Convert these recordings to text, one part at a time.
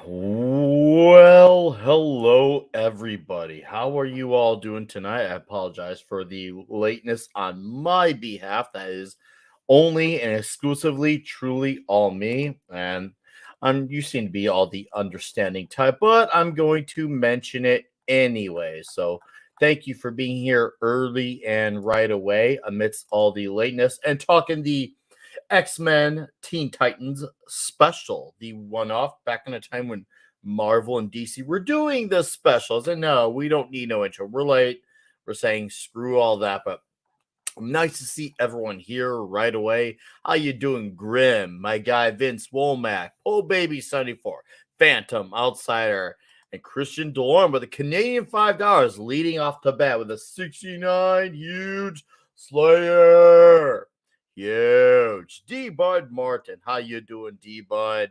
Well, hello everybody. How are you all doing tonight? I apologize for the lateness on my behalf. That is only and exclusively truly all me. And you seem to be all the understanding type, but I'm going to mention it anyway. So thank you for being here early and right away amidst all the lateness and talking the X-Men Teen Titans special, the one-off back in a time when Marvel and DC were doing the specials. And no, we don't need no intro. We're late. We're saying screw all that, but nice to see everyone here right away. How you doing, Grim? My guy Vince Womack, Oh Baby 74, Phantom Outsider, and Christian Delorme with a Canadian $5 leading off the bat with a 69 huge Slayer. Huge. D Bud Martin. How you doing, D Bud?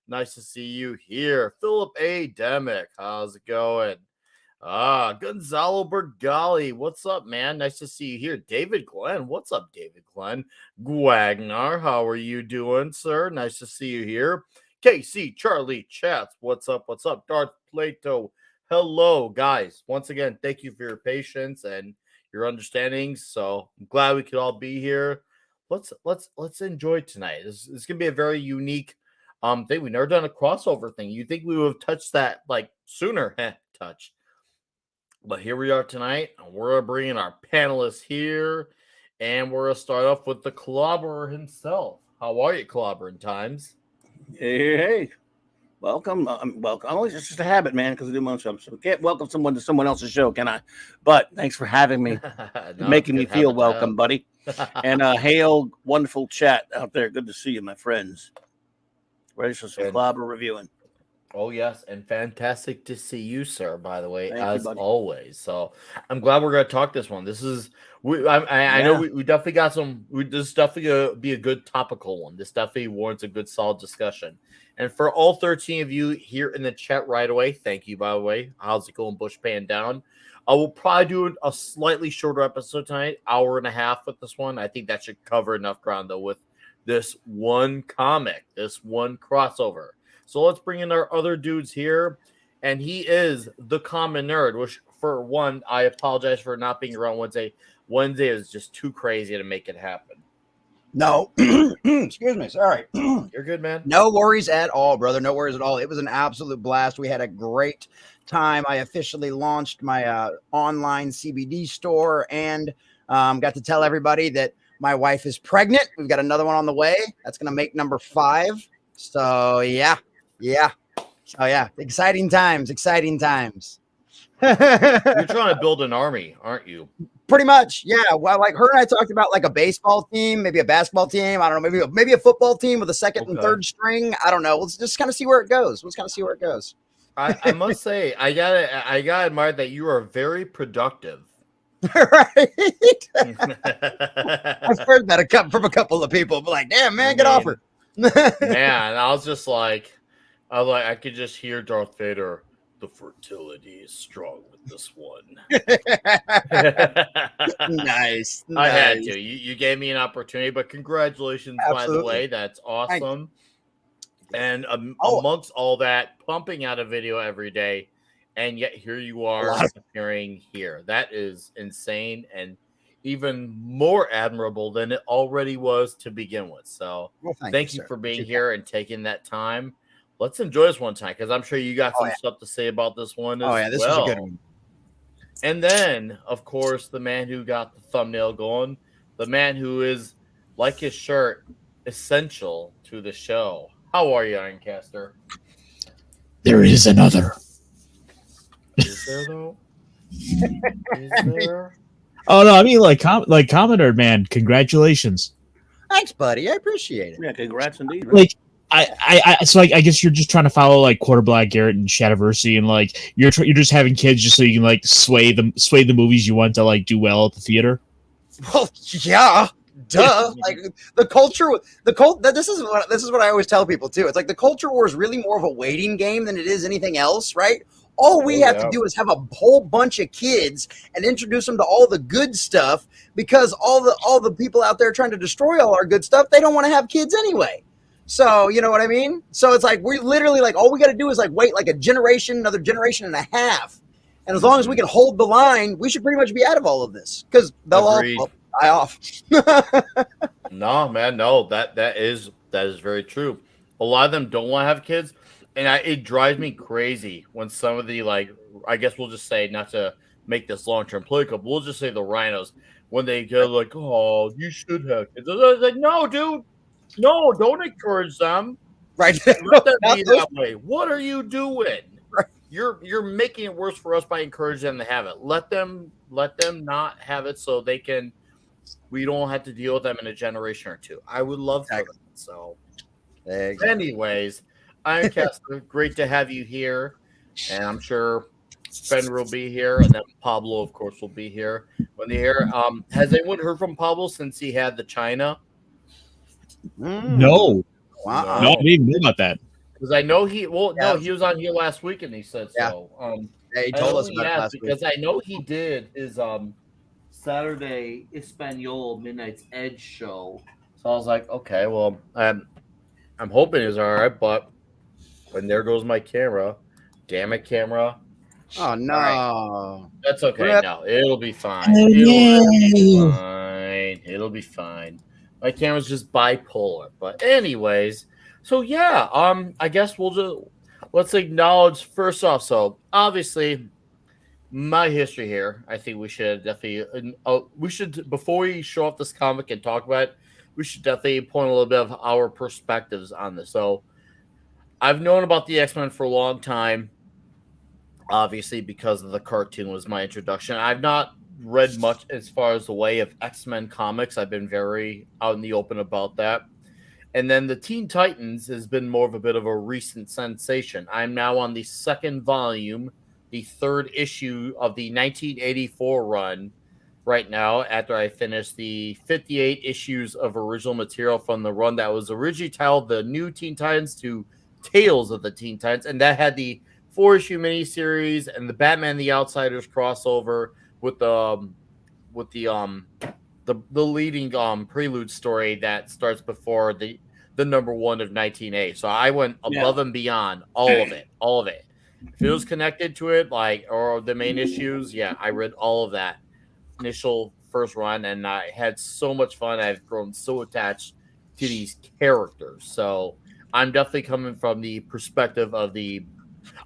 Nice to see you here. Philip A. Demick. How's it going? Gonzalo Bergali. What's up, man? Nice to see you here. David Glenn. What's up, David Glenn? Guagnar. How are you doing, sir? Nice to see you here. KC Charlie Chats. What's up? What's up? Darth Plato. Hello, guys. Once again, thank you for your patience and your understanding. So I'm glad we could all be here. Let's enjoy tonight. This gonna be a very unique thing. We've never done a crossover thing. You think we would have touched that like sooner? Touch. But here we are tonight. And we're bringing our panelists here, and we're gonna start off with the Clobberer himself. How are you, Clobbering Times? Hey. Welcome. Welcome. It's just a habit, man, because I do my own show. So I can't welcome someone to someone else's show, can I? But thanks for having me, No, making me good feel habit to welcome, have. buddy. And hail, wonderful chat out there. Good to see you, my friends. Ready for some And clobber reviewing. oh yes, and fantastic to see you, sir. By the way, Thank you, as buddy. always. So I'm glad we're gonna talk this one. This is I know Yeah. we definitely got some. This is definitely gonna be a good topical one. This definitely warrants a good solid discussion. And for all 13 of you here in the chat right away, thank you. By the way, how's it going, Bush Pan Down? I will probably do a slightly shorter episode tonight, hour and a half with this one. I think that should cover enough ground though with this one comic, this one crossover. So let's bring in our other dudes here. And he is the common nerd, which for one, I apologize for not being around Wednesday. Wednesday is just too crazy to make it happen. No, excuse me. Sorry. You're good, man. No worries at all, brother. No worries at all. It was an absolute blast. We had a great time. I officially launched my online CBD store and got to tell everybody that my wife is pregnant. We've got another one on the way. That's going to make number 5. So, yeah. So, yeah. Exciting times. You're trying to build an army, aren't you? Pretty much, yeah. Well, like her and I talked about like a baseball team, maybe a basketball team. I don't know, maybe a football team with a second and third string. I don't know. Let's just kind of see where it goes. I must say, I gotta admire that you are very productive. Right. I've heard that from a couple of people, but like, damn, man, get off her. Man, I was just like, I could just hear Darth Vader. The fertility is strong with this one. Nice. I had to. You gave me an opportunity, but congratulations, Absolutely. by the way. That's awesome. And amongst all that, pumping out a video every day, and yet here you are appearing here. That is insane and even more admirable than it already was to begin with. So thank you for being here and taking that time. Let's enjoy this one time because I'm sure you got some stuff to say about this one as well. This is a good one. And then, of course, the man who got the thumbnail going, the man who is, like his shirt, essential to the show. How are you, Ironcaster? There is another. Is there, though? Is there? Oh, no, I mean, like Commodore, man, congratulations. Thanks, buddy. I appreciate it. Yeah, congrats indeed. Like, I guess you're just trying to follow like Quarter Black Garrett and Shadiversity, and like you're just having kids just so you can like sway the movies you want to like do well at the theater. Well, yeah, duh. Like the culture. This is what I always tell people too. It's like the culture war is really more of a waiting game than it is anything else, right? All we have to do is have a whole bunch of kids and introduce them to all the good stuff, because all the people out there trying to destroy all our good stuff, they don't want to have kids anyway. So you know what I mean? So it's like we literally like all we got to do is like wait like a generation, another generation and a half, and as long as we can hold the line, we should pretty much be out of all of this because they'll Agreed. all die off. No, man, no, that is very true. A lot of them don't want to have kids, and it drives me crazy when some of the like, I guess we'll just say not to make this long term political, but we'll just say the rhinos when they go like, "Oh, you should have kids." I was like, "No, dude, no, don't encourage them. Right? Let them Not be those- that way. What are you doing? Right. You're making it worse for us by encouraging them to have it. Let them not have it so they can. We don't have to deal with them in a generation or two. I would love for Exactly. that. So, Exactly. anyways, Iron Caster, great to have you here, and I'm sure Fenrir will be here, and then Pablo, of course, will be here when they hear. Has anyone heard from Pablo since he had the China? No, Wow. no, I didn't even know about that. Because I know he. Well, Yeah. no, he was on here last week, and he said Yeah. so. Yeah, he I told us only about it asked last week. because I know he did his Saturday Espanol Midnight's Edge show. So I was like, okay, well, I'm hoping it's all right, but when there goes my camera, damn it, camera. Oh no. Right. That's okay. Rip. No, it'll be fine. Oh, It'll be no. fine. It'll be fine. My camera's just bipolar. But anyways, so yeah, I guess let's acknowledge first off. So obviously, my history here. I think we should definitely. We should before we show off this comic and talk about it. We should definitely point a little bit of our perspectives on this. So, I've known about the X-Men for a long time. Obviously, because of the cartoon was my introduction. I've not read much as far as the way of X-Men comics. I've been very out in the open about that. And then the Teen Titans has been more of a bit of a recent sensation. I'm now on the second volume, the third issue of the 1984 run right now, after I finished the 58 issues of original material from the run that was originally titled The New Teen Titans to Tales of the Teen Titans. And that had the 4-issue miniseries and the Batman the Outsiders crossover with the leading prelude story that starts before the number one of 1980. So I went above and beyond all of it. If it was connected to it, like or the main issues, yeah, I read all of that initial first run, and I had so much fun. I've grown so attached to these characters. So I'm definitely coming from the perspective of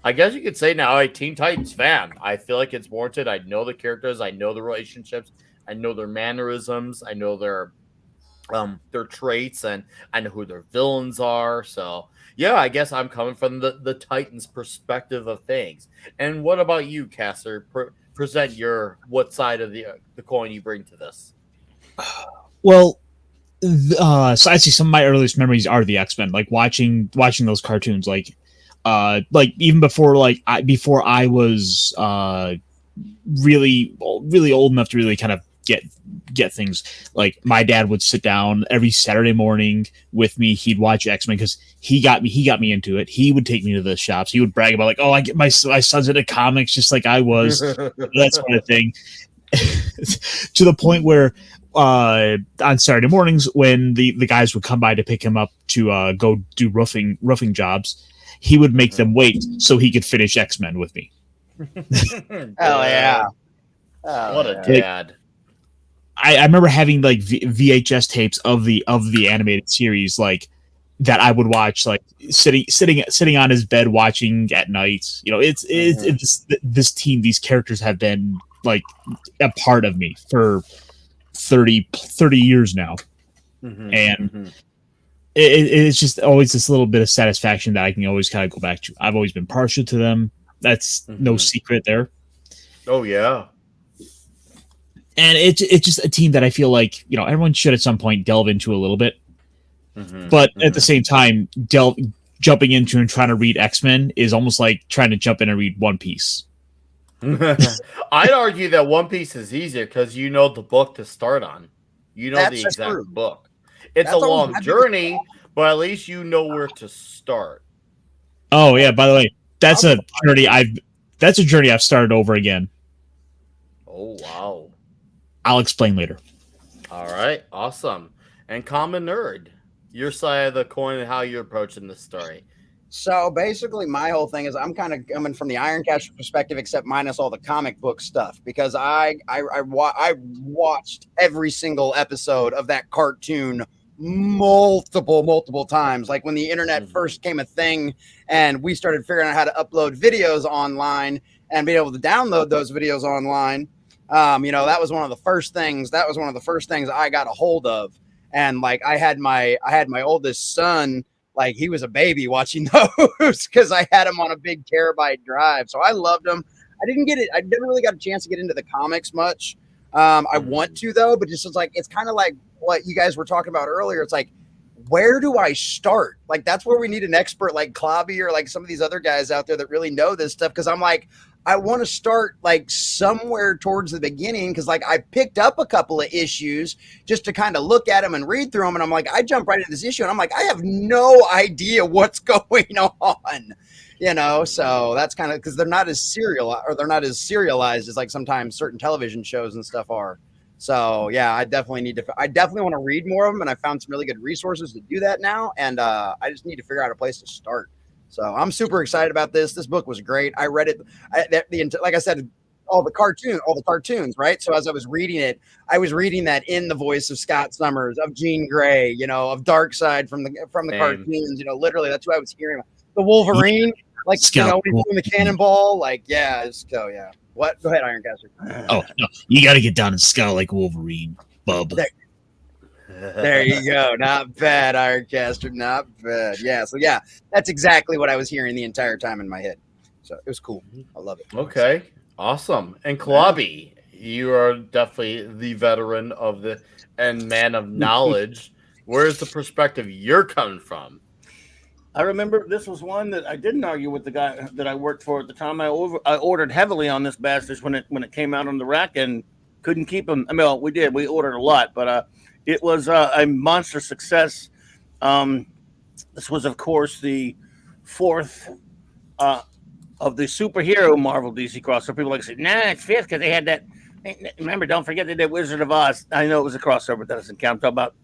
I guess you could say now a Teen Titans fan. I feel like it's warranted. I know the characters, I know the relationships, I know their mannerisms, I know their traits, and I know who their villains are. So yeah, I guess I'm coming from the Titans perspective of things. And what about you, Caster? Present what side of the coin you bring to this. Well, so I'd say some of my earliest memories are the X-Men, like watching those cartoons, like even before before I was really old enough to really kind of get things. Like my dad would sit down every Saturday morning with me. He'd watch X-Men because he got me into it. He would take me to the shops. He would brag about like, oh, I get my son's into comics just like I was, that sort of thing. To the point where on Saturday mornings when the guys would come by to pick him up to go do roofing jobs, he would make them wait so he could finish X-Men with me. Hell yeah. What a dad. I remember having like VHS tapes of the animated series, like that I would watch, like sitting on his bed watching at night. You know, it's this team, these characters have been like a part of me for 30 years now. And it's just always this little bit of satisfaction that I can always kind of go back to. I've always been partial to them. That's no secret there. Oh yeah. And it's just a team that I feel like, you know, everyone should at some point delve into a little bit. But at the same time, jumping into and trying to read X-Men is almost like trying to jump in and read One Piece. I'd argue that One Piece is easier because you know the book to start on. You know That's the exact true. book. It's a long journey, but at least you know where to start. Oh yeah, by the way, that's a journey I've started over again. Oh wow. I'll explain later. All right, awesome. And Common Nerd. Your side of the coin and how you're approaching this story. So basically, my whole thing is I'm kind of coming from the Ironcatcher perspective, except minus all the comic book stuff, because I watched every single episode of that cartoon multiple times. Like when the internet first came a thing, and we started figuring out how to upload videos online and be able to download those videos online. That was one of the first things. That was one of the first things I got a hold of, and like I had my oldest son. Like he was a baby watching those because I had him on a big terabyte drive. So I loved them. I didn't get it. I never really got a chance to get into the comics much. I want to though, but it's kind of like what you guys were talking about earlier. It's like, where do I start? Like that's where we need an expert like Klobby or like some of these other guys out there that really know this stuff. Cause I'm like, I want to start like somewhere towards the beginning. Cause like I picked up a couple of issues just to kind of look at them and read through them. And I'm like, I jumped right into this issue and I'm like, I have no idea what's going on, so that's kind of, cause they're not as serialized as like sometimes certain television shows and stuff are. So yeah, I definitely want to read more of them. And I found some really good resources to do that now. And I just need to figure out a place to start. So I'm super excited about this. This book was great. I read it. Like I said, all the cartoons, right? So as I was reading it, I was reading that in the voice of Scott Summers, of Jean Grey, of Darkseid from the cartoons. Literally that's who I was hearing. The Wolverine, like Scout. when he's doing the cannonball, like yeah. What? Go ahead, Ironcaster. Oh no, you got to get down and scout like Wolverine, bub. There you go. Not bad, Ironcaster. Not bad. Yeah. So yeah, that's exactly what I was hearing the entire time in my head. So it was cool. I love it. Okay. Awesome. And Klobby, you are definitely the veteran of the and man of knowledge. Where's the perspective you're coming from? I remember this was one that I didn't argue with the guy that I worked for at the time. I ordered heavily on this bastard when it came out on the rack and couldn't keep them. I mean, we did. We ordered a lot, but it was a monster success. This was, of course, the fourth of the superhero Marvel DC crossover. People like to say, nah, it's fifth because they had that. Remember, don't forget they did Wizard of Oz. I know it was a crossover. That doesn't count. I'm talking about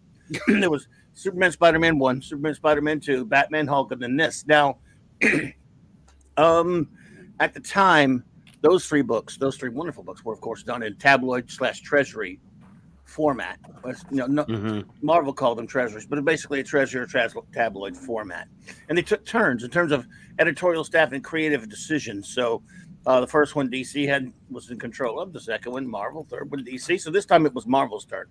there was Superman, Spider-Man 1, Superman, Spider-Man 2, Batman, Hulk, and then this. Now, at the time, those three wonderful books were, of course, done in tabloid/treasury format. Marvel called them treasuries, but basically a treasury or tabloid format. And they took turns in terms of editorial staff and creative decisions. So the first one DC was in control of, the second one Marvel, third one DC. So this time it was Marvel's turn.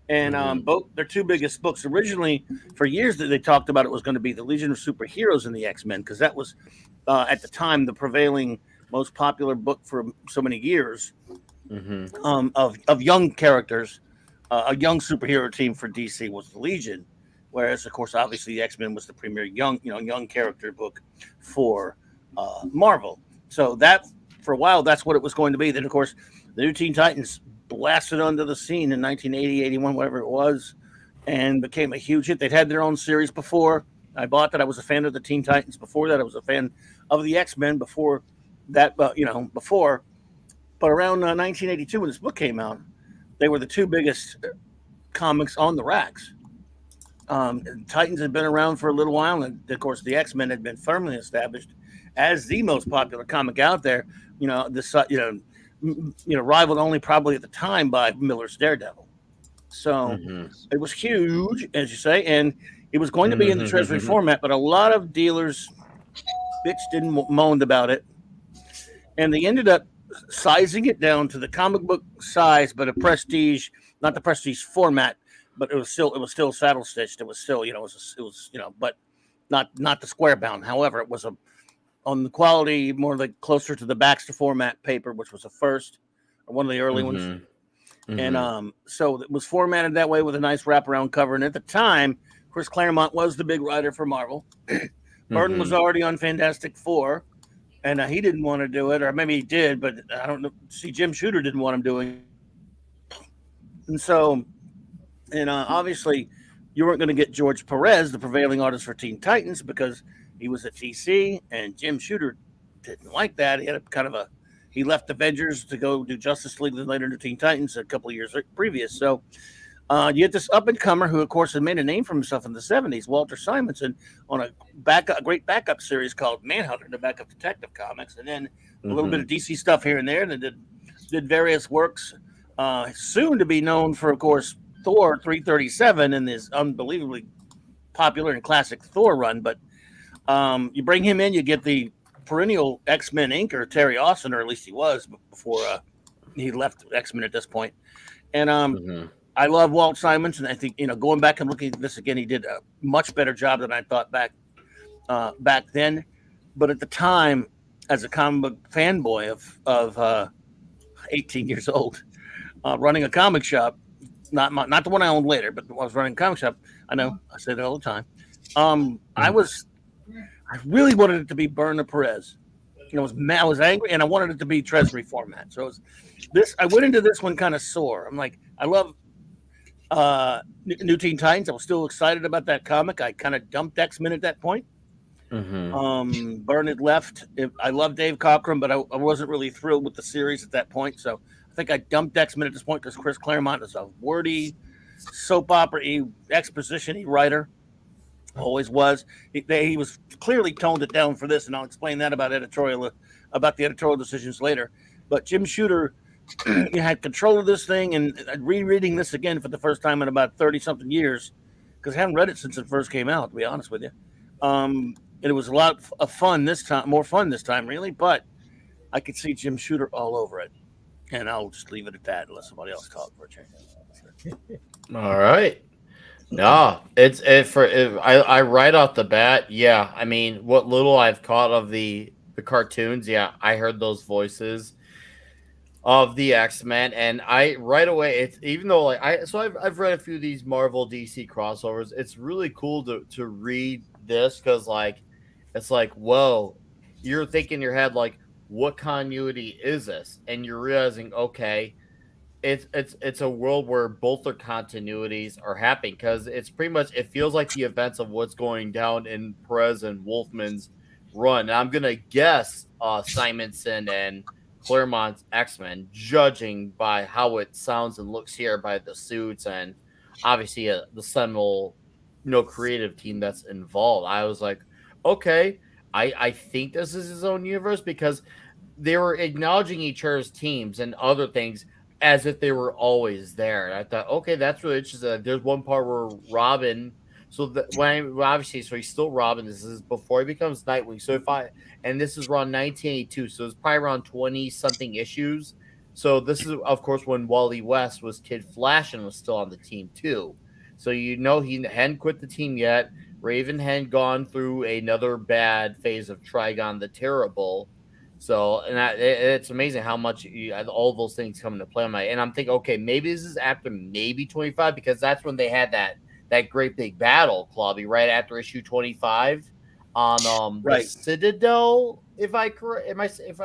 And both their two biggest books originally, for years that they talked about it was going to be the Legion of Superheroes and the X-Men, because that was at the time the prevailing most popular book for so many years of young characters. A young superhero team for DC was the Legion, whereas of course obviously the X-Men was the premier young character book for Marvel. So that for a while that's what it was going to be. Then of course the new Teen Titans blasted onto the scene in 1980, 81, whatever it was, and became a huge hit. They'd had their own series before. I bought that. I was a fan of the Teen Titans before that. I was a fan of the X-Men before that, before. But around 1982, when this book came out, they were the two biggest comics on the racks. Titans had been around for a little while, and of course, the X-Men had been firmly established as the most popular comic out there. Rivaled only probably at the time by Miller's Daredevil. So it was huge, as you say, and it was going to be in the treasury format, but a lot of dealers bitched and moaned about it, and they ended up sizing it down to the comic book size, but a prestige, not the prestige format, but it was still saddle stitched. It was still, but not the square bound. However, it was on the quality more like closer to the Baxter format paper, which was the first or one of the early ones. And so it was formatted that way with a nice wraparound cover. And at the time, Chris Claremont was the big writer for Marvel. Burton was already on Fantastic Four, and he didn't want to do it, or maybe he did, but I don't know. See, Jim Shooter didn't want him doing it. And so, obviously, you weren't going to get George Perez, the prevailing artist for Teen Titans, because he was at DC, and Jim Shooter didn't like that. He had he left Avengers to go do Justice League, then later do Teen Titans a couple of years previous. So You get this up and comer who, of course, had made a name for himself in the '70s, Walter Simonson, on a great backup series called Manhunter, the backup detective comics, and then a little bit of DC stuff here and there. And then did various works. Soon to be known for, of course, Thor 337 and this unbelievably popular and classic Thor run. But you bring him in, you get the perennial X-Men inker Terry Austin, or at least he was before he left X-Men at this point. And I love Walt Simonson. I think, going back and looking at this again, he did a much better job than I thought back then. But at the time, as a comic book fanboy of 18 years old, running a comic shop, not the one I owned later, but I was running a comic shop. I know I say that all the time. I really wanted it to be Byrne or Perez. I was angry, and I wanted it to be Treasury format. So I went into this one kind of sore. I'm like, I love New Teen Titans. I was still excited about that comic. I kind of dumped X-Men at that point. Byrne had left. I love Dave Cockrum, but I wasn't really thrilled with the series at that point. So I think I dumped X-Men at this point because Chris Claremont is a wordy, soap opera-y, exposition-y writer. Always was. He was clearly toned it down for this, and I'll explain that about the editorial decisions later. But Jim Shooter had control of this thing, and rereading this again for the first time in about 30-something years, because I haven't read it since it first came out, to be honest with you. And it was a lot of fun this time, more fun this time, really. But I could see Jim Shooter all over it, and I'll just leave it at that unless somebody else talks for a change. All right. No, I right off the bat. Yeah, I mean, what little I've caught of the cartoons, yeah, I heard those voices of the X-Men, and I right away. It's even though I've read a few of these Marvel DC crossovers. It's really cool to read this because it's like, whoa, you're thinking in your head like, what continuity is this? And you're realizing, okay, it's a world where both their continuities are happening because it's pretty much, it feels like the events of what's going down in Perez and Wolfman's run. And I'm gonna guess Simonson and Claremont's X-Men, judging by how it sounds and looks here by the suits and obviously the seminal creative team that's involved. I was like, okay, I think this is his own universe because they were acknowledging each other's teams and other things as if they were always there. And I thought, okay, that's really interesting. There's one part where Robin, so he's still Robin. This is before he becomes Nightwing. So and this is around 1982, so it's probably around 20 something issues. So this is, of course, when Wally West was Kid Flash and was still on the team too. So he hadn't quit the team yet. Raven had gone through another bad phase of Trigon the Terrible. So, and it's amazing how much all those things come into play on and I'm thinking, okay, maybe this is after maybe 25 because that's when they had that great big battle, Clawby, right after issue 25 on the Citadel. If I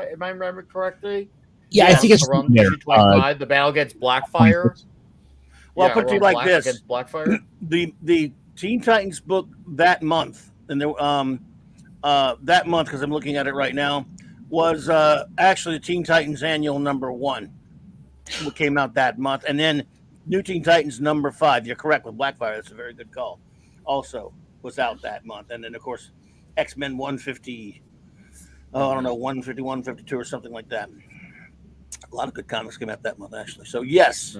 remember correctly, yeah, I think it's around issue 25, the battle against Blackfire. Well, I'll put it to you like this: against Blackfire. The Teen Titans book that month, and there that month because I'm looking at it right now, was actually the Teen Titans Annual #1, what came out that month, and then New Teen Titans #5. You're correct with Blackfire. That's a very good call. Also was out that month, and then of course X-Men 150. I don't know, 150, 152 or something like that. A lot of good comics came out that month, actually. So yes,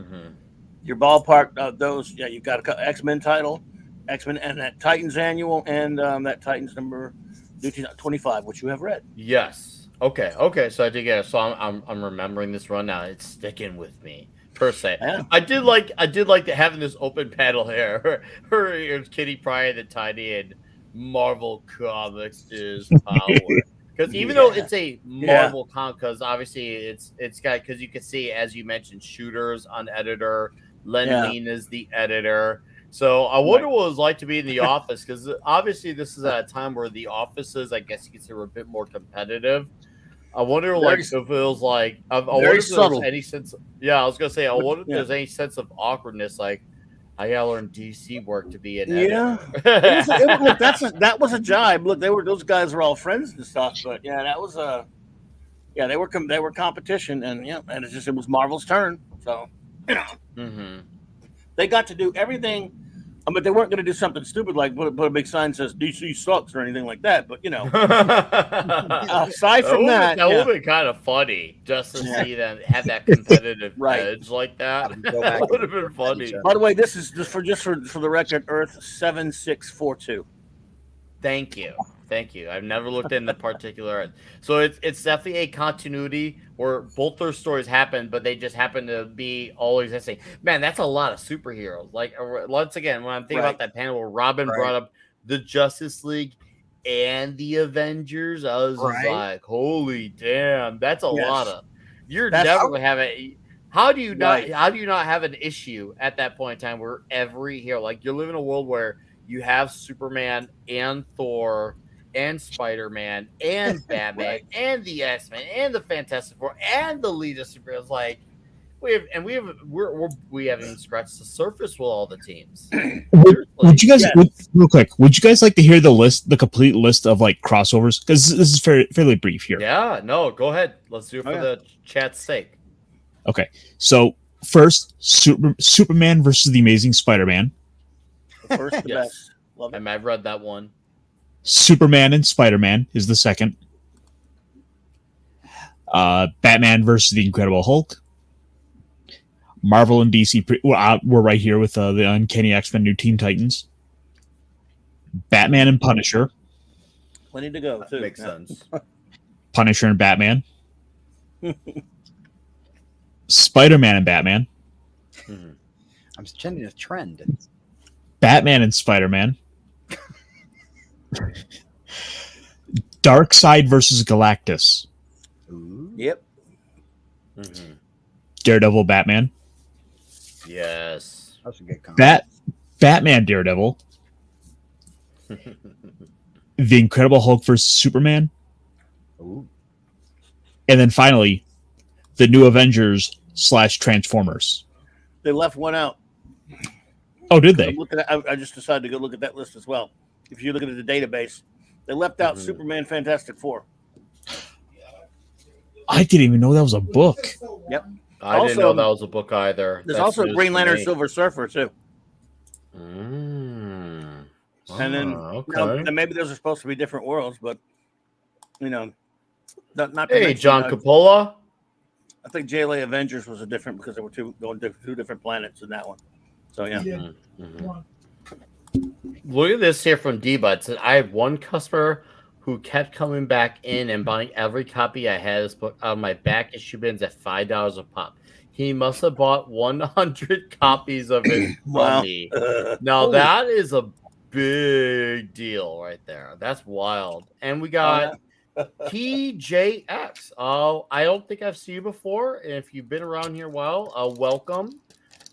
your ballpark those. Yeah, you've got a X-Men title, X-Men, and that Titans Annual, and that Titans number 25, which you have read. Yes. Okay. So I did get it. So I'm remembering this run now. It's sticking with me per se. Yeah. I did like having this open panel here. Her Kitty Pryde and Tiny and Marvel Comics is power. Because even though it's a Marvel comic, because obviously it's got, because you can see, as you mentioned, Shooters on editor, Len Wein is the editor. So I wonder what it was like to be in the office, because obviously this is at a time where the offices, I guess you could say, were a bit more competitive. I wonder, if it was like, I wonder if there's any sense. I was gonna say, I wonder if there's any sense of awkwardness, like I gotta learn DC work to be an editor. Look, that was a jibe. Look, those guys were all friends and stuff, but that was they were competition, and it was Marvel's turn. So They got to do everything. But they weren't going to do something stupid like put a big sign that says DC sucks or anything like that. But aside from that, that would be kind of funny just to see them have that competitive Right. edge like that. Have them go back That would have and been funny. by the way, this is just for the record, Earth 7642. Thank you. I've never looked into particular. So it's definitely a continuity where both their stories happen, but they just happen to be all existing. Man, that's a lot of superheroes. Like once again, when I'm thinking about that panel where Robin brought up the Justice League and the Avengers, I was just like, holy damn, that's a lot of. You're never gonna have it. How do you not have an issue at that point in time where every hero, like you live in a world where you have Superman and Thor and Spider-Man and Batman and the X-Men and the Fantastic Four and the League of Superheroes. Like we haven't even scratched the surface with all the teams. Would you guys real quick? Would you guys like to hear the complete list of like crossovers? Because this is fairly brief here. Yeah, no, go ahead. Let's do it for the chat's sake. Okay, so first, Superman versus the Amazing Spider-Man. First, the best. Love it. I've read that one. Superman and Spider-Man is the second. Batman versus the Incredible Hulk. Marvel and DC. We're right here with the Uncanny X-Men New Teen Titans. Batman and Punisher. Plenty to go, too. Makes sense. Punisher and Batman. Spider-Man and Batman. I'm changing a trend. Batman and Spider-Man. Darkseid versus Galactus. Ooh. Yep. Daredevil, Batman. Yes. That's a good comment. Batman, Daredevil. The Incredible Hulk versus Superman. Ooh. And then finally, the New Avengers / Transformers. They left one out. Oh, did they? I just decided to go look at that list as well. If you look at the database, they left out Superman, Fantastic Four. I didn't even know that was a book. Yep. I didn't know that was a book either. There's also Green Lantern, Silver Surfer too. And then and maybe those are supposed to be different worlds, but not. Hey, John Coppola. I think JLA Avengers was a different because there were two different planets in that one. So Look at this here from D-Bud. Said, I have one customer who kept coming back in and buying every copy I had of this book out of my back issue bins at $5 a pop. He must have bought 100 copies of it from me. Now that is a big deal right there. That's wild. And we got TJX. Oh, I don't think I've seen you before. And if you've been around here a while, welcome.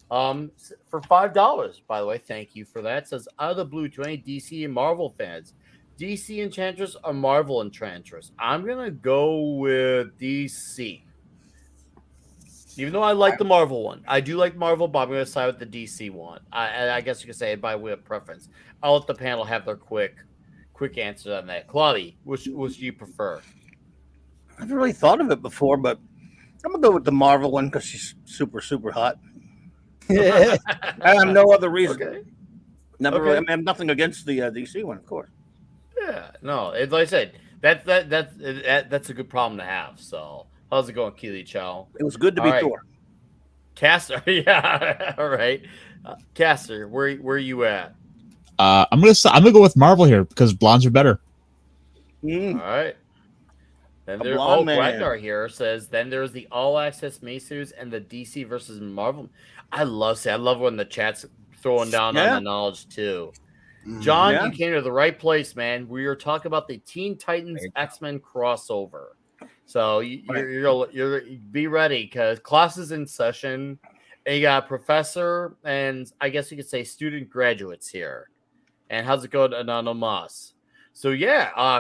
For $5, by the way, thank you for that. It says out of the blue to any DC and Marvel fans, DC Enchantress or Marvel Enchantress? I'm gonna go with DC. Even though I like the Marvel one, I do like Marvel, but I'm gonna side with the DC one. I guess you could say by way of preference. I'll let the panel have their quick answer on that. Claudia, which do you prefer? I haven't really thought of it before, but I'm gonna go with the Marvel one because she's super, super hot. I have no other reason. Okay. I have nothing against the DC one, of course. Yeah, no, it's like I said, that's a good problem to have. So, how's it going, Keely Chow? It was good to be Thor. Caster, yeah, all right. Caster, where are you at? I'm gonna go with Marvel here because blondes are better. All right. Then there's Ragnar here says. Then there's the All Access Masus and the DC versus Marvel. I love when the chat's throwing down on the knowledge too. John, you came to the right place, man. We are talking about the Teen Titans X-Men crossover. So you're be ready because class is in session, and you got a professor and I guess you could say student graduates here. And how's it going, Anonymous? So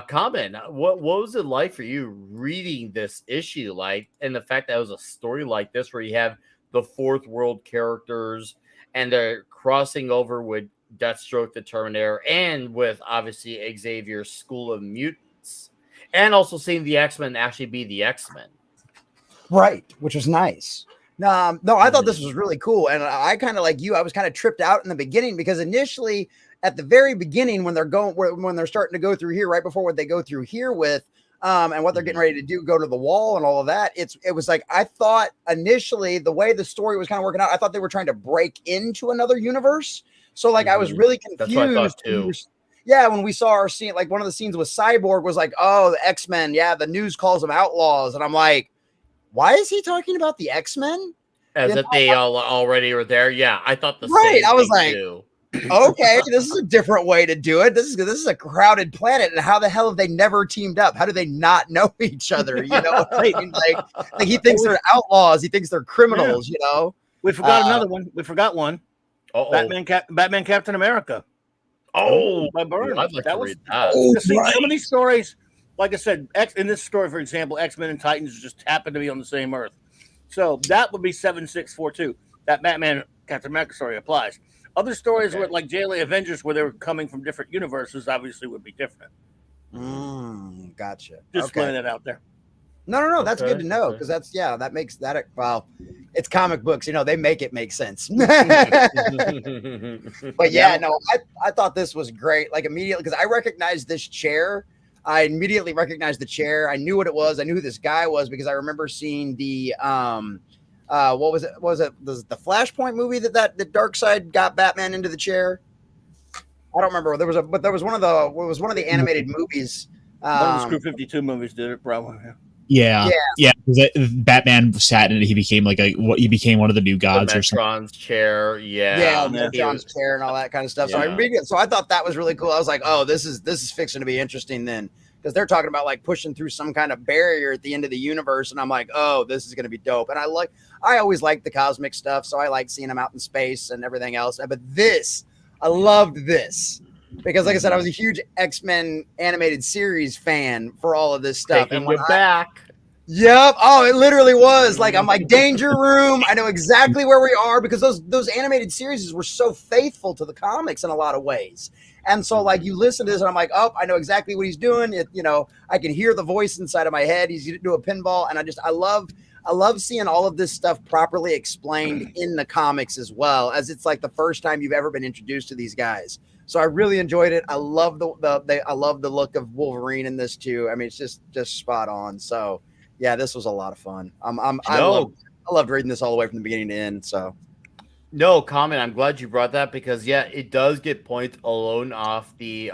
comment. What was it like for you reading this issue? Like, and the fact that it was a story like this where you have the fourth world characters and they're crossing over with Deathstroke the Terminator and with obviously Xavier's School of Mutants, and also seeing the X-Men actually be the X-Men. Right, which was nice. No, I thought this was really cool, and I kind of like you. I was kind of tripped out in the beginning because initially, at the very beginning, when they're starting to go through here, right before what they go through here with, and what they're getting ready to do, go to the wall and all of that. It was like I thought initially the way the story was kind of working out. I thought they were trying to break into another universe. So like I was really confused. That's what I thought too. Yeah, when we saw our scene, like one of the scenes with Cyborg was like, oh, the X-Men. Yeah, the news calls them outlaws, and I'm like, why is he talking about the X-Men? As if they already were there. Yeah, I thought the right. same I was thing like, too. Okay, this is a different way to do it. This is a crowded planet, and how the hell have they never teamed up? How do they not know each other? You know, what I mean? Like he thinks they're outlaws, he thinks they're criminals. Yeah. You know, we forgot another one. We forgot one. Uh-oh. Batman, Captain America. Oh, by Byrne. I'd like that to was read that. Some of these stories, like I said, in this story, for example, X-Men and Titans just happen to be on the same Earth. So that would be 7642. That Batman Captain America story applies. Other stories with like JLA Avengers, where they were coming from different universes, obviously would be different. Gotcha. Just laying it out there. No. That's good to know because that makes that. Well, it's comic books, you know. They make it make sense. But yeah, no, I thought this was great. Like immediately because I recognized this chair. I immediately recognized the chair. I knew what it was. I knew who this guy was because I remember seeing the what was it? Was it the Flashpoint movie that the Darkseid got Batman into the chair? I don't remember. There was one of the animated movies. One of the Screw 52 movies did it, probably. Yeah. Batman sat in it. He became one of the new gods or something. Metron's chair, Metron's chair and all that kind of stuff. Yeah. So I thought that was really cool. I was like, oh, this is fixing to be interesting then, because they're talking about like pushing through some kind of barrier at the end of the universe, and I'm like, oh, this is going to be dope. And I always like the cosmic stuff, so I like seeing them out in space and everything else. But I loved this. Because, like I said, I was a huge X-Men animated series fan for all of this stuff. Taking you back. Yep. Oh, it literally was. Like, I'm like, Danger Room. I know exactly where we are because those animated series were so faithful to the comics in a lot of ways. And so, like, you listen to this, and I'm like, oh, I know exactly what he's doing. I can hear the voice inside of my head. He's doing a pinball, and I love seeing all of this stuff properly explained in the comics as well, as it's like the first time you've ever been introduced to these guys. So I really enjoyed it. I love I love the look of Wolverine in this too. I mean, it's just spot on. So yeah, this was a lot of fun. I loved reading this all the way from the beginning to end. So no comment. I'm glad you brought that because it does get points alone off the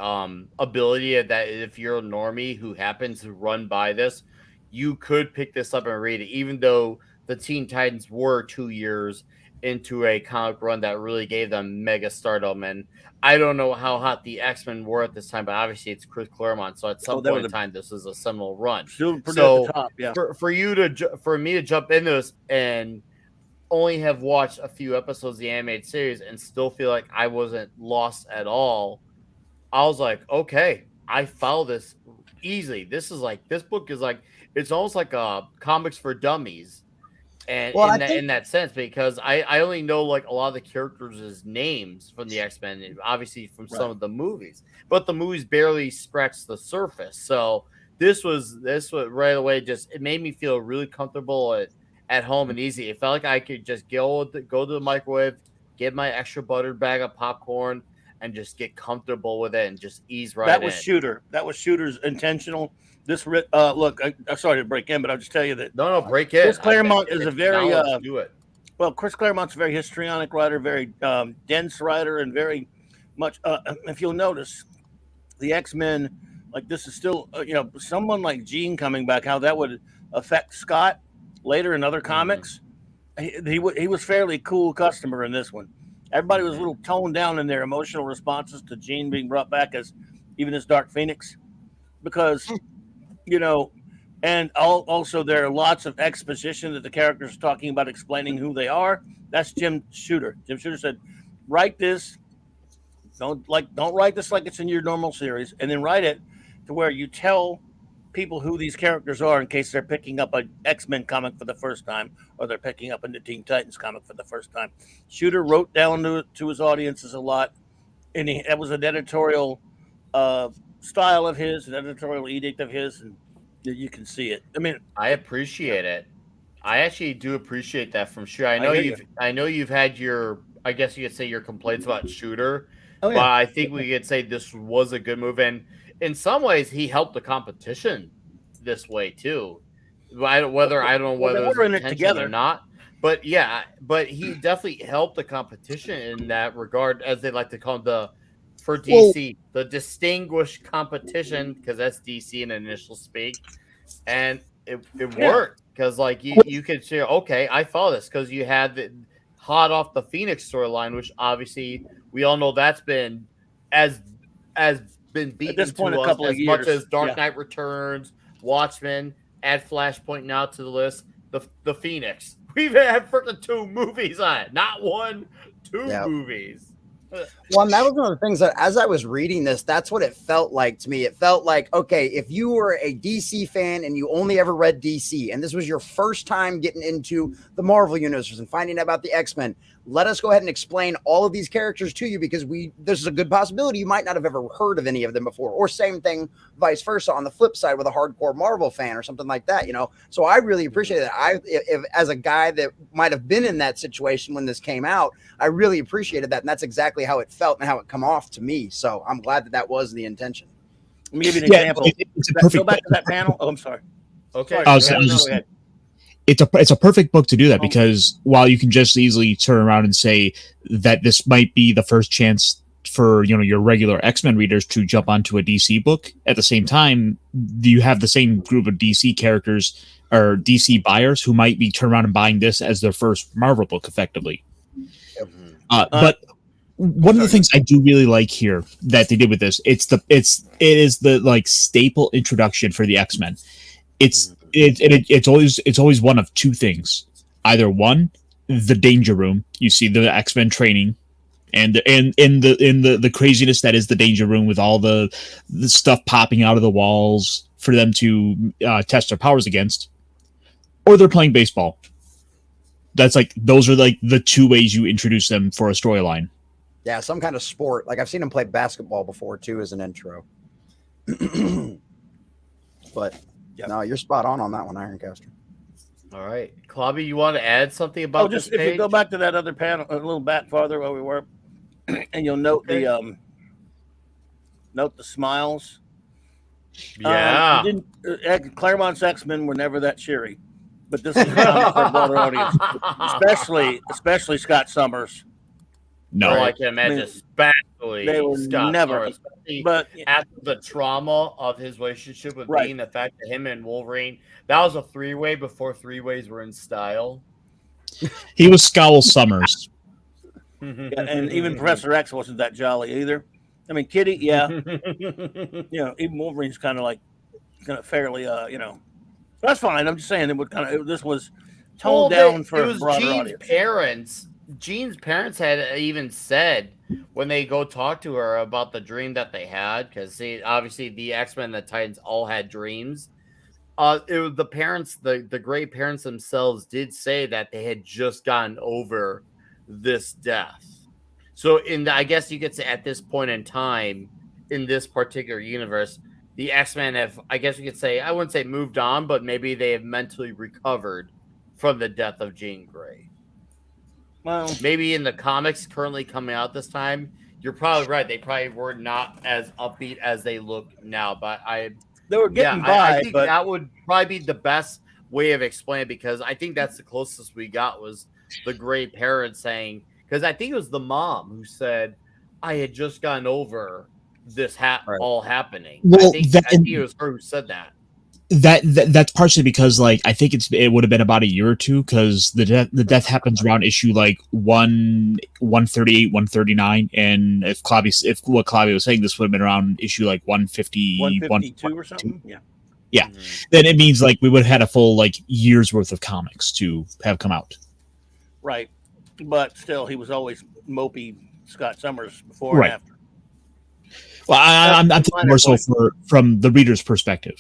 ability that if you're a normie who happens to run by this, you could pick this up and read it, even though the Teen Titans were 2 years into a comic run that really gave them mega stardom. And I don't know how hot the X-Men were at this time, but obviously it's Chris Claremont. So at some point in time, this is a seminal run. So at the top, for me to jump into this and only have watched a few episodes of the animated series and still feel like I wasn't lost at all, I was like, okay, I follow this easily. This book is like, it's almost like comics for dummies. And in that sense, because I only know like a lot of the characters' names from the X-Men, obviously from some of the movies, but the movies barely scratched the surface. So this was right away. It made me feel really comfortable at home and easy. It felt like I could just go to the microwave, get my extra buttered bag of popcorn, and just get comfortable with it and just ease right in. That was Shooter's intentional. This look, I'm sorry to break in, but I'll just tell you that break in. Chris Claremont is a very do it. Well, Chris Claremont's a very histrionic writer, very dense writer, and very much. If you'll notice, the X-Men, like this is still someone like Jean coming back, how that would affect Scott later in other comics. He was fairly cool customer in this one. Everybody was a little toned down in their emotional responses to Jean being brought back as Dark Phoenix, because. And also there are lots of exposition that the characters are talking about, explaining who they are. That's Jim Shooter. Jim Shooter said, write this. Don't write this like it's in your normal series, and then write it to where you tell people who these characters are in case they're picking up an X-Men comic for the first time, or they're picking up a Teen Titans comic for the first time. Shooter wrote down to his audiences a lot, and that was an editorial style of his, an editorial edict of his, and you can see it. I mean, I appreciate it. I actually do appreciate that from Shooter. I know you've had your, I guess you could say, your complaints about Shooter, Oh but yeah, I think we could say this was a good move, and in some ways he helped the competition this way too. I don't know well, they whether it was were in it intentional or together. not, but yeah, but he definitely helped the competition in that regard, as they like to call him, for Well, DC, the distinguished competition, because that's DC in initial speak, and it Yeah. worked because like you could say, okay, I follow this because you had the hot off the Phoenix storyline, which obviously we all know that's been as as been At this beaten point, to a us couple of as much years. as Dark Yeah. Knight Returns, Watchmen, add Flashpoint now to the list. The Phoenix, we've had freaking 2 movies on it, not one, 2 Yeah. movies. Well, and that was one of the things that as I was reading this, that's what it felt like to me. It felt like, okay, if you were a DC fan and you only ever read DC, and this was your first time getting into the Marvel universe and finding out about the X-Men, let us go ahead and explain all of these characters to you, because this is a good possibility you might not have ever heard of any of them before, or same thing, vice versa, on the flip side with a hardcore Marvel fan or something like that, So I really appreciate that. If as a guy that might have been in that situation when this came out, I really appreciated that, and that's exactly how it felt and how it come off to me. So I'm glad that was the intention. Let me give you an example. it's a perfect. Go back to that panel. Oh, I'm sorry. Okay, Sorry. Go Go ahead. it's a perfect book to do that, Oh. because while you can just easily turn around and say that this might be the first chance for your regular X-Men readers to jump onto a DC book, at the same time you have the same group of DC characters or DC buyers who might be turning around and buying this as their first Marvel book effectively. But one of the things I do really like here that they did with this, it is the like staple introduction for the X-Men. It's always one of 2 things. Either one, the Danger Room. You see the X-Men training, and in the craziness that is the Danger Room, with all the stuff popping out of the walls for them to test their powers against, or they're playing baseball. Those are like the 2 ways you introduce them for a storyline. Yeah, some kind of sport. Like I've seen him play basketball before too as an intro. But no, you're spot on that one, Ironcaster. All right, Clobby, you want to add something about this if page? you go back to that other panel a little back farther where we were, and you'll note the smiles. Yeah. Claremont's X-Men were never that cheery, but this is for a broader audience, especially Scott Summers. No, I can imagine, especially they were Scott never. Summers, But after the trauma of his relationship with Right. Bean, the fact that him and Wolverine, that was a 3-way before 3-ways were in style. he was Scowl Summers. and even Professor X wasn't that jolly either. I mean, Kitty, yeah, even Wolverine's kind of fairly, That's fine. I'm just saying this was toned down for a broader audience. Jean's parents had even said when they go talk to her about the dream that they had, because obviously the X-Men and the Titans all had dreams. It was the parents, the great parents themselves did say that they had just gotten over this death. So I guess you could say at this point in time in this particular universe, the X-Men have, I guess you could say, I wouldn't say moved on, but maybe they have mentally recovered from the death of Jean Grey. Well, maybe in the comics currently coming out this time, you're probably right. They probably were not as upbeat as they look now, but they were getting by. I think that would probably be the best way of explaining, because I think that's the closest we got was the great parent saying, because I think it was the mom who said, I had just gotten over this all happening. Well, I think it was her who said that. That's partially because I think it would have been about a year or 2, because the death happens around issue 138, 139, and if what Clobby was saying, this would have been around issue 150, 152 or something. Yeah. Then it means we would have had a full year's worth of comics to have come out. Right, but still, he was always mopey Scott Summers before and after. Well, I'm thinking more so from the reader's perspective.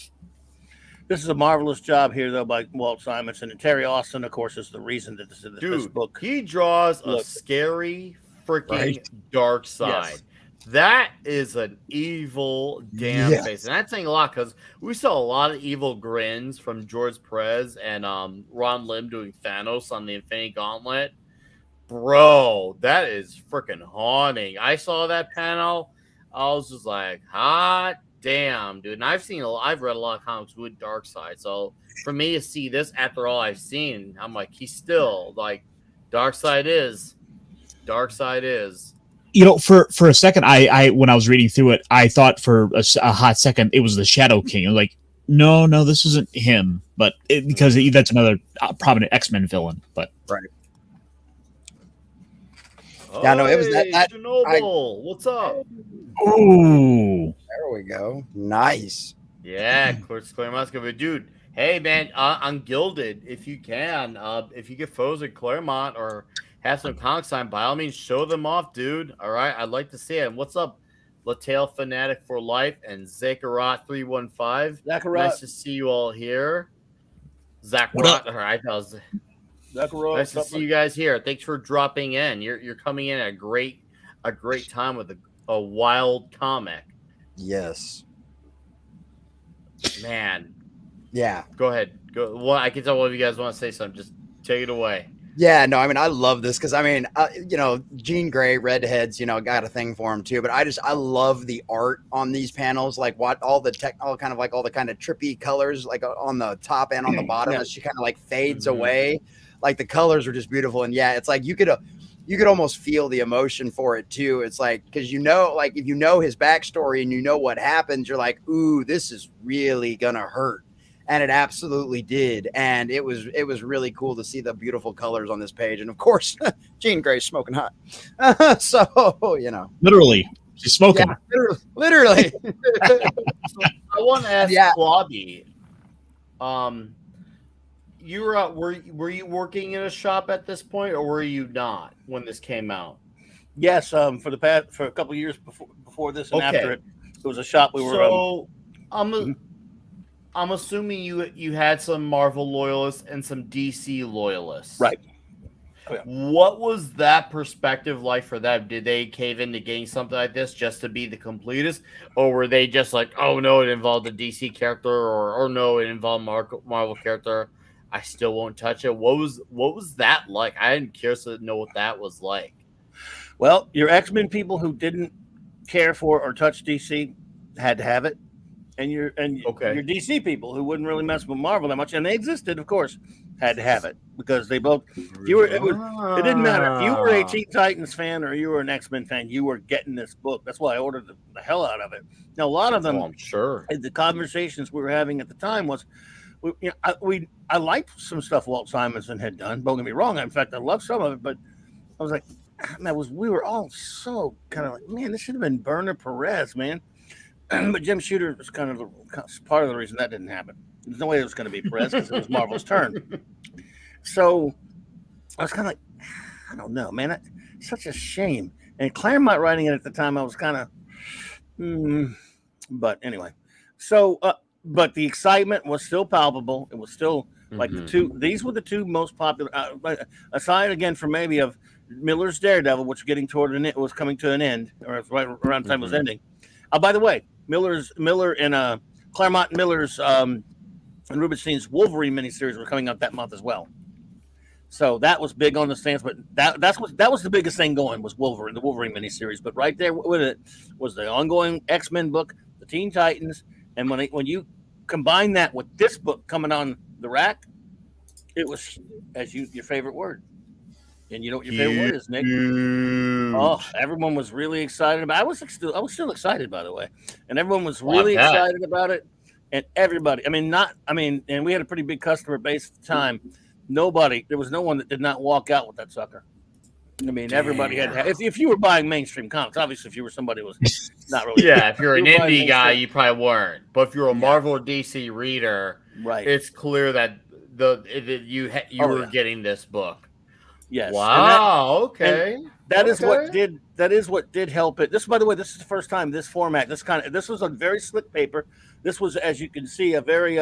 This is a marvelous job here, though, by Walt Simonson. And Terry Austin, of course, is the reason that this book. He draws a scary, freaking dark side. Yes. That is an evil damn Yes. face, and that's saying a lot because we saw a lot of evil grins from George Perez and Ron Lim doing Thanos on the Infinity Gauntlet. Bro, that is freaking haunting. I saw that panel. I was just like, hot damn, dude. And I've read a lot of comics with Darkseid. So for me to see this after all I've seen, I'm like, he's still like, Darkseid is. Darkseid is. For a second, I when I was reading through it, I thought for a hot second it was the Shadow King. I'm like, no, this isn't him. But because that's another prominent X-Men villain. But Right. Yeah, no, it was that Chernobyl. What's up? ooh, there we go. Nice. Yeah, Claremont's good. But dude, hey man, on Gilded, if you can, if you get photos at Claremont or have some comic sign, by all means, show them off, dude. All right, I'd like to see it. And what's up, Latel Fanatic for Life and Zachariah 315? Zachariah. Nice to see you all here. What up? Zachariah, all right, Zachariah, nice to see you guys here. Thanks for dropping in. You're coming in at a great time with a wild comic. Yes. Man, Yeah. go ahead. Go. Well, I can tell one of you guys want to say something. Just take it away. Yeah, no, I mean, I love this because I mean, Jean Grey, Redheads, got a thing for him too. But I love the art on these panels, like what all the all kind of trippy colors, like on the top and on the bottom, as she kind of like fades away. Like the colors are just beautiful, and yeah, it's like you could almost feel the emotion for it too. It's like because like if you know his backstory and you know what happens, you're like, ooh, this is really gonna hurt. And it absolutely did, and it was really cool to see the beautiful colors on this page, and of course, Jean Grey's smoking hot. So literally, she's smoking. Yeah, literally. I want to ask Bobby. You were you working in a shop at this point, or were you not when this came out? Yes, for a couple of years before this and after it was a shop we were. So I'm assuming you had some Marvel loyalists and some DC loyalists, right? Oh, yeah. What was that perspective like for them? Did they cave into getting something like this just to be the completest, or were they just like, oh no, it involved a DC character, or no, it involved Marvel character, I still won't touch it? What was that like? I'm curious to know what that was like. Well, your X-Men people who didn't care for or touch DC had to have it. And your DC people who wouldn't really mess with Marvel that much, and they existed, of course, had to have it because they both. It didn't matter if you were a Teen Titans fan or you were an X-Men fan. You were getting this book. That's why I ordered the hell out of it. Now a lot of them, I'm sure, the conversations we were having at the time was, I liked some stuff Walt Simonson had done. Don't get me wrong. In fact, I loved some of it, but I was like, we were all so kind of like, man, this should have been Burner Perez, man. But Jim Shooter was kind of part of the reason that didn't happen. There's no way it was going to be Perez because it was Marvel's turn. So I was kind of like, I don't know, man. Such a shame. And Claremont writing it at the time, I was kind of, but anyway. So, but the excitement was still palpable. It was still like these were the two most popular, aside again from maybe of Miller's Daredevil, which was coming to an end, or right around the time it was ending. By the way, Miller and Claremont and Miller's and Rubenstein's Wolverine miniseries were coming out that month as well. So that was big on the stands, but that was the biggest thing going was the Wolverine miniseries. But right there with it was the ongoing X-Men book, the Teen Titans, and when you combine that with this book coming on the rack, it was your favorite word. And you know what your favorite word is, Nick? Oh, everyone was really excited about it. I was still excited, by the way. And everyone was really excited about it. And everybody, and we had a pretty big customer base at the time. There was no one that did not walk out with that sucker. I mean, everybody had to have, if you were buying mainstream comics, obviously if you were somebody who was not really. Yeah, if you're an indie guy, you probably weren't. But if you're a Marvel or DC reader, right, it's clear that you were getting this book. Yes. Wow. Okay. That is what did help it. This, by the way, this is the first time this format. This was a very slick paper. This was, as you can see, a very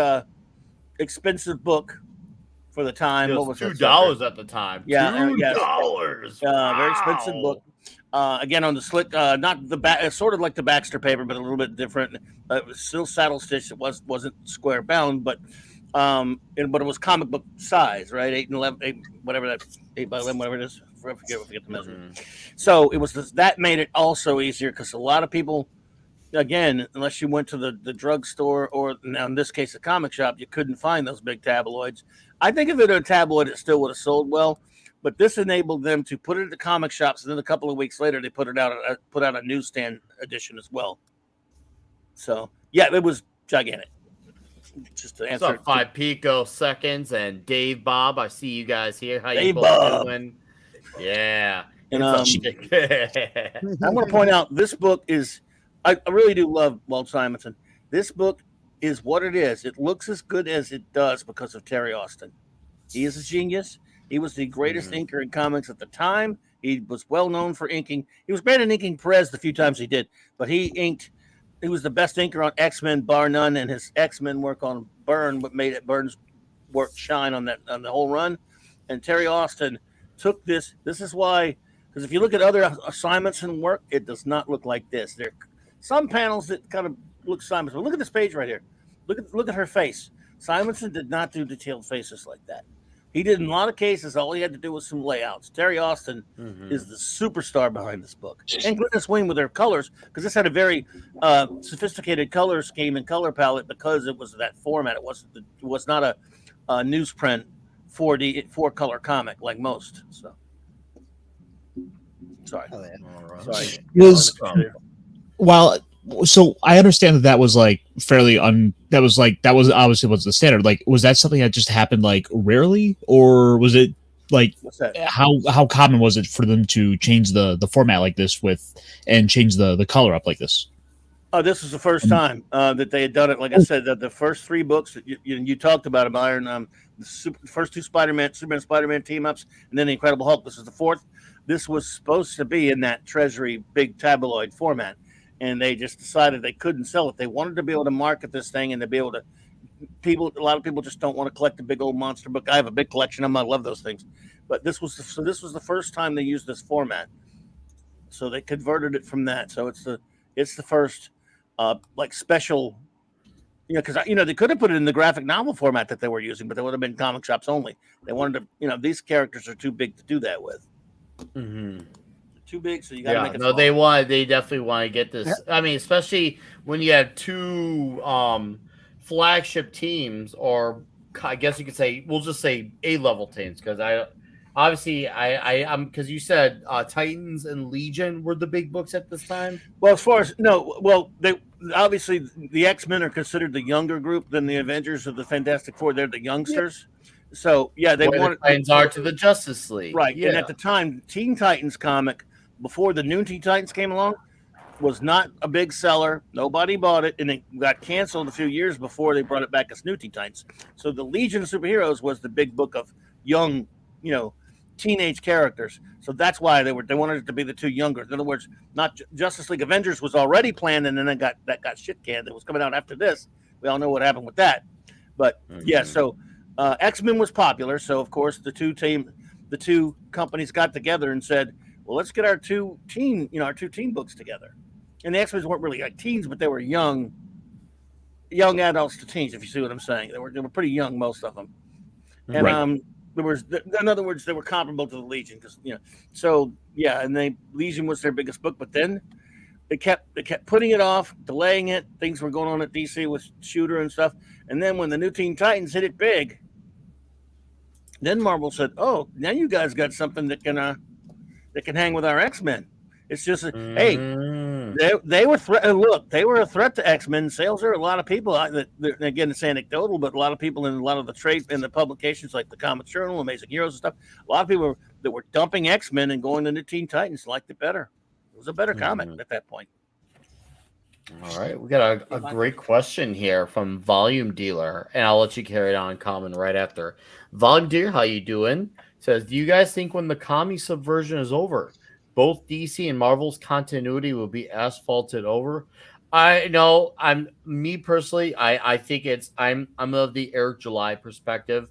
expensive book for the time. It was $2 at the time. Yeah, $2. Very expensive book. Again on the slick, not the back, sort of like the Baxter paper, but a little bit different. It was still saddle stitched. It wasn't square bound, but but it was comic book size, right? 8 and 11, 8, whatever that 8 by 11, whatever it is. I forget the measurement. So it was that made it also easier because a lot of people, again, unless you went to the drugstore or now in this case the comic shop, you couldn't find those big tabloids. I think if it were a tabloid, it still would have sold well. But this enabled them to put it at the comic shops, and then a couple of weeks later, they put out a newsstand edition as well. So yeah, it was gigantic. Just to answer. What's up, 5 picoseconds and Dave Bob? I see you guys here. How Dave you both Bob. doing? Yeah. And I want to point out this book is. I really do love Walt Simonson. This book is what it is. It looks as good as it does because of Terry Austin. He is a genius. He was the greatest inker in comics at the time. He was well known for inking. He was great at inking Perez the few times he did, but he was the best inker on X-Men bar none, and his X-Men work on Byrne, what made it Byrne's work shine on the whole run. And Terry Austin took this. This is why, because if you look at other Simonson work, it does not look like this. There are some panels that kind of look Simonson. But look at this page right here. Look at her face. Simonson did not do detailed faces like that. He did in a lot of cases. All he had to do was some layouts. Terry Austin is the superstar behind this book, and Glynis Wein with their colors, because this had a very sophisticated color scheme and color palette because it was that format. It was not a newsprint 4 color comic like most. So sorry, sorry. While so I understand that was like fairly that was obviously was the standard. Like, was that something that just happened like rarely, or was it like how common was it for them to change the format like this and change the color up like this? This was the first time that they had done it. Like I said, the first 3 books that you talked about Iron, the first 2 Superman team ups, and then the Incredible Hulk. This is the 4th. This was supposed to be in that Treasury big tabloid format. And they just decided they couldn't sell it. They wanted to be able to market this thing and to be able to a lot of people just don't want to collect a big old monster book. I have a big collection of them. I love those things. But this was the first time they used this format. So they converted it from that. So it's the first like special, because they could have put it in the graphic novel format that they were using, but they would have been comic shops only. They wanted to, these characters are too big to do that with. Too big, so you got to make it small. They definitely want to get this. I mean, especially when you have 2 flagship teams, or I guess you could say, we'll just say A-level teams, because I'm because you said Titans and Legion were the big books at this time. Well, they obviously the X-Men are considered the younger group than the Avengers of the Fantastic Four. They're the youngsters. Yeah. So yeah, they wanted the Titans are to the Justice League, right? Yeah. And at the time, Teen Titans comic, before the new Teen Titans came along, was not a big seller. Nobody bought it, and it got canceled a few years before they brought it back as new Teen Titans. So the Legion of Superheroes was the big book of young, teenage characters. So that's why they wanted it to be the 2 younger. In other words, not Justice League Avengers was already planned, and then that got shit canned. It was coming out after this. We all know what happened with that. But yeah, so X-Men was popular. So of course the two companies got together and said, well, let's get our 2 teen books together. And the X-Men weren't really like teens, but they were young adults to teens, if you see what I'm saying. They were pretty young, most of them. And in other words, they were comparable to the Legion, because so yeah, and Legion was their biggest book, but then they kept putting it off, delaying it. Things were going on at DC with Shooter and stuff. And then when the new Teen Titans hit it big, then Marvel said, "Oh, now you guys got something that can hang with our X-Men." It's just hey, they were they were a threat to X-Men. Sales are a lot of people. Again, it's anecdotal, but a lot of people in a lot of the trade in the publications like the Comics Journal, Amazing Heroes and stuff. A lot of people that were dumping X-Men and going into Teen Titans liked it better. It was a better comic at that point. All right, we got a great question here from Volume Dealer, and I'll let you carry it on, Common, right after. Volume Dealer, how you doing? Says, do you guys think when the commie subversion is over, both DC and Marvel's continuity will be asphalted over? I know. I think I'm of the Eric July perspective.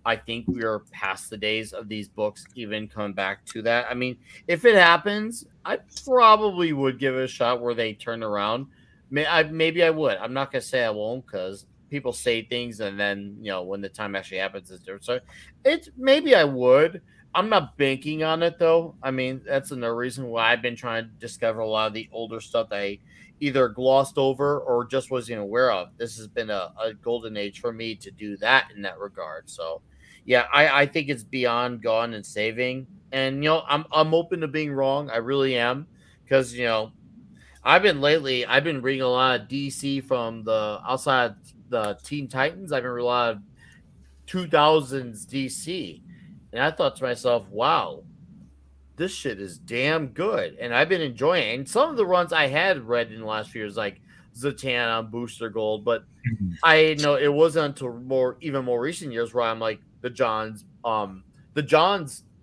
I think we are past the days of these books even coming back to that. I mean, if it happens, I probably would give it a shot where they turn around. Maybe I would. I'm not gonna say I won't because people say things and then when the time actually happens is different. So it's maybe I would. I'm not banking on it though. I mean, that's another reason why I've been trying to discover a lot of the older stuff that I either glossed over or just wasn't aware of. This has been a golden age for me to do that in that regard. So yeah, I think it's beyond gone and saving. And I'm open to being wrong. I really am. Because I've been reading a lot of DC from the outside the Teen Titans. I've been reading a lot of 2000s DC. And I thought to myself, wow, this shit is damn good. And I've been enjoying it. And some of the runs I had read in the last few years, like Zatanna, Booster Gold, but I know it wasn't until even more recent years where I'm like the Johns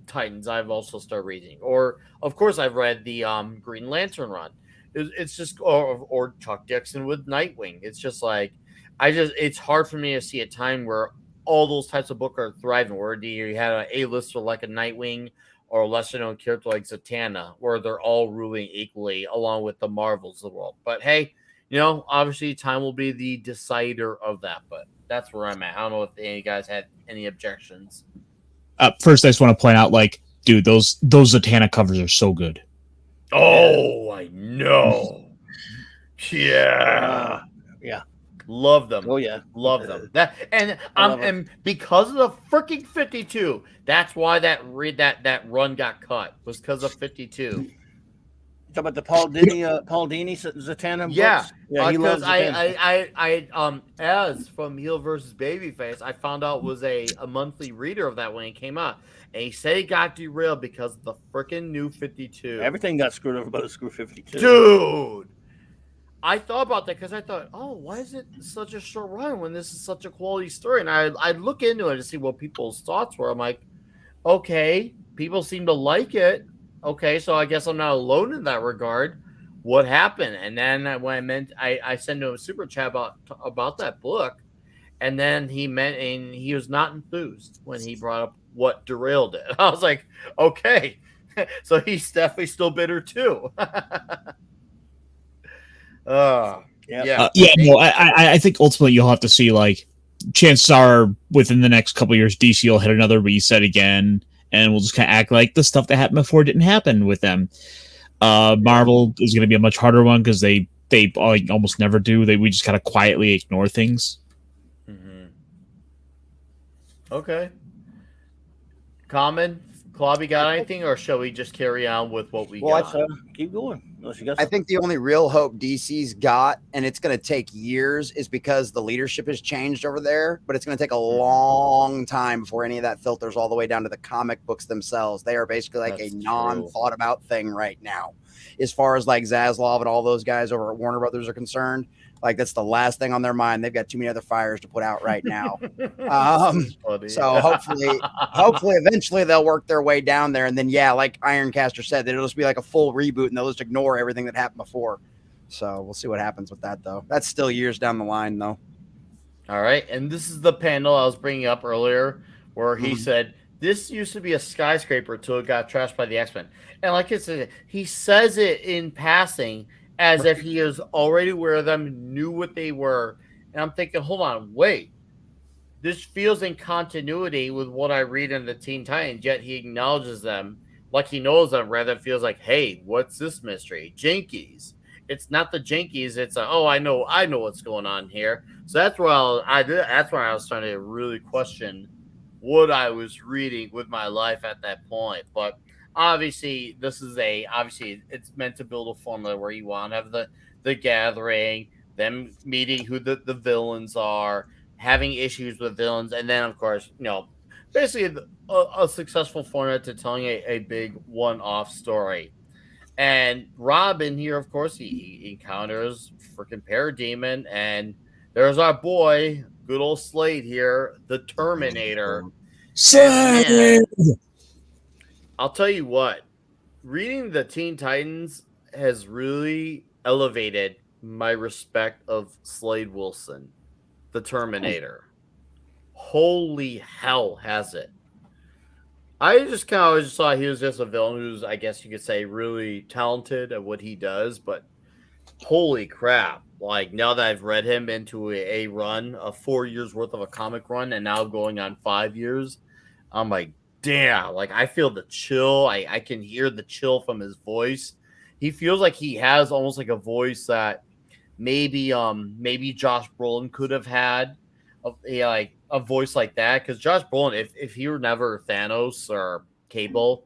Titans I've also started reading. Or of course I've read the Green Lantern run. It's just or Chuck Dixon with Nightwing. It's just like it's hard for me to see a time where all those types of books are thriving. Where you had an A-lister like a Nightwing or a lesser known character like Zatanna, where they're all ruling equally along with the Marvels of the world. But hey, obviously time will be the decider of that, but that's where I'm at. I don't know if any of you guys had any objections. First, I just want to point out, like, dude, those Zatanna covers are so good. Oh, I know. Yeah. Yeah. Love them. Oh yeah. Love them. And because of the freaking 52, that's why that run got cut, was because of 52. Talk about the Paul Dini Zatanna Yeah, books? Yeah, he loves Zatanna. I as from Heel versus Babyface, I found out was a monthly reader of that when it came out, and he said he got derailed because of the freaking new 52. Everything got screwed over by the screw 52. Dude, I thought about that because I thought, oh, why is it such a short run when this is such a quality story? And I look into it to see what people's thoughts were. I'm like, okay, people seem to like it. Okay, so I guess I'm not alone in that regard. What happened? And then I sent him a super chat about that book, and then he was not enthused when he brought up what derailed it. I was like, okay, so he's definitely still bitter too. Yeah. No, I think ultimately you'll have to see, like, chances are within the next couple of years, DC will hit another reset again, and we'll just kind of act like the stuff that happened before didn't happen with them. Marvel is going to be a much harder one because they almost never do. We just kind of quietly ignore things. Mm-hmm. Okay. Common, Klobby, got anything, or shall we just carry on with what we got? Keep going. Unless you got I think the only real hope DC's got, and it's going to take years, is because the leadership has changed over there, but it's going to take a long time before any of that filters all the way down to the comic books themselves. They are basically like a non-thought about thing right now. As far as like Zaslav and all those guys over at Warner Brothers are concerned, like that's the last thing on their mind. They've got too many other fires to put out right now. So hopefully eventually they'll work their way down there. And then, yeah, like Ironcaster said, that it'll just be like a full reboot and they'll just ignore everything that happened before. So we'll see what happens with that, though. That's still years down the line, though. All right. And this is the panel I was bringing up earlier where he said, this used to be a skyscraper until it got trashed by the X-Men. And like I said, he says it in passing as if he is already aware of them, knew what they were. And I'm thinking, hold on, wait. This feels in continuity with what I read in the Teen Titans, yet he acknowledges them like he knows them, rather it feels like, hey, what's this mystery? Jinkies. It's not the Jinkies. It's I know what's going on here. So that's why that's why I was trying to really question what I was reading with my life at that point. But obviously, it's meant to build a formula where you want to have the gathering, them meeting who the villains are, having issues with villains, and then of course, basically a successful formula to telling a big one-off story. And Robin here, of course, he encounters freaking Parademon, and there's our boy, good old Slade here, the Terminator. Slade! I'll tell you what, reading the Teen Titans has really elevated my respect of Slade Wilson, the Terminator. holy hell has it. I just kind of always thought he was just a villain who's, I guess you could say, really talented at what he does, but holy crap. Like, now that I've read him into a run of 4 years worth of a comic run and now going on 5 years, I'm like, damn, like I feel the chill. I can hear the chill from his voice. He feels like he has almost like a voice that maybe Josh Brolin could have had like a voice like that, because Josh Brolin, if he were never Thanos or Cable,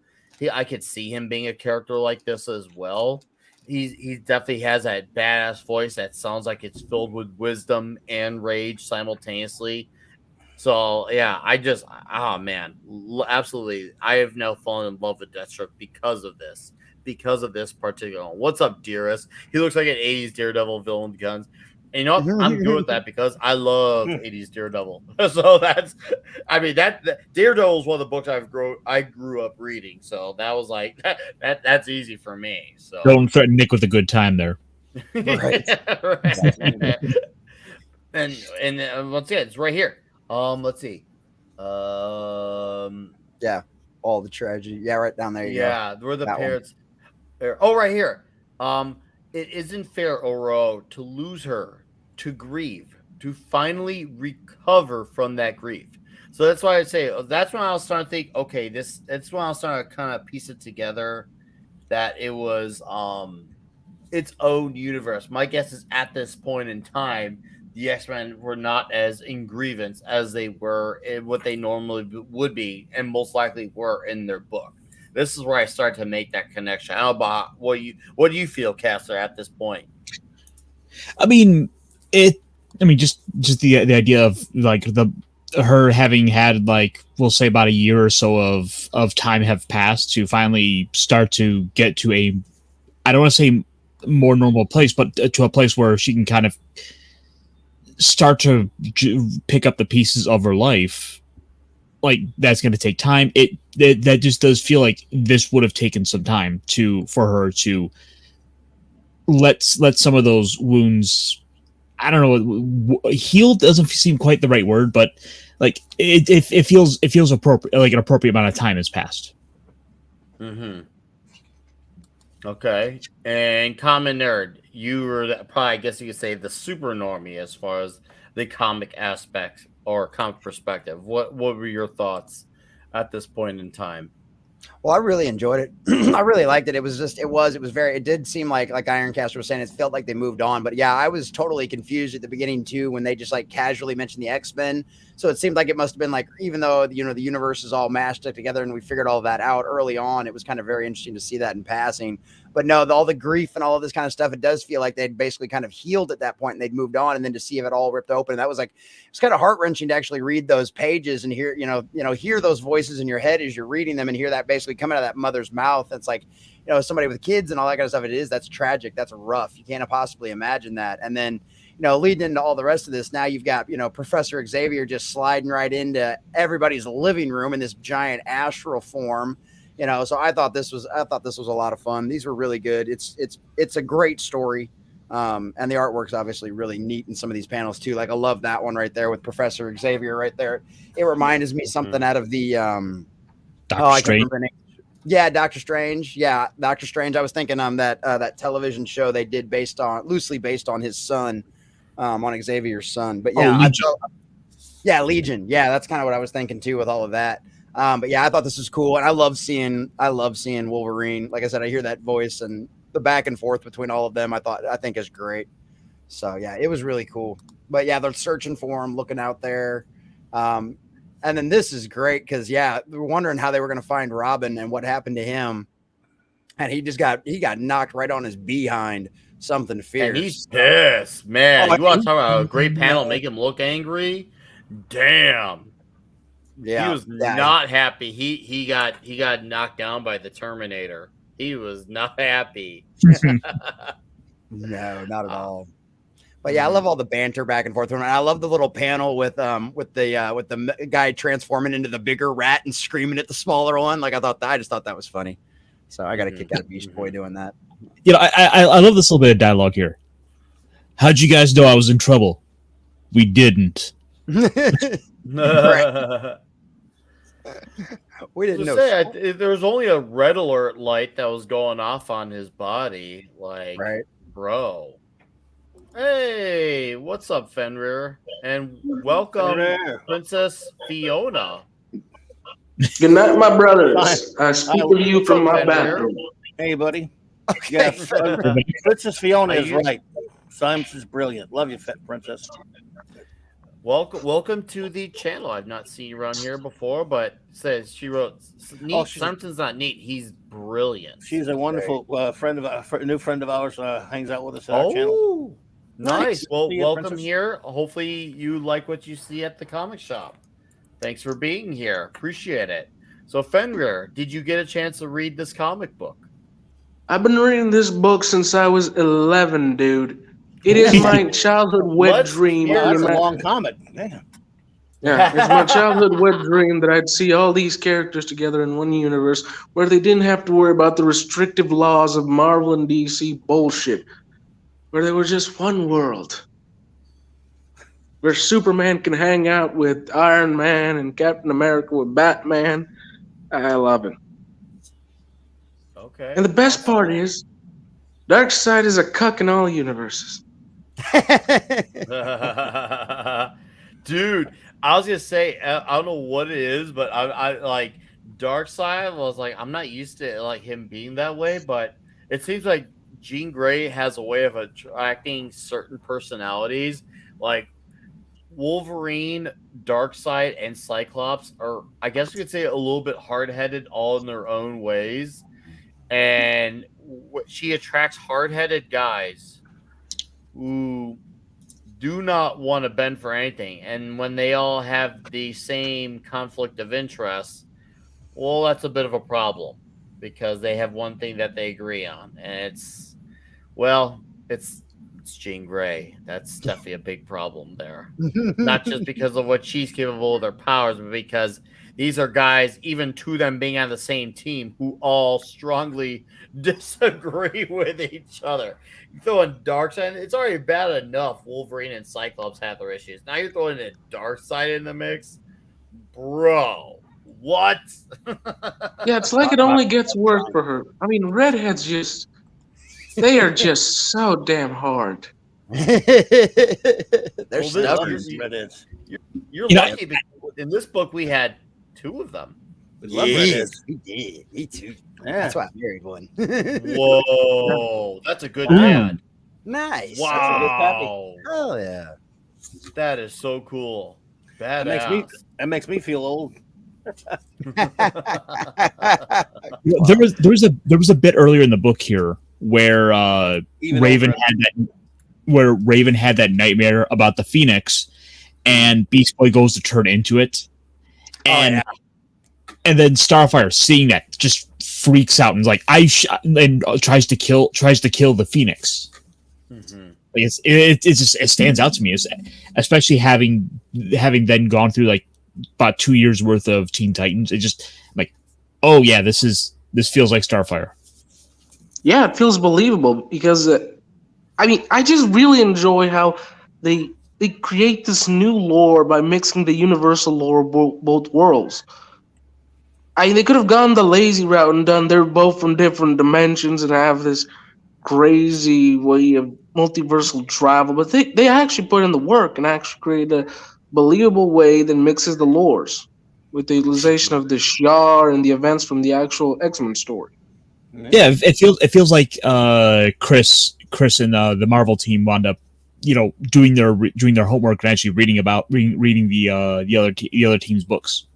I could see him being a character like this as well. He definitely has that badass voice that sounds like it's filled with wisdom and rage simultaneously. So yeah, oh man, absolutely, I have now fallen in love with Deathstroke because of this particular one. What's up, Dearest? He looks like an 80s Daredevil villain with guns. And you know what? I'm good with that because I love 80s Daredevil. So that Daredevil is one of the books I grew up reading. So that was like that's easy for me. So don't threaten Nick with a good time there. Right. Right. and once again, it's right here. Let's see. Yeah, all the tragedy. Yeah, right down there. Yeah, where the That parents. Oh, right here. It isn't fair, Oro, to lose her, to grieve, to finally recover from that grief. So that's why I say that's when I was starting to think, okay, that's when I was starting to kind of piece it together that it was its own universe. My guess is at this point in time, the X-Men were not as in grievance as they were in what they normally would be, and most likely were in their book. This is where I start to make that connection. I don't know about what do you feel, Caster, at this point? I mean, just the idea of like her having had, like, we'll say about a year or so of time have passed to finally start to get to a, I don't want to say more normal place, but to a place where she can kind of start to pick up the pieces of her life. Like, that's going to take time. That just does feel like this would have taken some time for her to let some of those wounds, I don't know, heal doesn't seem quite the right word, but like it feels appropriate, like an appropriate amount of time has passed. Mm-hmm. Okay. And Common Nerd, you were probably, I guess you could say, the super normie as far as the comic aspect or comic perspective. What were your thoughts at this point in time? Well, I really enjoyed it. I really liked it. It did seem like Ironcaster was saying, it felt like they moved on. But yeah, I was totally confused at the beginning too, when they just like casually mentioned the X-Men. So it seemed like it must have been like, even though, the universe is all mashed up together and we figured all that out early on, it was kind of very interesting to see that in passing. But no, all the grief and all of this kind of stuff, it does feel like they'd basically kind of healed at that point and they'd moved on. And then to see it all ripped open, that was like, it's kind of heart wrenching to actually read those pages and hear, hear those voices in your head as you're reading them and hear that basically coming out of that mother's mouth. It's like, somebody with kids and all that kind of stuff. That's tragic. That's rough. You can't possibly imagine that. And then, leading into all the rest of this, now you've got, Professor Xavier just sliding right into everybody's living room in this giant astral form. So I thought this was a lot of fun. These were really good. It's a great story. And the artwork's obviously really neat in some of these panels too. Like, I love that one right there with Professor Xavier right there. It reminds me something out of the Doctor Strange. Yeah, Doctor Strange. Yeah, Doctor Strange. I was thinking that television show they did loosely based on his son, on Xavier's son. But yeah, Legion. Legion. Yeah, that's kind of what I was thinking too with all of that. But yeah, I thought this was cool, and I love seeing Wolverine. Like I said, I hear that voice and the back and forth between all of them. I think is great. So yeah, it was really cool. But yeah, they're searching for him, looking out there. And then this is great because they're wondering how they were going to find Robin and what happened to him, and he got knocked right on his behind. Something fierce. And he's pissed, man. You want to talk about a great panel? Make him look angry. Damn. Yeah, he was not happy. He got knocked down by the Terminator. He was not happy. No, not at all. But yeah, I love all the banter back and forth. And I love the little panel with the guy transforming into the bigger rat and screaming at the smaller one. Like, I just thought that was funny. So I got a kick out of Beast Boy doing that. I love this little bit of dialogue here. How'd you guys know I was in trouble? We didn't. We didn't know. There was only a red alert light that was going off on his body. Like, Right. bro. Hey, what's up, Fenrir? And welcome, Fenrir. Princess Fiona. Good night, my brothers. Hi. I speak to you from my bathroom. Hey, buddy. Okay. Yeah, Princess Fiona Are is you- right. Sims is brilliant. Love you, Princess. Welcome to the channel. I've not seen you around here before, but says she wrote neat. Oh, she's- Something's not neat. He's brilliant. She's a wonderful friend of a new friend of ours. Hangs out with us at our channel. Oh, nice. Well, See you, welcome Princess. here. Hopefully, you like what you see at the comic shop. Thanks for being here. Appreciate it. So, Fenrir, did you get a chance to read this comic book? I've been reading this book since I was 11, dude. It is my childhood wet Let's dream. hear Yeah, that's a Yeah, long comic. Damn. it's my childhood wet dream that I'd see all these characters together in one universe where they didn't have to worry about the restrictive laws of Marvel and DC bullshit. Where they were just one world. Where Superman can hang out with Iron Man and Captain America with Batman. I love it. Okay. And the best part is, Darkseid is a cuck in all universes. Dude, I was gonna say I don't know what it is, but I like Darkseid was like I'm not used to like him being that way, but it seems like Jean Grey has a way of attracting certain personalities. Like Wolverine, Darkseid, and Cyclops are, I guess you could say, a little bit hard-headed, all in their own ways, and she attracts hard-headed guys who do not want to bend for anything. And when they all have the same conflict of interest, well, that's a bit of a problem because they have one thing that they agree on. And it's Jean Grey. That's definitely a big problem there. Not just because of what she's capable of their powers, but because these are guys, even to them being on the same team, who all strongly disagree with each other. You throw in Darkseid, it's already bad enough Wolverine and Cyclops have their issues. Now you're throwing a Darkseid in the mix? Bro, what? Yeah, it's like it only gets worse for her. I mean, redheads they are just so damn hard. They're Well, stubborn. Redheads. You're You know- lucky because in this book we had two of them. We love Yes, redheads. we did. Me too. Yeah. That's why I married one. Whoa, that's a good Ooh. dad. Nice. Wow, Oh yeah. that is so cool. That makes me Badass. that makes me feel old. There was a bit earlier in the book here where Even Raven older. had that nightmare about the Phoenix, and Beast Boy goes to turn into it, and then Starfire, seeing that, just freaks out and is like, and tries to kill the Phoenix. Mhm. Like it stands out to me, especially having then gone through like about 2 years worth of Teen Titans. It just like, oh yeah, this feels like Starfire. Yeah, it feels believable because, I mean, I just really enjoy how they create this new lore by mixing the universal lore of both worlds. I mean, they could have gone the lazy route and done they're both from different dimensions and have this crazy way of multiversal travel, but they actually put in the work and actually create a believable way that mixes the lores with the utilization of the Shi'ar and the events from the actual X-Men story. Yeah, it feels like Chris and the Marvel team wound up, doing their homework and actually reading the other team's books.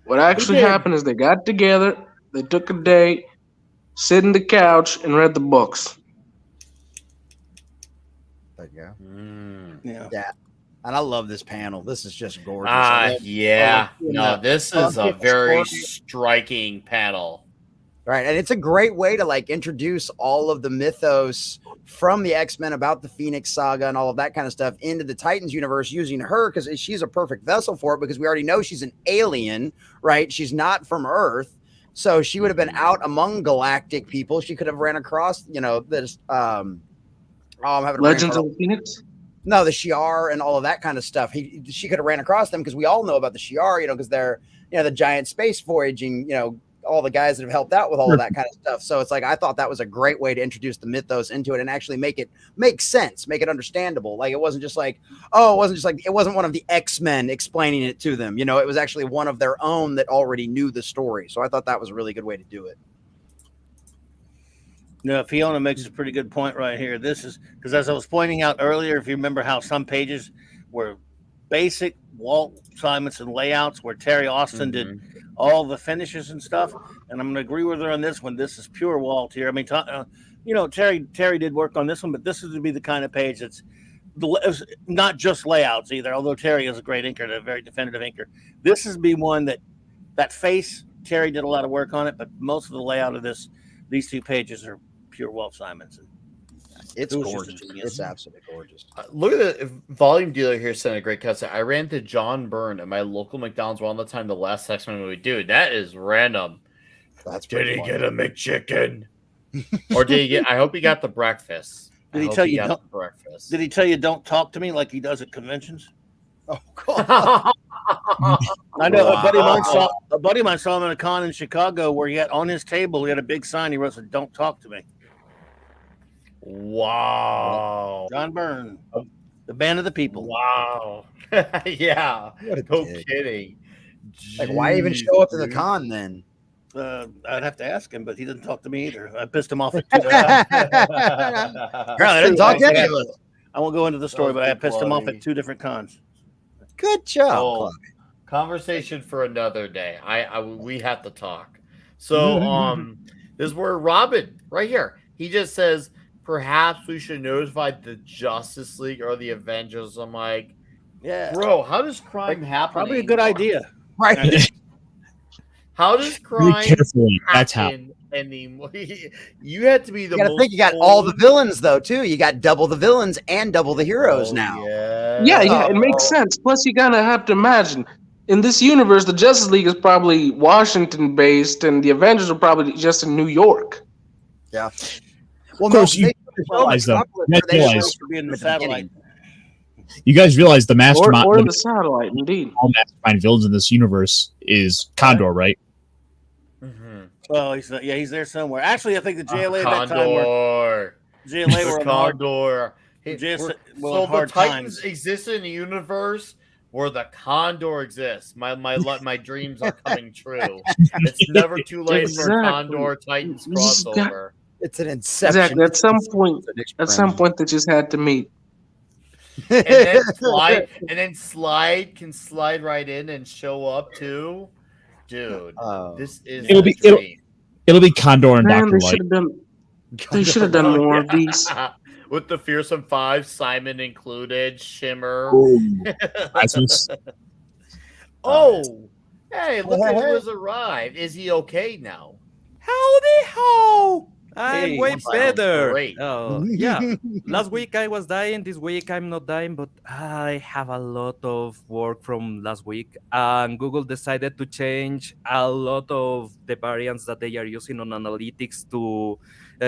What actually happened is they got together, they took a day, sit in the couch, and read the books. There you go. Mm. Yeah. And I love this panel. This is just gorgeous. I love- Yeah. I love No, that. this I is love a the very story. striking panel. Right. And it's a great way to like introduce all of the mythos from the X-Men about the Phoenix Saga and all of that kind of stuff into the Titans universe using her because she's a perfect vessel for it because we already know she's an alien, right? She's not from Earth. So she would have been out among galactic people. She could have ran across, this I'm having a brain Legends fart. of the Phoenix? No, the Shi'ar and all of that kind of stuff. She could have ran across them because we all know about the Shi'ar, because they're the giant space voyaging, all the guys that have helped out with all of that kind of stuff. So it's like I thought that was a great way to introduce the mythos into it and actually make it make sense, make it understandable. Like it wasn't just like, it wasn't one of the X-Men explaining it to them. It was actually one of their own that already knew the story. So I thought that was a really good way to do it. No, Fiona makes a pretty good point right here. This is because, as I was pointing out earlier, if you remember how some pages were basic Walt Simonson layouts where Terry Austin did all the finishes and stuff, and I'm going to agree with her on this one. This is pure Walt here. I mean, Terry did work on this one, but this is to be the kind of page that's not just layouts either. Although Terry is a great inker, a very definitive inker. This is be one that face Terry did a lot of work on it, but most of the layout of these two pages are pure Walt Simonson. It's gorgeous. It's absolutely gorgeous. Look at the volume dealer here sent a great cut. I ran to John Byrne at my local McDonald's around the time the last X-Men movie. Dude, that is random. Did he get a McChicken? Or did he get? I hope he got the breakfast. Did he tell you don't breakfast? Did he tell you don't talk to me like he does at conventions? Oh God. I know a buddy of mine saw him at a con in Chicago where he had on his table he had a big sign he wrote said "Don't talk to me." Wow. John Byrne, the band of the people. Wow. Yeah. No kidding. Like, why even show up to the con then? I'd have to ask him, but he didn't talk to me either. I pissed him off at 2 times. I didn't talk to any of us. I won't go into the story, but I pissed him off at 2 different cons. Good job. Conversation for another day. We have to talk. So this is where Robin right here. He just says perhaps we should notify the Justice League or the Avengers. I'm like, yeah, bro, how does crime happen? Probably a good idea, right? How does crime That's how. Anymore? You had to be the. You gotta think you got all the villains though too. You got double the villains and double the heroes now. Yeah, it makes sense. Plus, you gotta have to imagine in this universe, the Justice League is probably Washington based, and the Avengers are probably just in New York. Yeah. Well, of course, you realize though. You guys realize the mastermind or the satellite, indeed. All mastermind villains in this universe is Condor, right? Well, he's there somewhere. Actually, I think the JLA at that time were JLA were Condor. So the Titans exist in a universe where the Condor exists. My dreams are coming true. It's never too late for a Condor Titans crossover. It's an inception. Exactly. At some point, they just had to meet. And then slide can slide right in and show up too. Dude, this is it'll be Condor and Dr. Light. They should have done more of these. With the Fearsome Five, Simon included, Shimmer. Oh, hey, look at who has arrived. Is he okay now? Howdy ho! I'm way sounds better. great. Yeah, last week I was dying. This week I'm not dying, but I have a lot of work from last week. And Google decided to change a lot of the variants that they are using on analytics to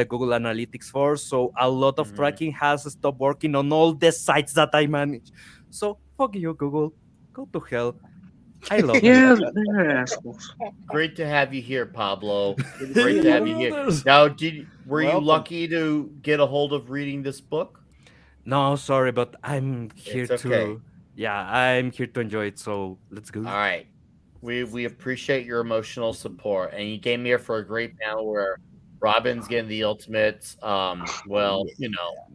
Google Analytics 4. So a lot of tracking has stopped working on all the sites that I manage. So fuck you, Google. Go to hell. I love you. They're assholes. Great to have you here, Pablo. Great to have you here. Now, were you lucky to get a hold of reading this book? No, sorry, but I'm here to. Yeah, I'm here to enjoy it. So let's go. All right, we appreciate your emotional support, and you came here for a great panel where Robin's getting the ultimates. From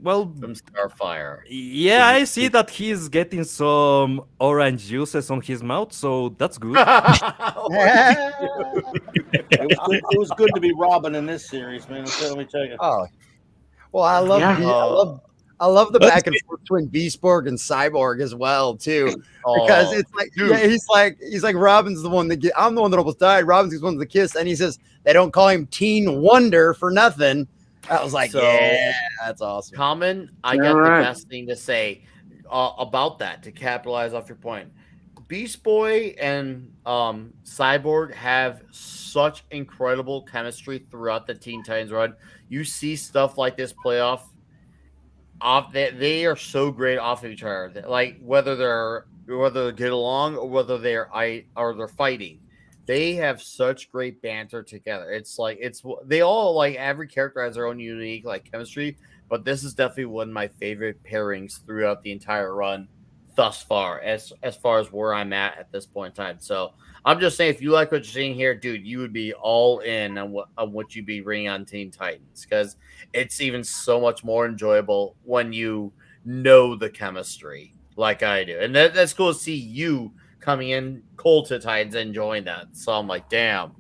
Starfire. Yeah, I see that he's getting some orange juices on his mouth, so that's good. It was good to be Robin in this series, man. Let me tell you. Oh, well, I love the back and forth between Beastborg and Cyborg as well too, because it's like he's like Robin's the one that I'm the one that almost died. Robin's the one that kissed, and he says they don't call him Teen Wonder for nothing. I was like, yeah, that's awesome. Common, I got the best thing to say about that to capitalize off your point. Beast Boy and Cyborg have such incredible chemistry throughout the Teen Titans run. You see stuff like this play off. off. They are so great off of each other. Like whether they get along or whether they're fighting. They have such great banter together. It's like they all like every character has their own unique like chemistry, but this is definitely one of my favorite pairings throughout the entire run thus far, as far as where I'm at this point in time. So I'm just saying, if you like what you're seeing here, dude, you would be all in on what you'd be bringing on Teen Titans, because it's even so much more enjoyable when you know the chemistry like I do, and that's cool to see you coming in cold to Titans and enjoying that. So I'm like, damn,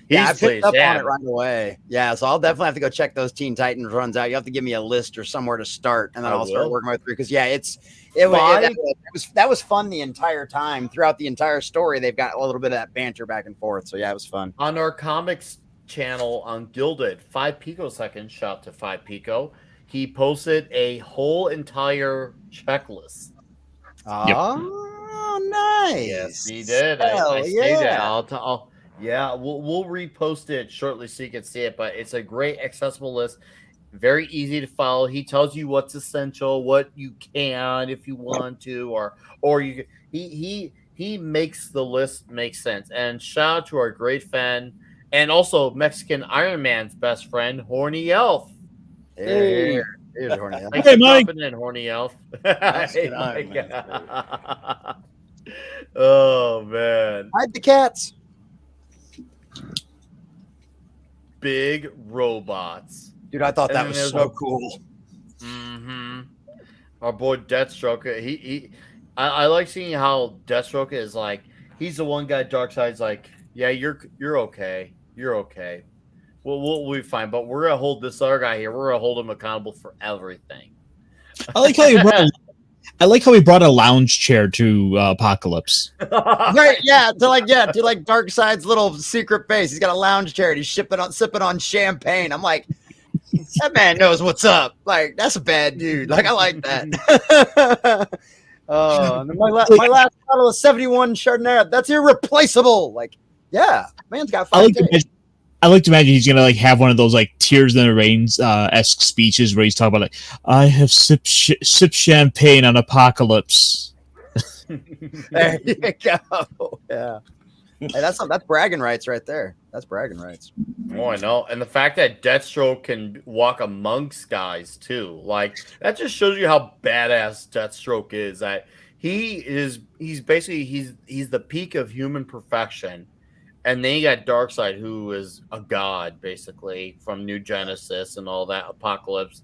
Yeah, I he's picked up on damn. it right away. Yeah, so I'll definitely have to go check those Teen Titans runs out. You have to give me a list or somewhere to start, and then I'll start working my way through. Because yeah, that was fun the entire time. Throughout the entire story, they've got a little bit of that banter back and forth. So yeah, it was fun. On our comics channel on Gilded, 5 Picoseconds, shout to 5 Pico, he posted a whole entire checklist. Oh, nice. Yes, he did. Hell I say that. yeah. Yeah, we'll repost it shortly so you can see it. But it's a great accessible list, very easy to follow. He tells you what's essential, what you can if you want to, or you. He makes the list make sense. And shout out to our great fan and also Mexican Iron Man's best friend, Horny Elf. Here's Horny Elf. Thanks for dropping in, Horny Elf. Mexican Iron Man. Oh man. Hide the cats. Big robots. Dude, I thought And that then was there's so cool. Mm-hmm. Our boy Deathstroke. I like seeing how Deathstroke is like. He's the one guy. Darkseid's like, yeah, you're okay. You're okay. We'll be fine. But we're gonna hold this other guy here. We're gonna hold him accountable for everything. I like how he brought a lounge chair to Apocalypse. Right, yeah, to like Darkseid's little secret base. He's got a lounge chair and he's sipping on champagne. I'm like, that man knows what's up. Like, that's a bad dude. Like, I like that. My last bottle of 71 Chardonnay, that's irreplaceable. Like, yeah, man's got five days. I like to imagine he's gonna like have one of those like Tears in the Rains esque speeches where he's talking about like, I have sipped champagne on Apocalypse. There you go. Yeah. Hey, that's bragging rights right there. That's bragging rights. Oh, I know. And the fact that Deathstroke can walk amongst guys too, like that just shows you how badass Deathstroke is. That he's basically the peak of human perfection. And then you got Darkseid, who is a god, basically, from New Genesis and all that Apocalypse.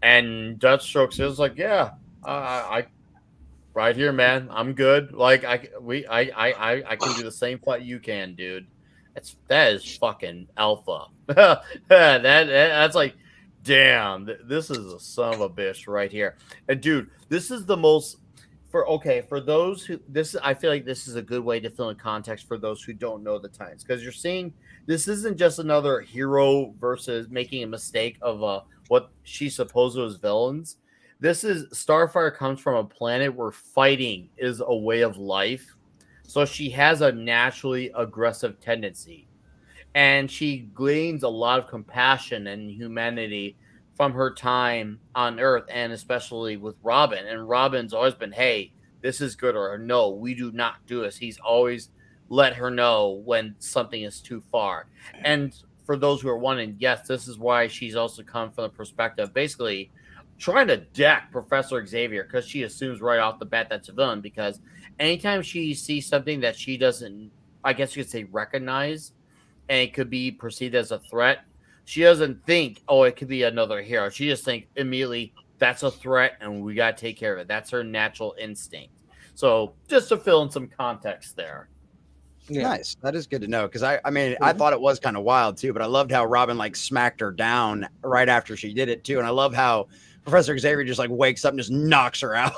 And Deathstroke says, like, yeah, I right here, man, I'm good. Like, I can do the same fight you can, dude. That is fucking alpha. That's like, damn, this is a son of a bitch right here. And dude, this is the most. For those who I feel like this is a good way to fill in context for those who don't know the Titans, because you're seeing this isn't just another hero versus making a mistake of what she supposed was villains. This is Starfire comes from a planet where fighting is a way of life, so she has a naturally aggressive tendency, and she gleans a lot of compassion and humanity from her time on Earth, and especially with Robin. And Robin's always been, hey, this is good, or no, we do not do this. He's always let her know when something is too far. And for those who are wondering, yes, this is why she's also come from the perspective, basically trying to deck Professor Xavier, because she assumes right off the bat that's a villain, because anytime she sees something that she doesn't, I guess you could say, recognize, and it could be perceived as a threat, she doesn't think, oh, it could be another hero. She just thinks immediately, that's a threat and we got to take care of it. That's her natural instinct. So just to fill in some context there. Yeah. Nice. That is good to know, because I thought it was kind of wild too, but I loved how Robin like smacked her down right after she did it too. And I love how Professor Xavier just like wakes up and just knocks her out.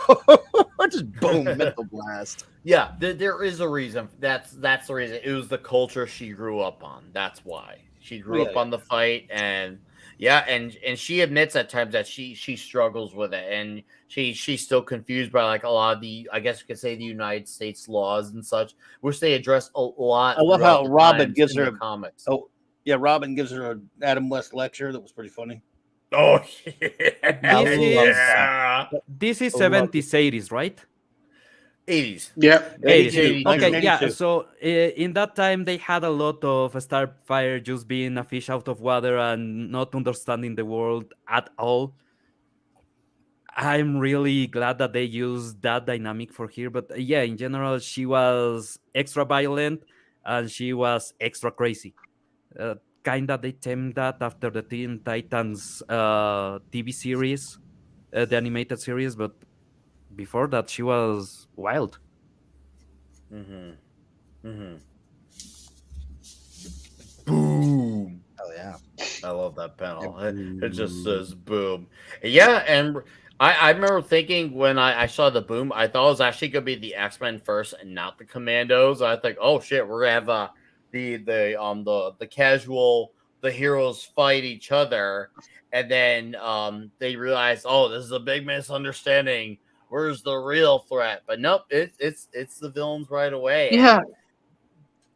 Just boom, mental blast. Yeah, there is a reason. That's the reason. It was the culture she grew up on. That's why. She grew up on the fight, and and she admits at times that she struggles with it, and she's still confused by like a lot of the, I guess you could say, the United States laws and such, which they address a lot. I love how Robin gives her comics. Oh yeah, Robin gives her an Adam West lecture that was pretty funny. Oh I This love is that. yeah. this is I love 70s, 80s, right? 80s. Yep. 80s. 82, Okay, yeah. 1982. So in that time, they had a lot of Starfire just being a fish out of water and not understanding the world at all. I'm really glad that they used that dynamic for her. But yeah, in general, she was extra violent and she was extra crazy. Uh, Kinda they tamed that after the Teen Titans TV series, the animated series. But before that, she was wild. Mm-hmm. Mm-hmm. Boom. Oh yeah. I love that Yeah, panel. It just says boom. Yeah, and I remember thinking when I saw the boom, I thought it was actually gonna be the X-Men first and not the Commandos. I think, oh shit, we're gonna have the casual the heroes fight each other, and then they realize, oh, this is a big misunderstanding. Where's the real threat? But nope, it's the villains right away. Yeah, And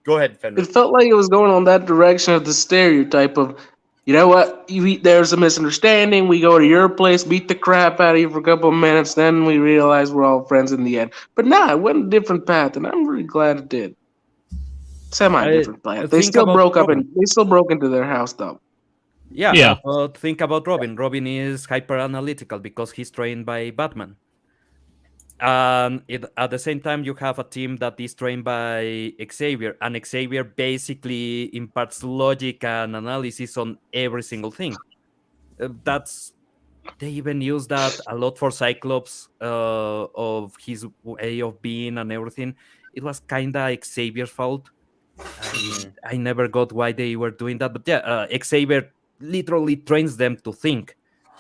go ahead, it Fenrir. felt like it was going on that direction of the stereotype of, you know what, there's a misunderstanding. We go to your place, beat the crap out of you for a couple of minutes, then we realize we're all friends in the end. But nah, it went a different path, and I'm really glad it did. Semi I different path. They think still about broke up Robin. and they still broke into their house though. Yeah, Yeah. but think about Robin. Robin is hyper analytical because he's trained by Batman. And at the same time, you have a team that is trained by Xavier, and Xavier basically imparts logic and analysis on every single thing. That's They even use that a lot for Cyclops, of his way of being and everything. It was kinda Xavier's fault. Mm-hmm. I never got why they were doing that, but yeah, Xavier literally trains them to think,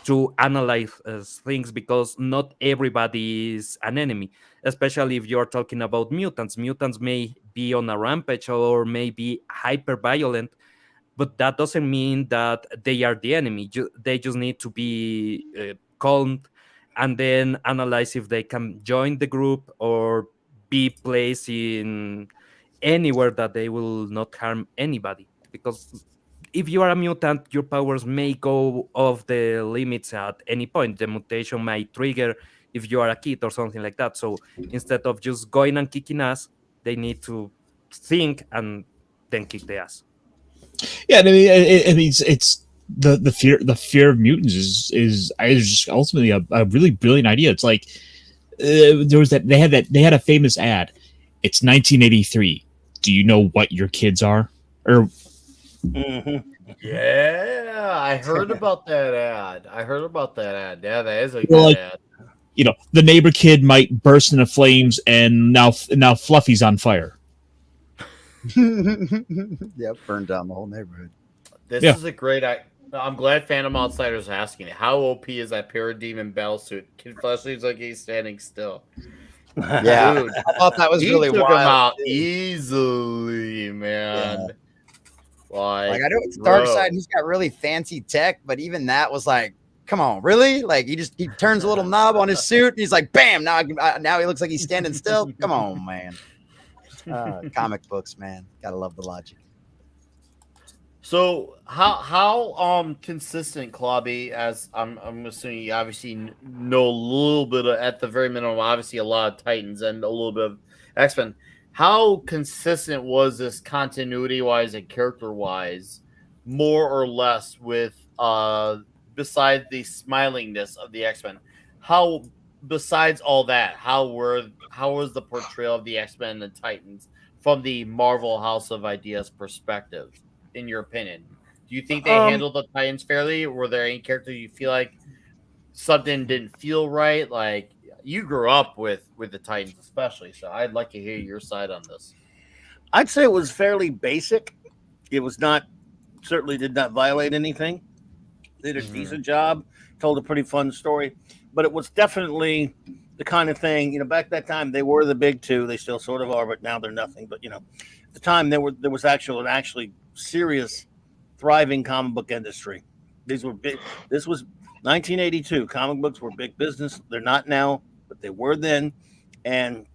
to analyze things, because not everybody is an enemy. Especially if you're talking about mutants. Mutants may be on a rampage or may be hyper violent, but that doesn't mean that they are the enemy. They just need to be calmed and then analyze if they can join the group or be placed in anywhere that they will not harm anybody. Because if you are a mutant, your powers may go off the limits at any point. The mutation might trigger if you are a kid or something like that. So instead of just going and kicking ass, they need to think and then kick the ass. Yeah, I mean, it's the fear of mutants is just ultimately a really brilliant idea. It's like there was that they had a famous ad. It's 1983. Do you know what your kids are? Or Mhm. Yeah, I heard about that ad. I heard about that ad. Yeah, that is a Well, good like, ad. the neighbor kid might burst into flames, and now Fluffy's on fire. Yep, burned down the whole neighborhood. This Yeah. is a great. I'm glad Phantom Outsider's asking it. How OP is that Parademon battlesuit? Kid Flash seems like he's standing still. Yeah, Dude, I thought that was he really took him wild. out too. easily, man. Like I know it's Darkseid, he's got really fancy tech, but even that was like, come on, really? Like he turns a little knob on his suit, and he's like, bam! Now he looks like he's standing still. Come on, man. Comic books, man. Gotta love the logic. So how consistent, Klobby, as I'm assuming you obviously know a little bit of, at the very minimum, obviously a lot of Titans and a little bit of X-Men. How consistent was this continuity wise and character wise, more or less, with besides the smilingness of the X-Men? How besides all that, how was the portrayal of the X-Men and the Titans from the Marvel House of Ideas perspective? In your opinion, do you think they Um, handled the Titans fairly? Were there any characters you feel like something didn't feel right? Like you grew up with the Titans, especially, so I'd like to hear your side on this. I'd say it was fairly basic. It was not, certainly did not violate anything. They did a decent job, told a pretty fun story, but it was definitely the kind of thing, back that time they were the big two. They still sort of are, but now they're nothing. But at the time there was actually serious thriving comic book industry. These were big. This was 1982. Comic books were big business. They're not now, but they were then. And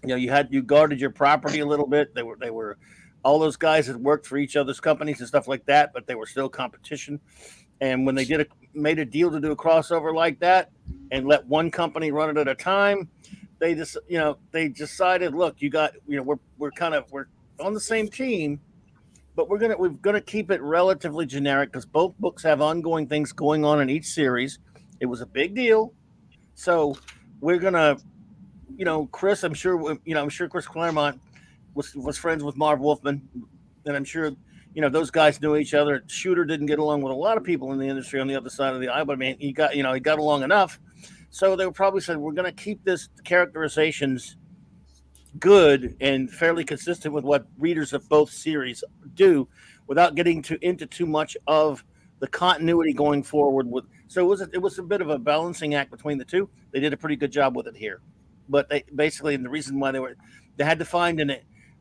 you guarded your property a little bit. They were all those guys that worked for each other's companies and stuff like that, but they were still competition. And when they made a deal to do a crossover like that and let one company run it at a time, they just they decided, look, you got we're on the same team, but we're gonna keep it relatively generic because both books have ongoing things going on in each series. It was a big deal, so we're gonna Chris, I'm sure Chris Claremont was friends with Marv Wolfman, and I'm sure those guys knew each other. Shooter didn't get along with a lot of people in the industry on the other side of the aisle, but I mean, he got along enough. So they probably said, we're going to keep this characterizations good and fairly consistent with what readers of both series do, without getting into too much of the continuity going forward. So it was a bit of a balancing act between the two. They did a pretty good job with it here, but they basically, and the reason why they had to find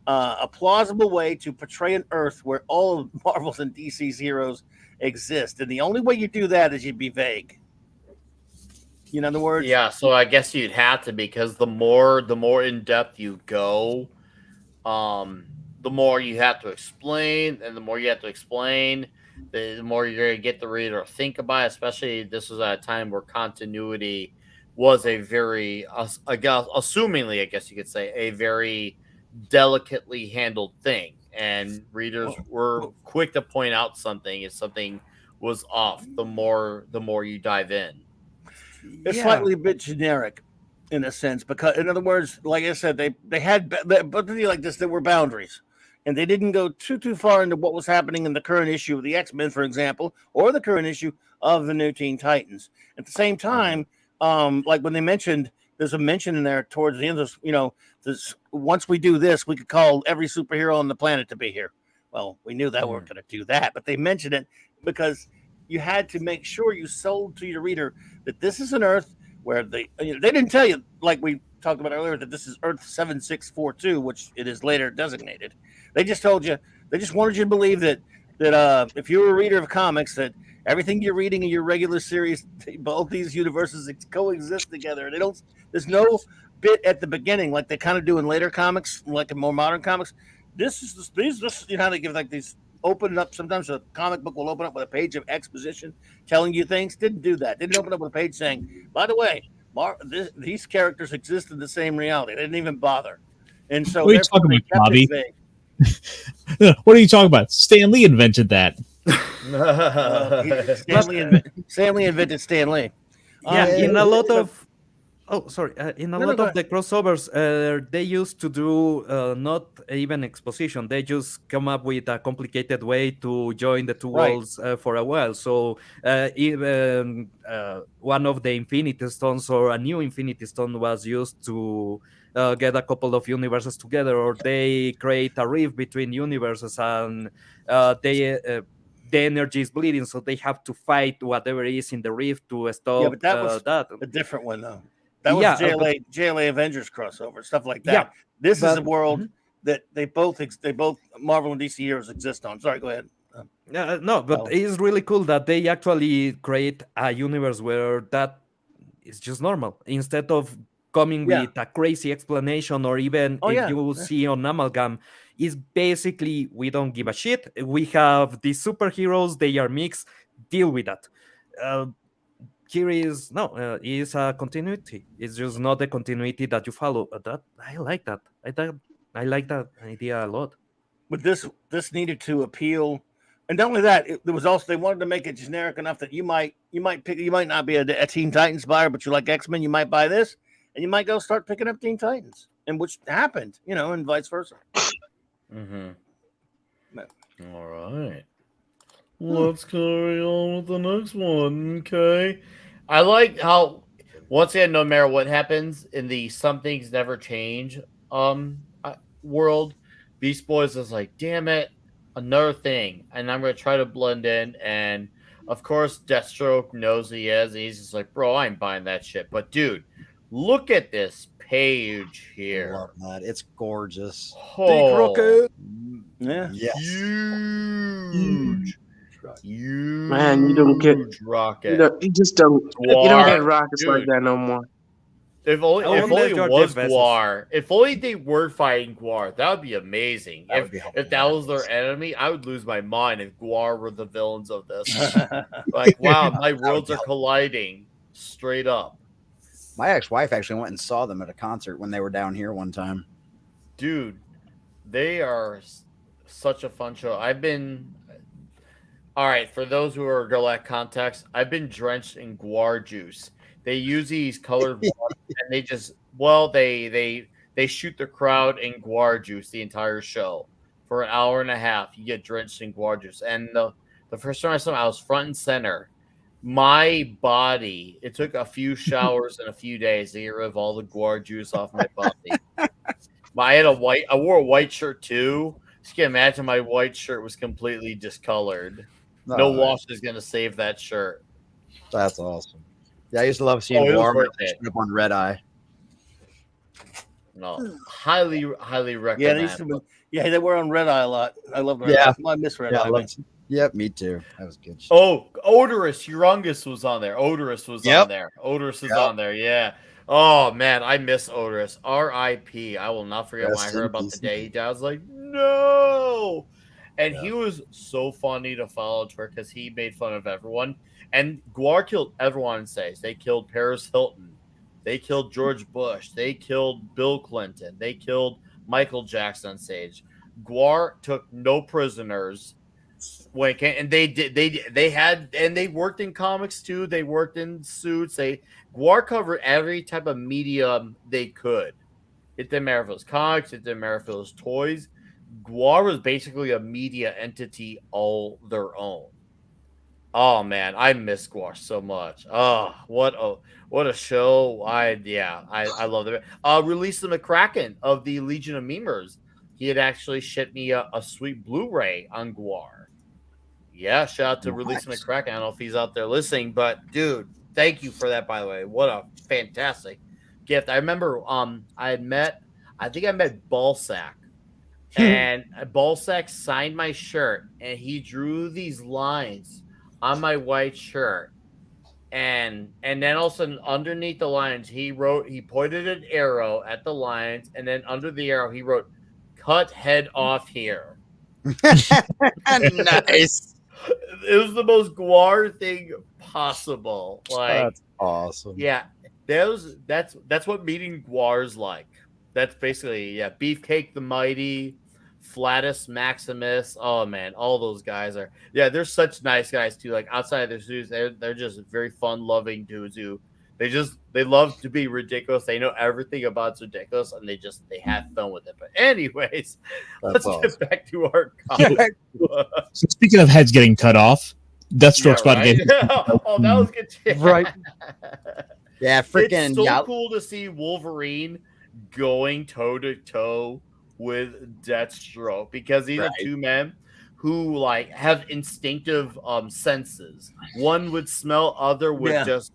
a plausible way to portray an Earth where all of Marvel's and DC's heroes exist, and the only way you do that is you'd be vague. In other words, yeah. So I guess you'd have to, because the more in depth you go, the more you have to explain, and the more you have to explain, the more you're going to get the reader to think about it. Especially this was at a time where continuity was a very, assumingly, I guess you could say, a very delicately handled thing, and readers were quick to point out something if something was off. The more you dive in. It's slightly a bit generic in a sense, because in other words, like I said, they had, but like this, there were boundaries, and they didn't go too far into what was happening in the current issue of the X-Men, for example, or the current issue of the New Teen Titans. At the same time, like when they mentioned, there's a mention in there towards the end of this, once we do this, we could call every superhero on the planet to be here. Well, we knew that we weren't going to do that, but they mentioned it because you had to make sure you sold to your reader that this is an Earth where they didn't tell you, like we talked about earlier, that this is Earth 7642, which it is later designated. They just told you, they just wanted you to believe that if you were a reader of comics, that everything you're reading in your regular series, both these universes coexist together. There's no bit at the beginning like they kind of do in later comics, like in more modern comics. This how they give like these, open up. Sometimes a comic book will open up with a page of exposition telling you things. Didn't do that. Didn't open up with a page saying, by the way, these characters exist in the same reality. They didn't even bother. And so what are you talking about, Bobby? What are you talking about? Stan Lee invented that. Stan Lee invented Stan Lee. Yeah, in a lot of in a lot of the crossovers, they used to do not even exposition. They just come up with a complicated way to join the two worlds for a while. So even one of the Infinity Stones, or a new Infinity Stone, was used to get a couple of universes together, or they create a rift between universes, and the energy is bleeding, so they have to fight whatever is in the rift to stop. Yeah, but that was a different one, though. That was JLA Avengers crossover, stuff like that. Yeah, this is a world that they both Marvel and DC heroes exist on. Sorry, go ahead. No, but it's really cool that they actually create a universe where that is just normal, instead of coming with a crazy explanation, or even you see on Amalgam, is basically, we don't give a shit. We have these superheroes, they are mixed, deal with that. Here is is a continuity. It's just not the continuity that you follow. That I like that. I like that idea a lot. But this needed to appeal, and not only that, there was also, they wanted to make it generic enough that you might not be a Teen Titans buyer, but you like X-Men, you might buy this, and you might go start picking up Teen Titans, and which happened, and vice versa. Mm-hmm. All right. Let's carry on with the next one. Okay. I like how, once again, no matter what happens in the some things never change world, Beast Boys is like, damn it, another thing. And I'm going to try to blend in. And of course, Deathstroke knows he is. And he's just like, bro, I ain't buying that shit. But dude, look at this page here. I love that. It's gorgeous. Oh, yeah. Yes. Huge. Man, you don't get rocket. you just don't. You don't get rockets like that no more. If only Unless it you're Jeff was Bezos. Guar. If only they were fighting Guar. That would be amazing. That would be If that was their hilarious. enemy, I would lose my mind if Guar were the villains of this. Like, wow, my would worlds be are colliding straight up. My ex-wife actually went and saw them at a concert when they were down here one time. Dude, they are such a fun show. I've been all right, for those who are girl at context, I've been drenched in guar juice. They use these colored water and they just they shoot the crowd in guar juice the entire show for an hour and a half. You get drenched in guar juice. And the first time I saw them, I was front and center. My body, it took a few showers and a few days to get rid of all the guar juice off my body. I wore a white shirt too. So you can imagine my white shirt was completely discolored. No Oh, wash is gonna save that shirt. that's awesome. Yeah, I used to love seeing Oh, it was Warm worth it. up on Red Eye. No, highly Yeah, they used recommend. to be, yeah, they were on Red Eye a lot. I love Red Yeah. Eye. Well, I miss Red Yeah, Eye. I man. loved, yep, me too. That was good. Shit. Oh, Odorous Urungus was on there. Odorous was Yep. on there. Odorous is Yep. on there. Yeah. Oh man, I miss Odorous. R.I.P. I will not forget when I Rest heard in about peace. the day he died. I was like, no. And he was so funny to follow Twitter because he made fun of everyone. And Guar killed everyone on stage. They killed Paris Hilton. They killed George Bush. They killed Bill Clinton. They killed Michael Jackson on stage. Guar took no prisoners when it came, and they worked in comics too. They worked in suits. Guar covered every type of medium they could. It didn't matter if it was comics. It didn't matter if it was toys. Guar was basically a media entity all their own. Oh man, I miss Guar so much. Oh, what a show! I love it. Release the McCracken of the Legion of Memers. He had actually shipped me a sweet Blu-ray on Guar. Yeah, shout out to Release Nice. McCracken. I don't know if he's out there listening, but dude, thank you for that. By the way, what a fantastic gift! I remember, I think I met Ballsack, and Ballsack signed my shirt, and he drew these lines on my white shirt, and then all of a sudden underneath the lines he pointed an arrow at the lines, and then under the arrow he wrote "cut head off here." Nice. It was the most Guar thing possible. Like, That's awesome. yeah, that's what meeting Guar's like. That's basically, yeah, Beefcake the Mighty, Flatus Maximus. Oh man, all those guys are, yeah, they're such nice guys too. Like outside of their suits, they're just very fun loving dudes who they love to be ridiculous. They know everything about it's ridiculous, and they have fun with it. But anyways, That's let's awesome. get back to our comic. So speaking of heads getting cut off, Deathstroke's about to right? get. Oh, that was good. Too. Right. Yeah, freaking It's so yeah. cool to see Wolverine going toe to toe with Deathstroke because these are Right. two men who like have instinctive senses. One would smell, other would Yeah. just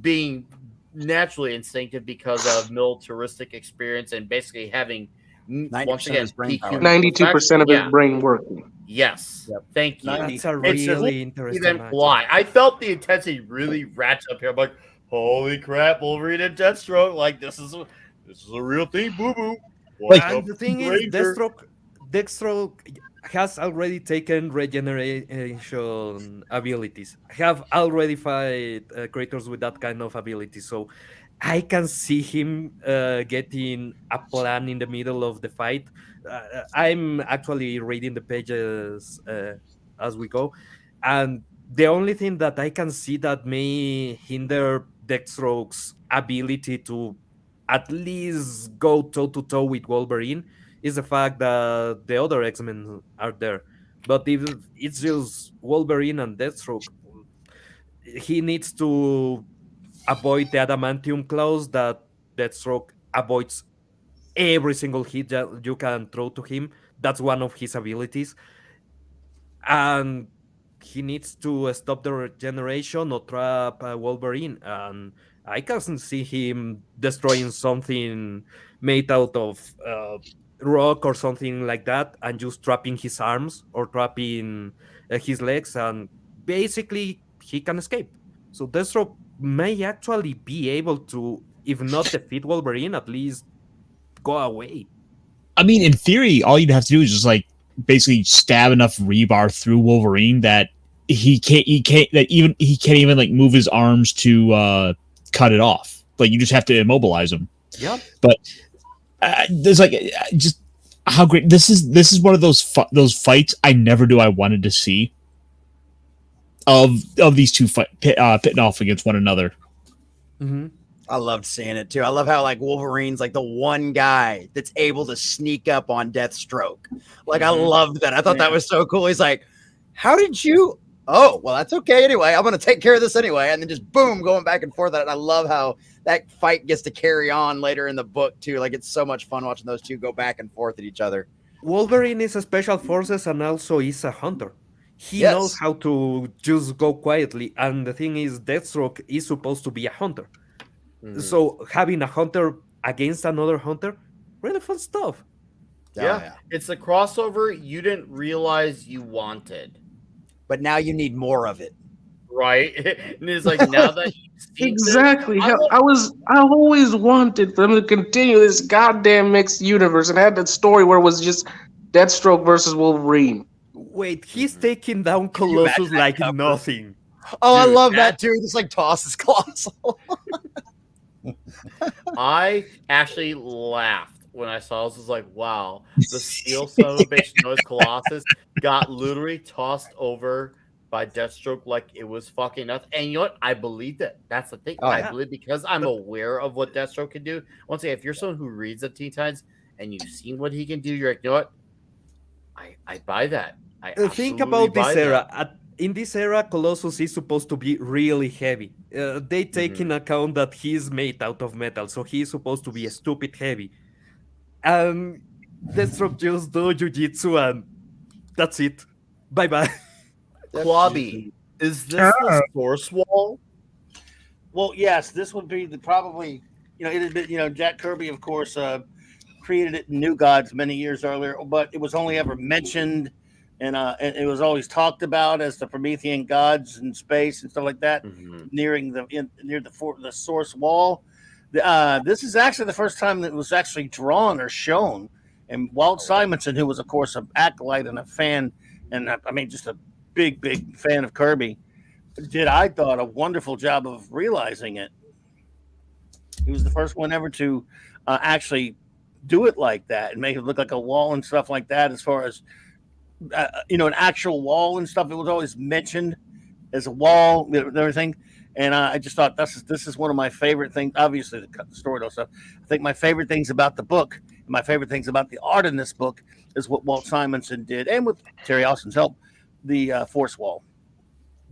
being naturally instinctive because of militaristic experience and basically having 90% once of again his brain peak power. human 92% of perfection. his brain working. Yes. Yep. Thank you. 90. That's a It's a- really See interesting them matchup. fly. I felt the intensity really ratchet up here. I'm like, holy crap, Wolverine and Deathstroke. Like this is a real thing, boo boo. And the thing is, Deathstroke has already taken regeneration abilities. Have already fight creatures with that kind of ability, so I can see him getting a plan in the middle of the fight. I'm actually reading the pages as we go, and the only thing that I can see that may hinder Deathstroke's ability to at least go toe to toe with Wolverine is the fact that the other X-Men are there. But if it's just Wolverine and Deathstroke, he needs to avoid the adamantium claws that Deathstroke avoids every single hit that you can throw to him. That's one of his abilities. And he needs to stop the regeneration or trap Wolverine. And I can see him destroying something made out of rock or something like that, and just trapping his arms or trapping his legs, and basically he can escape. So Deathstroke may actually be able to if not defeat Wolverine, at least go away. I mean, in theory, all you'd have to do is just like basically stab enough rebar through Wolverine that he can't even like move his arms to cut it off. Like, you just have to immobilize him. Yeah. But there's like just how great this is. This is one of those fights I never knew I wanted to see. Of these two pitting off against one another. Mm-hmm. I loved seeing it too. I love how like Wolverine's like the one guy that's able to sneak up on Deathstroke. Like, I loved that. I thought that was so cool. He's like, "How did you? Oh, well, that's okay anyway. I'm gonna take care of this anyway." And then just boom, going back and forth. And I love how that fight gets to carry on later in the book too. Like, it's so much fun watching those two go back and forth at each other. Wolverine is a special forces and also is a hunter. He Yes. knows how to just go quietly. And the thing is, Deathstroke is supposed to be a hunter. So having a hunter against another hunter, really fun stuff. Yeah. It's a crossover you didn't realize you wanted. But now you need more of it. Right? And it's like, now that you've seen Exactly. this, I always wanted for them to continue this goddamn mixed universe and had that story where it was just Deathstroke versus Wolverine. Wait, he's taking down Colossus like nothing. Oh, Dude, I love that too. He just like tosses Colossal. I actually laughed when I saw this. I was like, wow, the steel son of a bitch knows Colossus got literally tossed over by Deathstroke like it was fucking nothing. And you know what? I believed it. That's the thing. I believe, because I'm aware of what Deathstroke can do. Once again, if you're someone who reads the Teen Titans and you've seen what he can do, you're like, you know what? I buy that. Think about this era. In this era, Colossus is supposed to be really heavy. They take in account that he's made out of metal, so he's supposed to be a stupid heavy. And Deathstroke just do jujitsu and that's it. Bye-bye. Klobby, is this the source wall? Well, yes, this would be probably, it had been, Jack Kirby, of course, created it in New Gods many years earlier, but it was only ever mentioned. And it was always talked about as the Promethean gods in space and stuff like that, near the source wall. This is actually the first time that it was actually drawn or shown. And Walt Simonson, who was, of course, an acolyte and a fan, and I mean, just a big fan of Kirby, did, I thought, a wonderful job of realizing it. He was the first one ever to actually do it like that and make it look like a wall and stuff like that, as far as an actual wall and stuff. It was always mentioned as a wall and everything. And I just thought this is one of my favorite things. Obviously, the story and stuff. I think my favorite things about the book, and my favorite things about the art in this book, is what Walt Simonson did, and with Terry Austin's help, the Force Wall.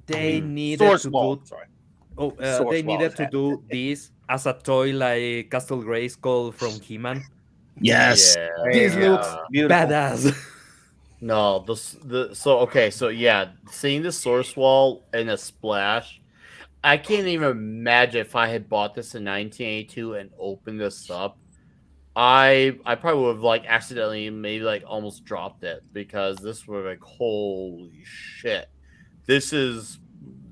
They needed Source to wall. do. Sorry. They needed to do this as a toy, like Castle Grayskull from He-Man. Yes. Yeah. This looks Beautiful. badass. No, so yeah, seeing the source wall in a splash, I can't even imagine if I had bought this in 1982 and opened this up. I probably would have like accidentally maybe like almost dropped it, because this was like, holy shit. This is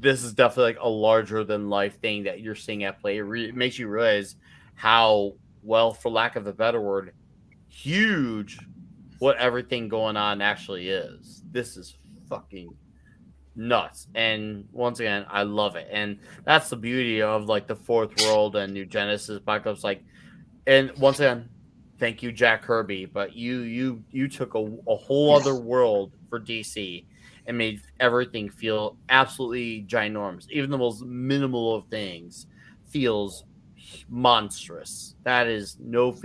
definitely like a larger than life thing that you're seeing at play. It makes you realize how, well, for lack of a better word, huge what everything going on actually is. This is fucking nuts. And once again, I love it. And that's the beauty of like the Fourth World and New Genesis backups. Like, and once again, thank you, Jack Kirby. But you took a whole other world for DC and made everything feel absolutely ginormous. Even the most minimal of things feels monstrous. That is no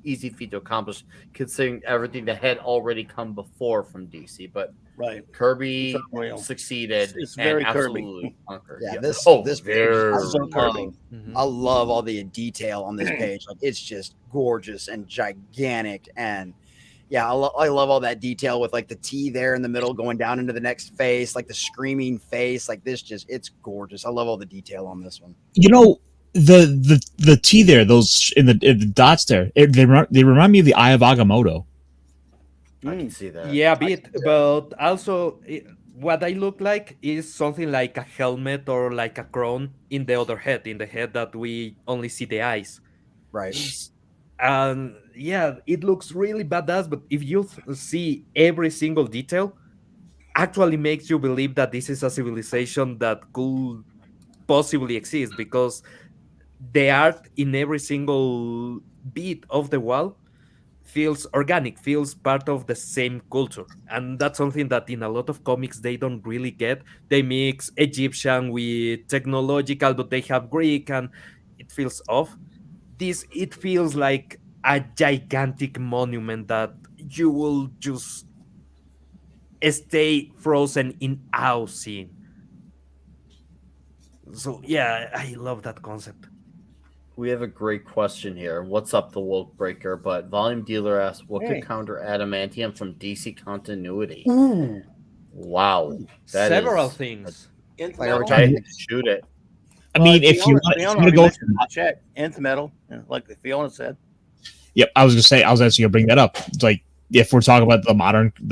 easy feat to accomplish, considering everything that had already come before from DC. But Right. Kirby succeeded. It's very and Kirby. absolutely conquered. Yeah, Yeah. this very page, Kirby. I love all the detail on this page. Like, it's just gorgeous and gigantic, and yeah, I love all that detail with like the T there in the middle going down into the next face, like the screaming face. Like, it's gorgeous. I love all the detail on this one. The T there, those in the dots there, they remind me of the Eye of Agamotto. I can see that. Yeah, a bit, but also what I look like is something like a helmet or like a crown in the other head, in the head that we only see the eyes. Right. And yeah, it looks really badass, but if you see every single detail, actually makes you believe that this is a civilization that could possibly exist, because the art in every single bit of the wall feels organic, feels part of the same culture. And that's something that in a lot of comics they don't really get. They mix Egyptian with technological, but they have Greek, and it feels off. This, it feels like a gigantic monument that you will just stay frozen in awe seeing. So yeah, I love that concept. We have a great question here. What's up, the woke breaker? But Volume Dealer asks, what could Hey. counter adamantium from DC continuity? Ooh. Wow, that Several is things. Like, are we Metal. talking? okay. Shoot it. I mean, if you want, Fiona to already go, mentioned in the chat, nth metal, like Fiona said. yep, I was gonna say, I was actually gonna bring that up. It's like if we're talking about the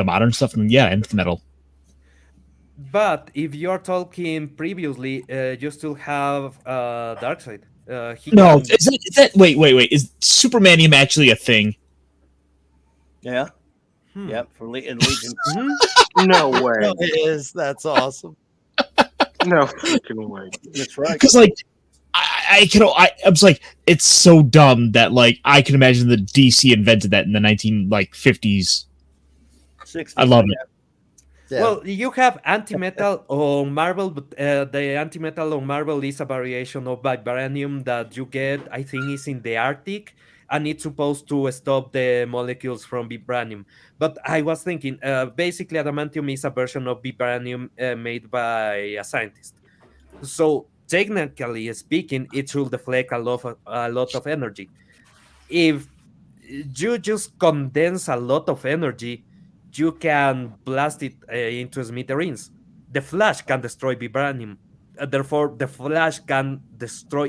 modern stuff, then yeah, nth metal. But if you're talking previously, you still have Darkseid. He No, can. is that wait? Is Supermanium actually a thing? Yeah. Hmm. Yep. For in Legion. Mhm. No way. It is. That's awesome. No freaking way. That's right. Because like I was like, it's so dumb that like I can imagine that DC invented that in the 1950s. 60s. I love it. Yeah. Well, you have anti-metal on Marvel, but the anti-metal on Marvel is a variation of vibranium that you get, I think, is in the Arctic, and it's supposed to stop the molecules from vibranium. But I was thinking, basically, adamantium is a version of vibranium made by a scientist. So technically speaking, it should deflect a lot of energy. If you just condense a lot of energy, you can blast it into smithereens. The Flash can destroy vibranium. Therefore, the Flash can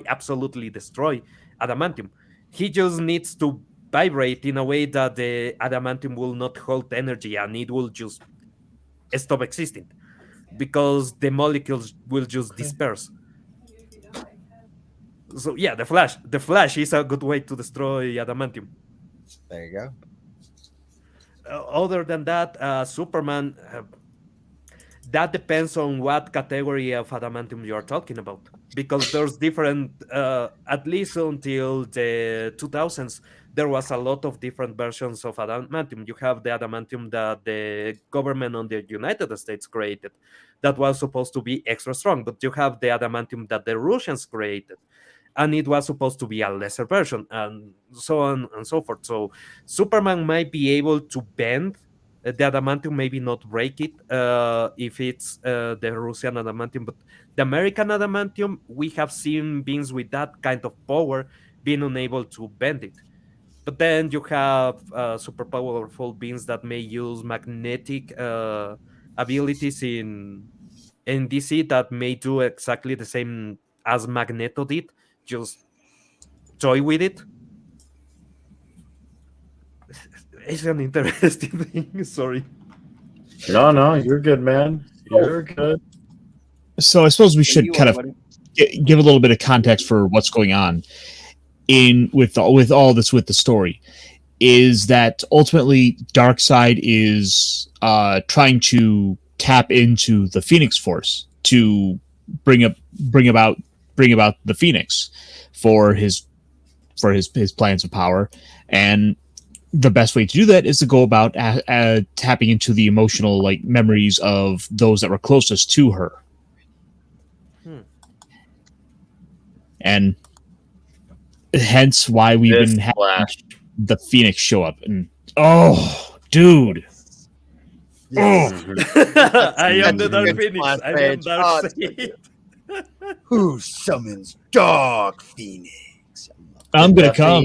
absolutely destroy adamantium. He just needs to vibrate in a way that the adamantium will not hold energy and it will just stop existing, because the molecules will just disperse. So yeah, the Flash is a good way to destroy adamantium. There you go. Other than that, Superman, that depends on what category of adamantium you are talking about. Because there's different, at least until the 2000s, there was a lot of different versions of adamantium. You have the adamantium that the government on the United States created, that was supposed to be extra strong, but you have the adamantium that the Russians created, and it was supposed to be a lesser version, and so on and so forth. So Superman might be able to bend the adamantium, maybe not break it if it's the Russian adamantium, but the American adamantium, we have seen beings with that kind of power being unable to bend it. But then you have super powerful beings that may use magnetic abilities in DC that may do exactly the same as Magneto did, just toy with it. It's an interesting thing. Sorry. No, you're good, man. You're good. So I suppose we should You kind are, of buddy. give a little bit of context for what's going on in with all this with the story. Is that ultimately Darkseid is trying to tap into the Phoenix Force to bring up bring about the Phoenix for his plans of power, and the best way to do that is to go about tapping into the emotional like memories of those that were closest to her. Hmm. And hence why we've This been having Flash. the Phoenix show up. And oh, dude. Yes. I am the Dark Good Phoenix. splash I am page. Dark Oh, it's so Seid. Who summons Dark Phoenix? I'm gonna come.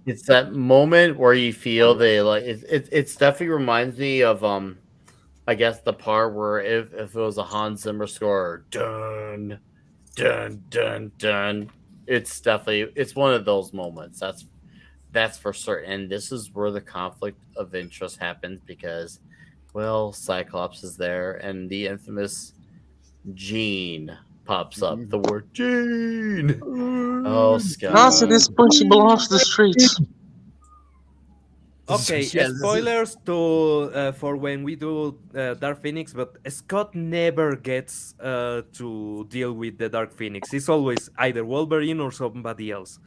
It's that moment where you feel they like it's definitely reminds me of I guess the part where if it was a Hans Zimmer score, dun dun dun dun, it's one of those moments. That's for certain. And this is where the conflict of interest happens because well, Cyclops is there, and the infamous Gene pops up. The word Gene. Oh, No, so Scott. this pussy belongs to the streets. Okay, Yeah, this is- spoilers to for when we do Dark Phoenix, but Scott never gets to deal with the Dark Phoenix. It's always either Wolverine or somebody else.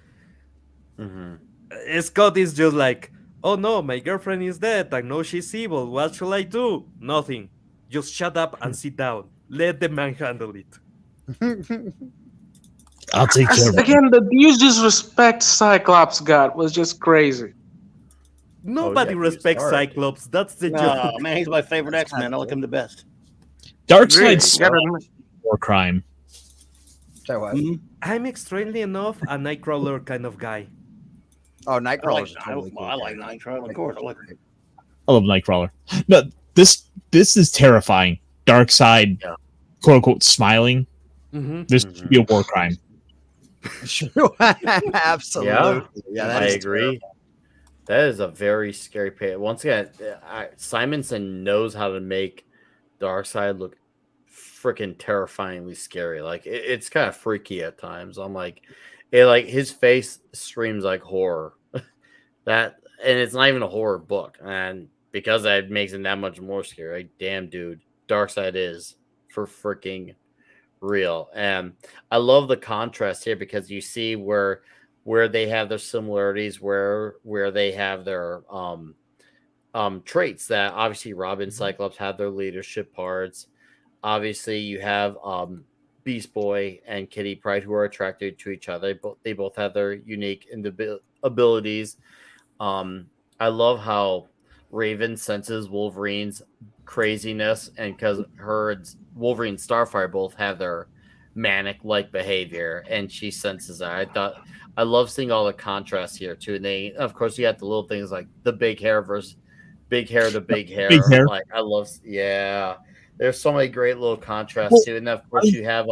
Mm-hmm. Scott is just like, oh no, my girlfriend is dead. I know she's evil. What shall I do? Nothing. Just shut up and sit down. Let the man handle it. I'll take care of it. Again, the huge disrespect Cyclops got was just crazy. Nobody he's respects dark. Cyclops. That's the No, joke. man, he's my favorite X-Men. I like him the best. Darkseid's You gotta- war crime. So what? Mhm. I'm extremely enough a Nightcrawler kind of guy. Oh, I like, Nightcrawler's totally cool. I like Nightcrawler, of course. I like I love Nightcrawler. No, this is terrifying. Darkseid, Yeah. quote unquote, smiling. Mm-hmm. This should be a war crime. Absolutely. Yeah, that I is agree. That is a very scary page. Once again, Simonson knows how to make Darkseid look freaking terrifyingly scary. Like it's kind of freaky at times. I'm like, his face screams like horror. And it's not even a horror book, and because that makes it that much more scary. Like, damn, dude, Darkseid is for freaking real. And I love the contrast here because you see where they have their similarities, where they have their traits that obviously Robin, Cyclops have their leadership parts. Obviously, you have Beast Boy and Kitty Pryde who are attracted to each other. They both have their unique abilities. I love how Raven senses Wolverine's craziness, and because her and Wolverine and Starfire both have their manic-like behavior, and she senses that. I love seeing all the contrasts here too. And they, of course, you got the little things like the big hair versus big hair to big hair. Big hair. Like I love, yeah. There's so many great little contrasts Well, too, and of course you have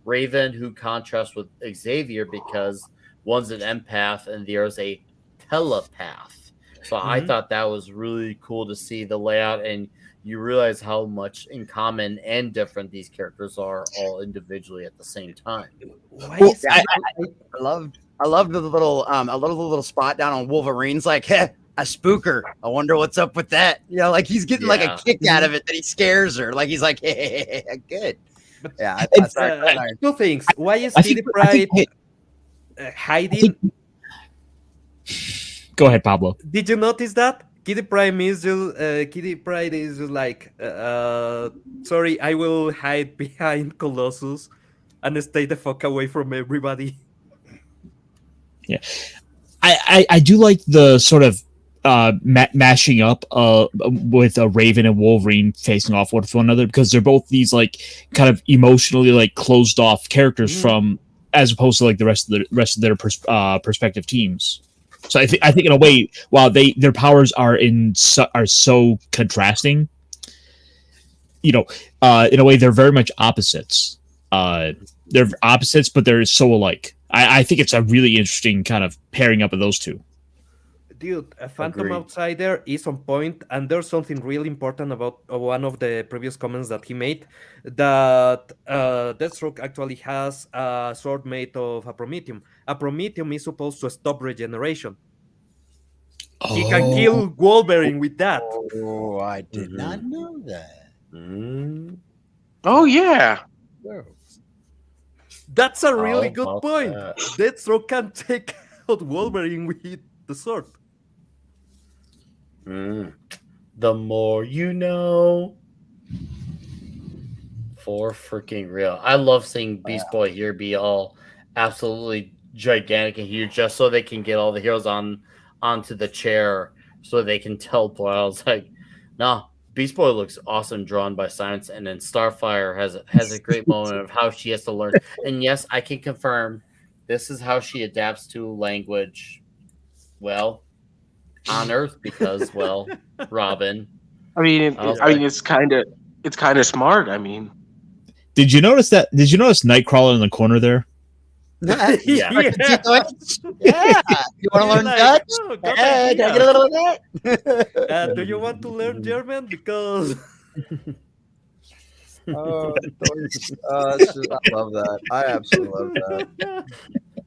Raven who contrasts with Xavier because one's an empath and the other's a telepath. So I thought that was really cool to see the layout, and you realize how much in common and different these characters are all individually at the same time. Why Well, is I love the little I love the little spot down on Wolverine's like, heh, a spooker. I wonder what's up with that. You know, like he's getting like a Yeah. kick out of it that he scares her. Like he's like, hey, good. Yeah, I It's, sorry. two things? Why is I Kitty think, Pryde I hiding? go ahead, Pablo. Did you notice that? Kitty Pryde is just like, sorry, I will hide behind Colossus and stay the fuck away from everybody. I do like the sort of mashing up with a Raven and Wolverine facing off with one another, because they're both these like kind of emotionally like closed off characters from, as opposed to like the rest of their perspective teams. So I think in a way, while their powers are so contrasting, in a way they're very much opposites. They're opposites, but they're so alike. I think it's a really interesting kind of pairing up of those two. Dude, a Phantom Agreed. Outsider is on point, and there's something really important about one of the previous comments that he made, that Deathstroke actually has a sword made of a Prometheum. A Prometheum is supposed to stop regeneration. He can kill Wolverine with that. Oh, I did Mhm. not know that. Mm. Oh yeah. That's a really How good about point. that? Deathstroke can take out Wolverine with the sword. Mm. The more you know. For freaking real. I love seeing Beast Boy here be all absolutely gigantic and huge just so they can get all the heroes onto the chair so they can teleport. I was like, nah, Beast Boy looks awesome drawn by science, and then Starfire has a great moment of how she has to learn. And yes, I can confirm this is how she adapts to language. Well, on Earth, because Robin. I mean, I was it's kind of smart. I mean, Did you notice Nightcrawler in the corner there? Yeah. Yeah. You want to He's learn like, Dutch? "Oh, good Can I idea. get a little of that? Do you want to learn German? Because Oh, I love that. I absolutely love that.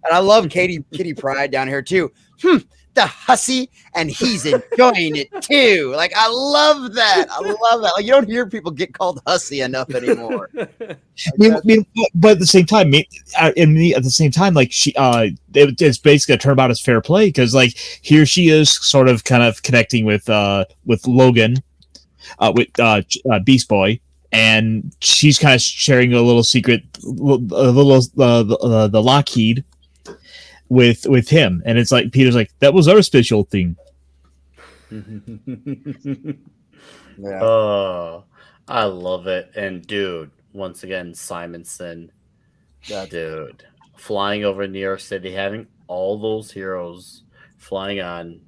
And I love Kitty Pride down here too. The hussy, and he's enjoying it too. Like I love that. I love that. Like you don't hear people get called hussy enough anymore. But at the same time, at the same time, like it's basically a turnabout as fair play because like here she is, sort of, kind of connecting with Logan, with Beast Boy, and she's kind of sharing a little secret, the Lockheed with him, and it's like Peter's like, that was our special thing. Yeah. Oh, I love it. And dude, once again, Simonson, dude, flying over New York City, having all those heroes flying on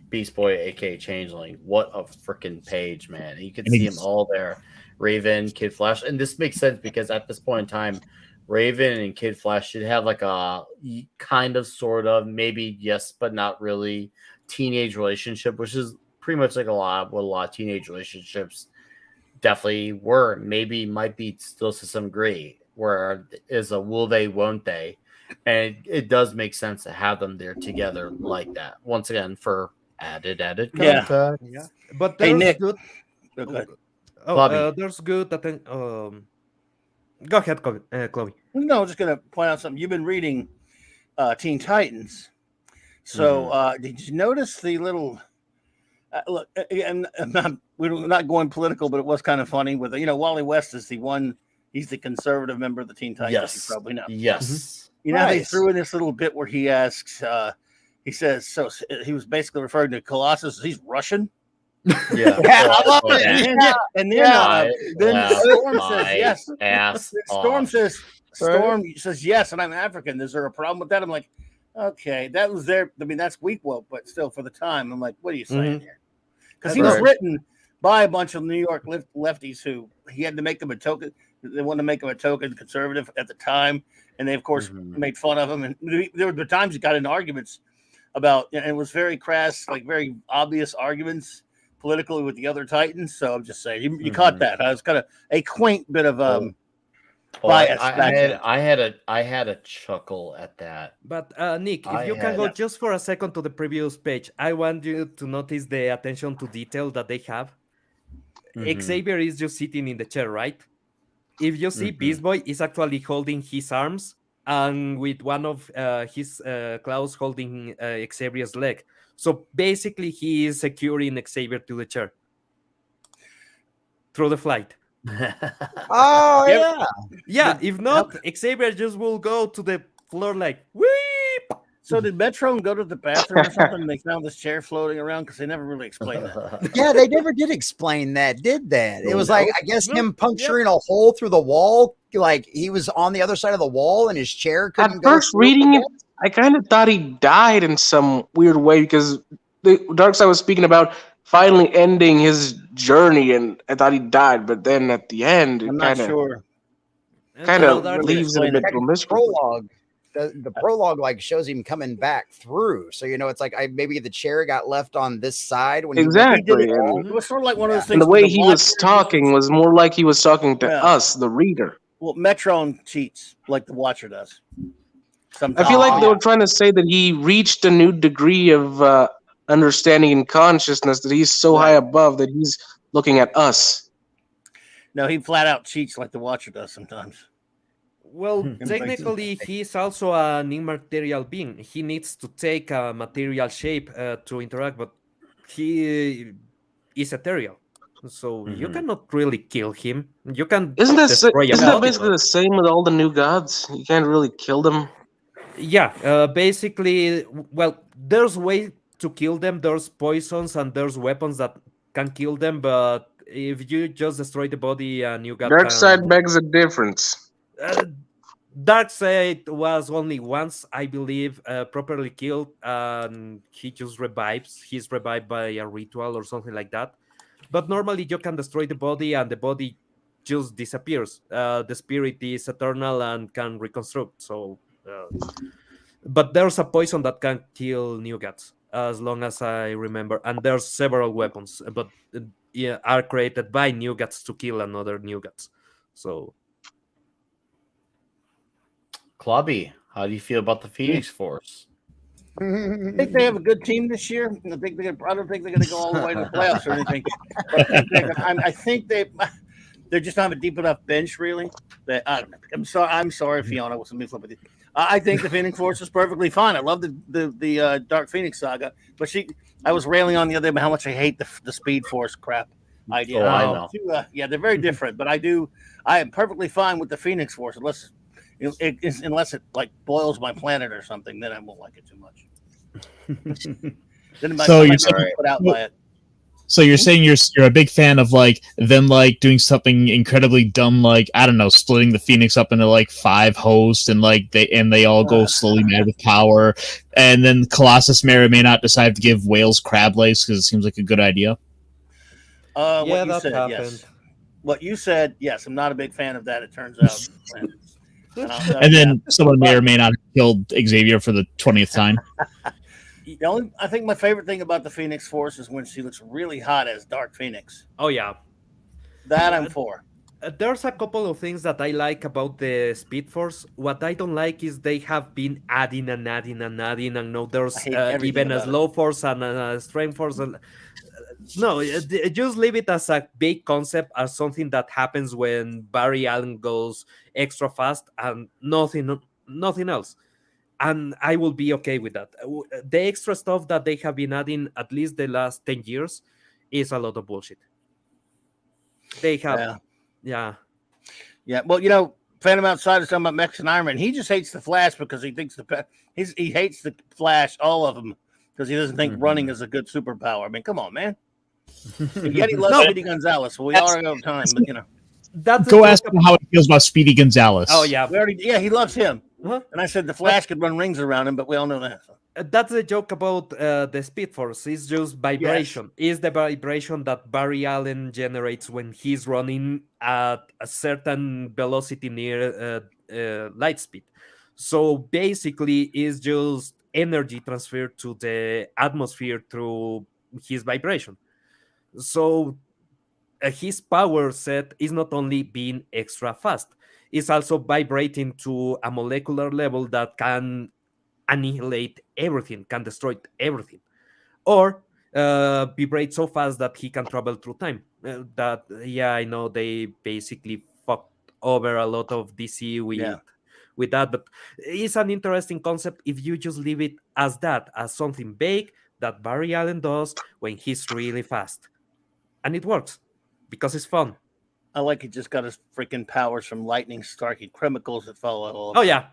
Beast Boy, aka Changeling. What a freaking page, man! You can And see them all there. Raven, Kid Flash, and this makes sense because at this point in time, Raven and Kid Flash should have like a kind of, sort of, maybe yes, but not really teenage relationship, which is pretty much like what a lot of teenage relationships definitely were. Maybe might be still to some degree, where is a will they, won't they, and it does make sense to have them there together like that. Once again, for added Yeah. context. yeah, but Hey, there's Nick. good. Okay. Bobby. There's good. Go ahead, Chloe. No, I'm just gonna point out something. You've been reading Teen Titans. So did you notice the little look? And we're not going political, but it was kind of funny with Wally West is the one. He's the conservative member of the Teen Titans. Yes, You probably know. yes. You know, they Nice. threw in this little bit where he asks. He says, so he was basically referring to Colossus. He's Russian. Yeah. I love Oh, it. yeah. And Yeah. then Storm says My yes. ass Storm off. says yes, and I'm African. Is there a problem with that? I'm like, okay, that was there. I mean, that's weak woke, but still, for the time, I'm like, what are you saying here? Because he was Right. written by a bunch of New York lefties who he had to make them a token. They wanted to make him a token conservative at the time, and they of course made fun of him. And there were times he got in arguments about, and it was very crass, like very obvious arguments politically with the other Titans. So I'm just saying, you caught that. I was kind of a quaint bit of bias. I had a chuckle at that. But Nick, if I you can had- go just for a second to the previous page, I want you to notice the attention to detail that they have. Xavier is just sitting in the chair, right? If you see, Beast Boy is actually holding his arms and with one of his claws holding Xavier's leg. So basically, he is securing Xavier to the chair through the flight. Oh Yeah. yeah. Yeah, if not, Xavier just will go to the floor like, weep. So did Metron go to the bathroom or something? And they found this chair floating around because they never really explained that. Yeah, they never did explain that, did they? It was like, I guess, No. him puncturing a hole through the wall. Like he was on the other side of the wall and his chair At couldn't go first, through reading it, again. I kind of thought he died in some weird way because the Darkseid was speaking about finally ending his journey, and I thought he died. But then at the end, it I'm not kind of sure. kind Dark of leaves it a explained bit it. promiscuous. Prologue. The prologue like shows him coming back through. So it's like maybe the chair got left on this side when he went He did Exactly, it. and It was sort of like one of those And things. the way with he the was Watchers. talking was more like he was talking to Yeah. us, the reader. Well, Metron cheats like the Watcher does. I Sometimes. feel like they were trying to say that he reached a new degree of understanding and consciousness, that he's so high above that he's looking at us. No, he flat out cheats like the Watcher does sometimes. Well, technically, he's also an immaterial being. He needs to take a material shape to interact, but he is ethereal. So you cannot really kill him. You can Isn't that destroy a isn't that body, basically but- the same with all the new gods? You can't really kill them. Yeah, basically, well, there's way to kill them. There's poisons and there's weapons that can kill them, but if you just destroy the body and you got Darkseid begs a difference. Darkseid was only once, I believe, properly killed, and he just revives. He's revived by a ritual or something like that. But normally, you can destroy the body, and the body just disappears. The spirit is eternal and can reconstruct. So But there's a poison that can kill new guts, as long as I remember. And there's several weapons, but yeah, are created by new guts to kill another new guts. So Clubby, how do you feel about the Phoenix Force? I think they have a good team this year. I think I don't think they're going to go all the way to the playoffs or anything. But I think they just don't have a deep enough bench, really. That I'm sorry, Fiona. Let me flip with you. I think the Phoenix Force is perfectly fine. I love the Dark Phoenix saga, but I was railing on the other day about how much I hate the Speed Force crap idea. Oh, I know. Yeah, they're very different, but I am perfectly fine with the Phoenix Force unless it like boils my planet or something. Then I won't like it too much. Then So I you're might saying- be put out by it. So you're saying you're a big fan of like them like doing something incredibly dumb, like I don't know, splitting the Phoenix up into like 5 hosts, and like they all go slowly mad with power, and then Colossus may or may not decide to give whales crab legs because it seems like a good idea. yeah, What you that said, happened. yes. What you said, yes. I'm not a big fan of that. It turns out, And then someone may or may not have killed Xavier for the 20th time. I think my favorite thing about the Phoenix Force is when she looks really hot as Dark Phoenix. Oh yeah. That I'm for. There's a couple of things that I like about the Speed Force. What I don't like is they have been adding and adding and adding, and now there's I hate everything even a about it. slow force and a strength force. No, just leave it as a big concept, as something that happens when Barry Allen goes extra fast and nothing else. And I will be okay with that. The extra stuff that they have been adding at least the last 10 years is a lot of bullshit. They have, Yeah. Well, Phantom Outside is talking about Mexican Iron Man. He just hates the Flash because he thinks he hates the Flash, all of them, because he doesn't think running is a good superpower. I mean, come on, man. And yet he loves Speedy Gonzalez, so we are over time, but That's Go ask him how he feels about Speedy Gonzalez. Oh yeah, he loves him. Uh-huh. And I said the Flash could run rings around him, but we all know that. That's the joke about the Speed Force. It's just vibration. It's the vibration that Barry Allen generates when he's running at a certain velocity near light speed. So basically, it's just energy transferred to the atmosphere through his vibration. So his power set is not only being extra fast, it's also vibrating to a molecular level that can annihilate everything, can destroy everything, or vibrate so fast that he can travel through time. I know they basically fucked over a lot of DC with that, but it's an interesting concept if you just leave it as that, as something vague that Barry Allen does when he's really fast, and it works because it's fun. I like he just got his freaking powers from lightning striking chemicals that follow all. Oh yeah.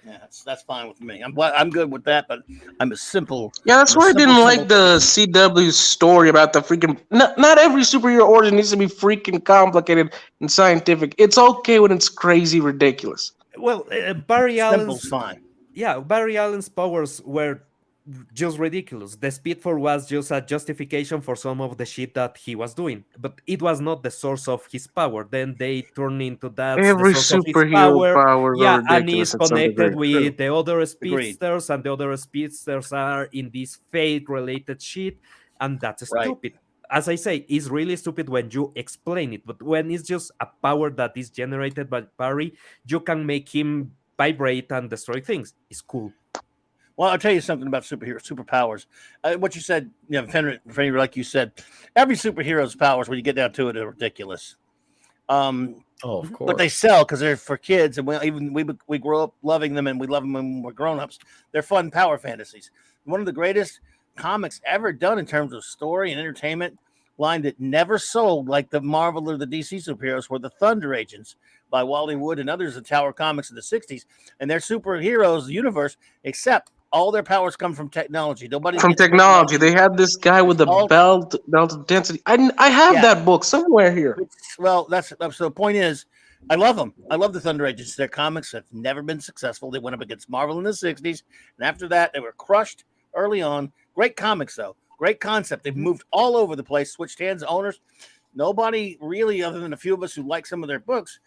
Yeah, that's fine with me. I'm good with that, but I'm a simple. Yeah, that's why I didn't like the CW story about the freaking. Not every superhero origin needs to be freaking complicated and scientific. It's okay when it's crazy ridiculous. Well, Barry Allen's fine. Yeah, Barry Allen's powers were just ridiculous. The Speed Force was just a justification for some of the shit that he was doing, but it was not the source of his power. Then they turn into that Every the source superhero powers are ridiculous. and is connected with the other Agreed. speedsters, and the other speedsters are in this fate-related shit, and that's stupid. As I say, it's really stupid when you explain it, but when it's just a power that is generated by Barry, you can make him vibrate and destroy things. It's cool. Well, I'll tell you something about superpowers. What you said, Fenrir, like you said, every superhero's powers, when you get down to it, are ridiculous. Of course. But they sell because they're for kids, and we grow up loving them, and we love them when we're grown-ups. They're fun power fantasies. One of the greatest comics ever done in terms of story and entertainment line that never sold like the Marvel or the DC superheroes were the Thunder Agents by Wally Wood and others in Tower Comics in the 60s. And they're superheroes, the universe, except all their powers come from technology. From technology. They had this guy with the belt of density. I have that book somewhere here. Well, so the point is, I love them. I love the Thunder Agents. Their comics have never been successful. They went up against Marvel in the 60s. And after that, they were crushed early on. Great comics, though. Great concept. They've moved all over the place, switched hands, owners. Nobody really, other than a few of us who like some of their books,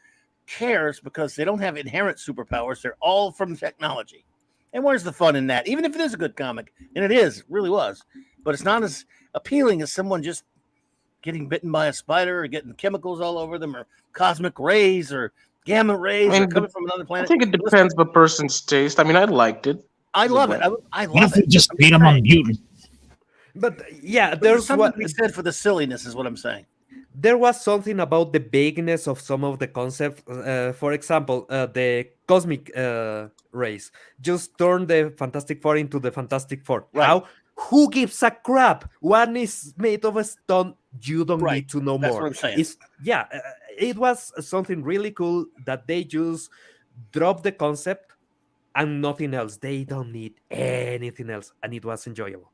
cares because they don't have inherent superpowers. They're all from technology. And where's the fun in that? Even if it is a good comic, and it is, it really was, but it's not as appealing as someone just getting bitten by a spider or getting chemicals all over them or cosmic rays or gamma rays or coming from another I planet. think it depends the person's taste. I mean, I liked it. I love it. I What love if we it. just made him on mutant? But yeah, But there's there's something what to be said for the silliness, is what I'm saying. there was something about the vagueness of some of the concepts. For example, the cosmic rays just turned the Fantastic Four into the Fantastic Four. Right. How? Who gives a crap? One is made of a stone. You don't Right. need to know That's more. what I'm saying. It was something really cool that they just dropped the concept and nothing else. They don't need anything else, and it was enjoyable.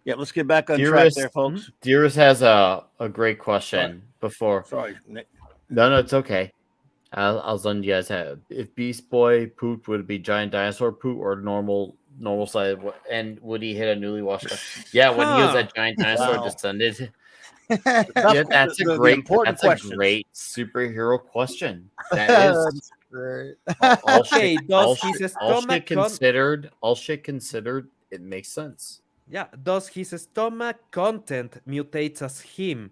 Yeah, let's get back on track Dearest, there, folks. Dearest has a great question before. Sorry, Nick. No, it's okay. I was letting you guys have. If Beast Boy pooped, would it be giant dinosaur poop or normal size? And would he hit a newly washed car? Yeah, when he was Huh. a giant dinosaur Wow. descended. That's Yeah, that's the a great important questions. a great superhero question. That is That's great. all Okay, shit, does all his shit, all stomach shit considered. All shit considered, it makes sense. Yeah, does his stomach content mutates as him?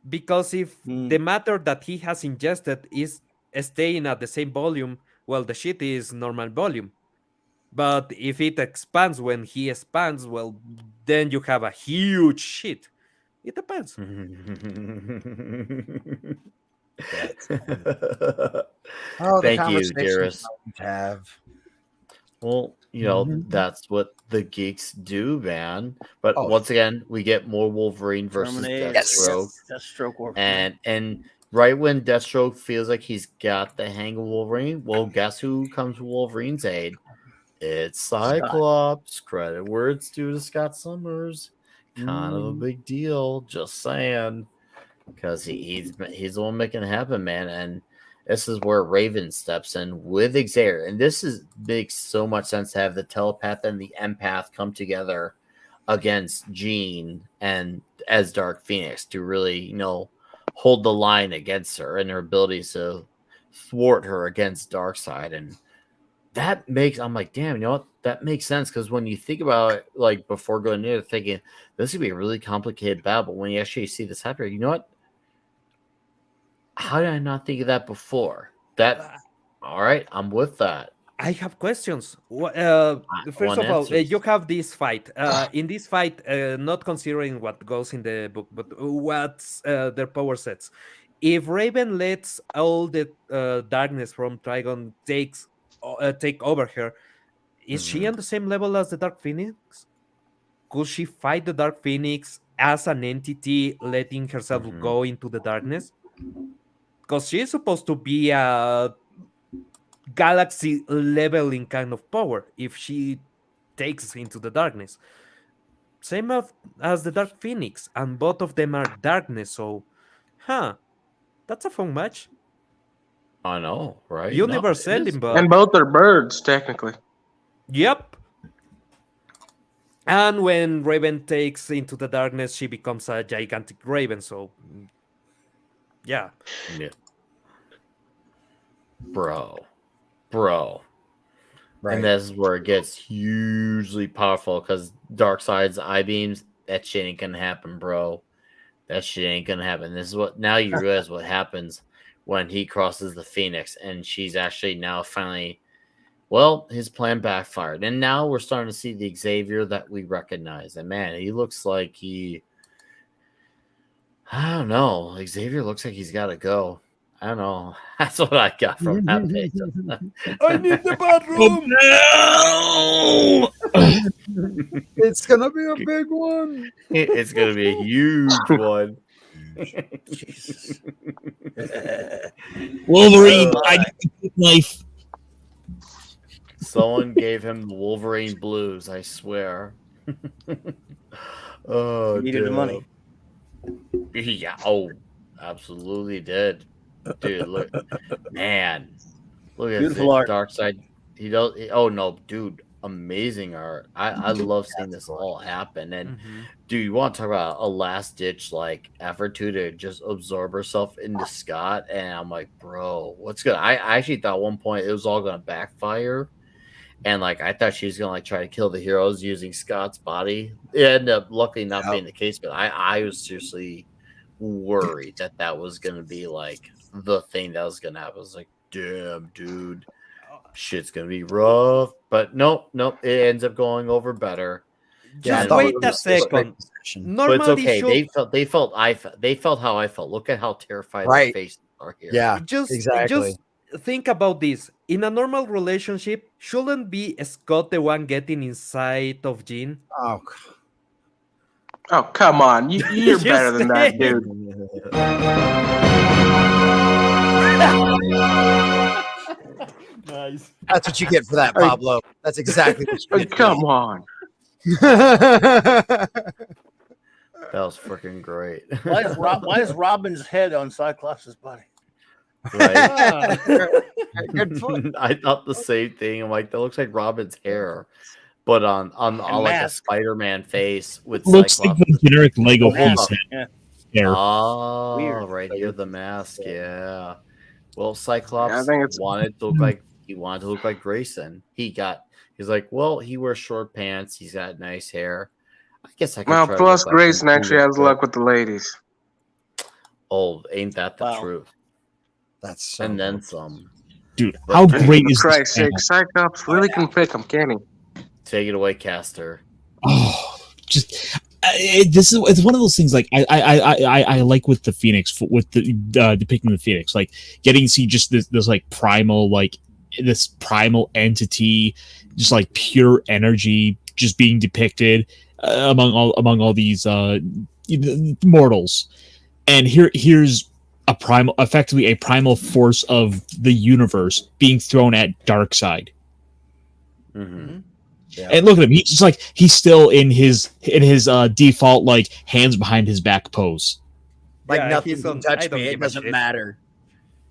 Because if the matter that he has ingested is staying at the same volume, well, the shit is normal volume. But if it expands when he expands, well, then you have a huge shit. It depends. Oh, the Thank you, conversations dearest. we have. Well, that's what the geeks do, man. But Oh. once again, we get more Wolverine versus Terminator, Deathstroke. Deathstroke or And right when Deathstroke feels like he's got the hang of Wolverine, well, guess who comes to Wolverine's aid? It's Cyclops. Credit where it's due to Scott Summers. Kind of a big deal, just saying. Because he's the one making it happen, man. And this is where Raven steps in with Xavier. And makes so much sense to have the telepath and the empath come together against Jean and as Dark Phoenix to really, hold the line against her and her abilities to thwart her against Darkseid. And that makes, I'm like, damn, you know what? That makes sense. Because when you think about it, like before going into it, thinking this could be a really complicated battle, but when you actually see this happen, you know what? How did I not think of that before? All right, I'm with that. I have questions. First want of all, answers. you have this fight. In this fight, not considering what goes in the book, but what's their power sets. If Raven lets all the darkness from Trigon take over her, is she on the same level as the Dark Phoenix? Could she fight the Dark Phoenix as an entity, letting herself go into the darkness? Because she is supposed to be a galaxy leveling kind of power if she takes into the darkness. Same as the Dark Phoenix, and both of them are darkness, so that's a fun match. I know, right? Universe ending, but And both are birds, technically. yep. And when Raven takes into the darkness, she becomes a gigantic raven, so yeah. Bro. Right. And this is where it gets hugely powerful because Darkseid's eye beams, that shit ain't gonna happen, bro. That shit ain't gonna happen. This is what now you realize what happens when he crosses the Phoenix, and she's actually now finally, well, his plan backfired, and now we're starting to see the Xavier that we recognize. And man, he looks like I don't know. Xavier looks like he's got to go. I don't know. That's what I got from that page. I need the bathroom. It's gonna be a big one. It's gonna be a huge one. Jesus. Wolverine, I need life. Someone gave him the Wolverine blues, I swear. Oh, He needed the money. Yeah, absolutely did. Dude, look, man. Look at Beautiful art. Darkseid. Oh no, dude. amazing art. I love seeing this all happen. And Mhm. do you want to talk about a last ditch like effort to just absorb herself into Scott? And I'm like, bro, what's good? I actually thought at one point it was all gonna backfire. And like I thought she was gonna like try to kill the heroes using Scott's body. It ended up luckily not being the case, but I was seriously worried that that was gonna be like the thing that was gonna happen. I was like, damn, dude, shit's gonna be rough. But nope, it ends up going over better. Just thought wait it a was a second. But it's Normally, okay. should They felt how I felt. Look at how terrified their Right. faces are here. Yeah, just exactly. think about this. In a normal relationship, shouldn't be Scott the one getting inside of Jean? Oh, Oh, come on. You're better than that, dude. Nice. that's what you get for that, Pablo. That's exactly what you get. Come on. that That was freaking great. Why is Robin's head on Cyclops' body? Right? Ah. Good point. I thought the same thing. I'm like, that looks like Robin's hair, but on like a mask. Spider-Man face with Looks like Cyclops. the generic Lego Oh, hold piece on. Yeah. hair. Oh, Weird. right here, the mask. Yeah. Well, I Cyclops think it's- wanted to look like Grayson. He's like, well, he wears short pants. He's got nice hair. I guess I could Well, try to plus look like Grayson him actually too, has but- luck with the ladies. Oh, ain't that the Wow. truth? That's so And then good. some. Dude, how For great For is Christ's this? sake, Cyclops really can pick him, can he? Take it away, Caster. Oh, just it's one of those things like I like with the Phoenix with the depicting the Phoenix, like getting to see just this like primal this primal entity, just like pure energy just being depicted among all these mortals. And here's effectively a primal force of the universe being thrown at Darkseid. Mm-hmm. Yeah. And look at him. He's still in his default like hands behind his back pose. Like Yeah, nothing he's can on, I touch don't me. It give a doesn't shit. matter.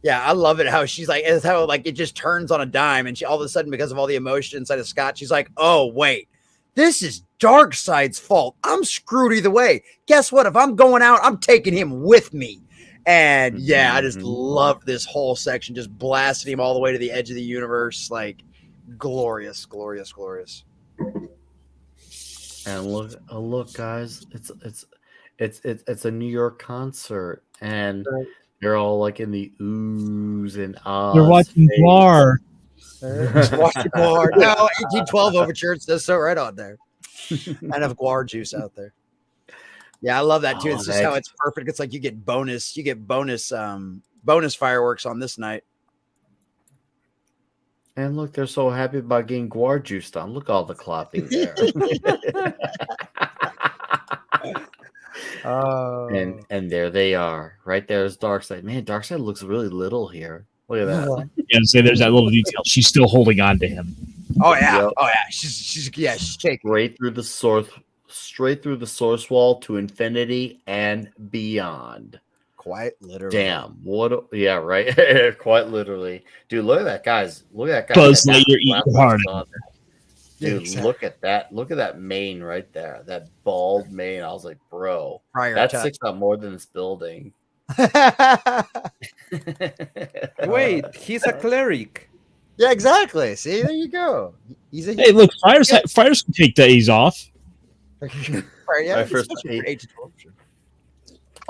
Yeah, I love it how she's like, it's how like it just turns on a dime, and she all of a sudden, because of all the emotion inside of Scott, she's like, oh wait, this is Darkseid's fault. I'm screwed either way. Guess what? If I'm going out, I'm taking him with me. And yeah, I just Mhm. love this whole section, just blasting him all the way to the edge of the universe. Like glorious, glorious, glorious. And look, guys, it's a New York concert, and they're all like in the oohs and ahs. You're watching phase. Guar. Watch the Guar. No, 1812 overture. It says so right on there. And have Guar juice out there. Yeah, I love that too. Oh, It's just how it's perfect. It's like you get bonus bonus fireworks on this night. And look, they're so happy about getting guar juiced on. Look, all the clapping there. And there they are. Right there's Darkseid. Man, Darkseid looks really little here. Look at that. And say there's that little detail. She's still holding on to him. Oh yeah. Yep. Oh yeah. She's shaking. Straight through the source wall to infinity and beyond. Quite literally. Damn. Yeah, right. Quite literally. Dude, look at that, guys. Look at that guy. Buzz That Lightyear black eating box hard. on there. Yeah, Dude, exactly. look at that. Look at that mane right there. That bald mane. I was like, bro, Prior that touch. sticks out more than this building. Wait, he's a cleric. Yeah, exactly. See, there you go. He's a Hey, look, fires can take days off. yeah, My first especially for eight. 8 to 12. Sure.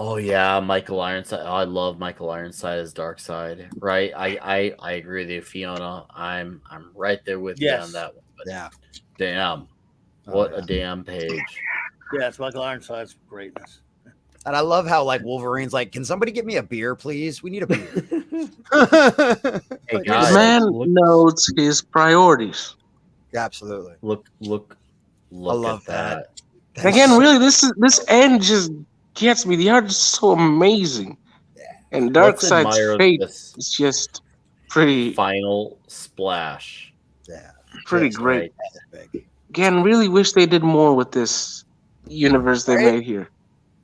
Oh yeah, Michael Ironside. Oh, I love Michael Ironside as Darkseid. Right? I agree with you, Fiona. I'm right there with you Yes. on that one. But Yeah. damn, Oh, what yeah. a damn page. Yeah, it's Michael Ironside's greatness. And I love how like Wolverine's like, can somebody get me a beer, please? We need a beer. Hey Like, guys, The man look, knows his priorities. Absolutely. look love at that. That's Again, so- really, this end just gets me. The art is so amazing, and Let's admire Darkseid's fate this is just pretty final splash. Yeah. pretty Yes, great. right. Big. Again, really wish they did more with this universe they Right? made here.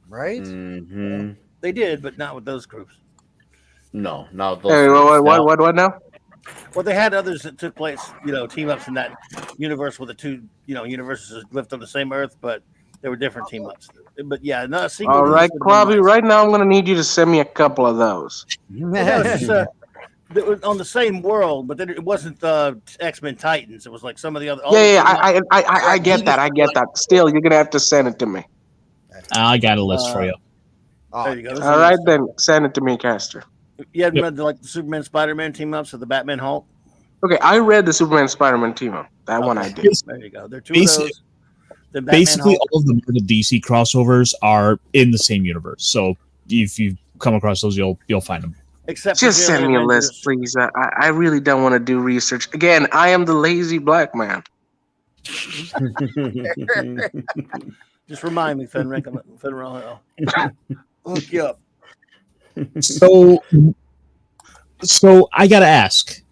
Right? Mm-hmm. They did, but not with those groups. No, those Hey, groups. what now? Well, they had others that took place, team ups in that universe where the two, universes lived on the same Earth, but there were different team ups. But yeah, not a sequel All to right, this would have been Quavi. nice. Right now, I'm gonna need you to send me a couple of those. Well, that was just that was on the same world, but then it wasn't the X-Men Titans. It was like some of the other. All the Yeah, team ups. I get that. I get that. Still, you're gonna have to send it to me. I got a list for you. There you go. All right, then send it to me, Caster. You hadn't Yep. read the Superman, Spider-Man team ups or the Batman Hulk? Okay, I read the Superman Spider-Man team up. That one I did. There you go. There are two of those. The Batman Basically, Hulk. all of the Marvel DC crossovers are in the same universe. So if you come across those, you'll find them. Except Just for send me a list, please. I really don't want to do research. Again, I am the lazy black man. Just remind me, Fenric. Fenric. I'll hook you up. So I gotta ask,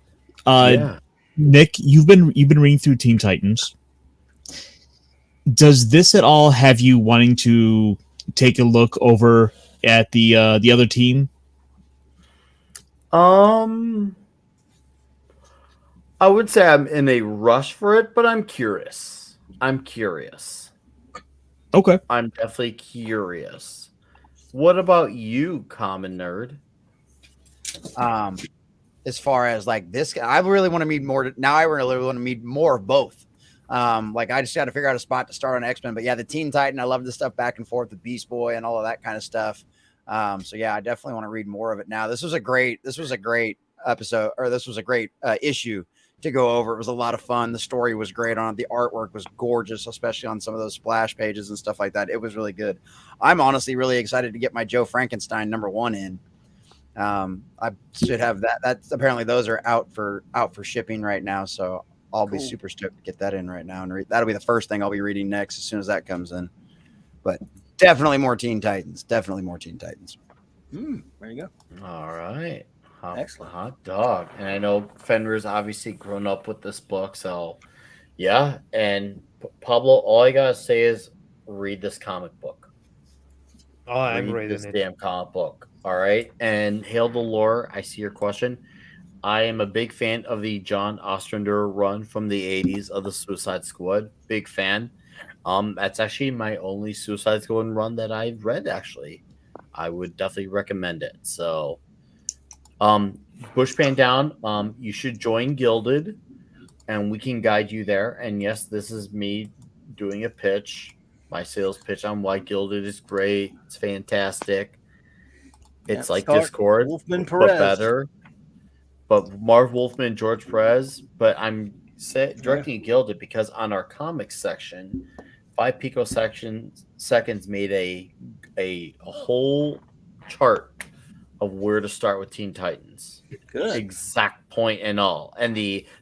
Yeah. Nick, you've been reading through Teen Titans. Does this at all have you wanting to take a look over at the other team? I would say I'm in a rush for it, but I'm curious. Okay. I'm definitely curious. What about you, common nerd? As far as like this, I really want to meet more. Now I really want to meet more of both. Like I just got to figure out a spot to start on X-Men. But yeah, the Teen Titan, I love the stuff back and forth with Beast Boy and all of that kind of stuff. So yeah, I definitely want to read more of it now. This was a great episode, or this was a great issue to go over. It was a lot of fun. The story was great on it. The artwork was gorgeous, especially on some of those splash pages and stuff like that. It was really good. I'm honestly really excited to get my Joe Frankenstein #1 in. I should have that. That's apparently those are out for shipping right now. So I'll be super stoked to get that in right now. And that'll be the first thing I'll be reading next as soon as that comes in. But definitely more Teen Titans. There you go. All right. Excellent. Hot dog. And I know Fenrir's obviously grown up with this book. So, yeah. And Pablo, all I got to say is read this comic book. Oh, I'm Read reading this it. damn comic book. All right. And Hail the Lore, I see your question. I am a big fan of the John Ostrander run from the 80s of the Suicide Squad. Big fan. That's actually my only Suicide Squad run that I've read, actually. I would definitely recommend it. So, Bushpan down, you should join Gilded, and we can guide you there. And yes, this is me doing a pitch, my sales pitch on why Gilded is great. It's fantastic. It's like Discord, Wolfman but Perez. better. But Marv Wolfman, George Perez. But I'm directing Gilded because on our comics section, 5 picoseconds made a whole chart of where to start with Teen Titans. Good. Exact point and all. And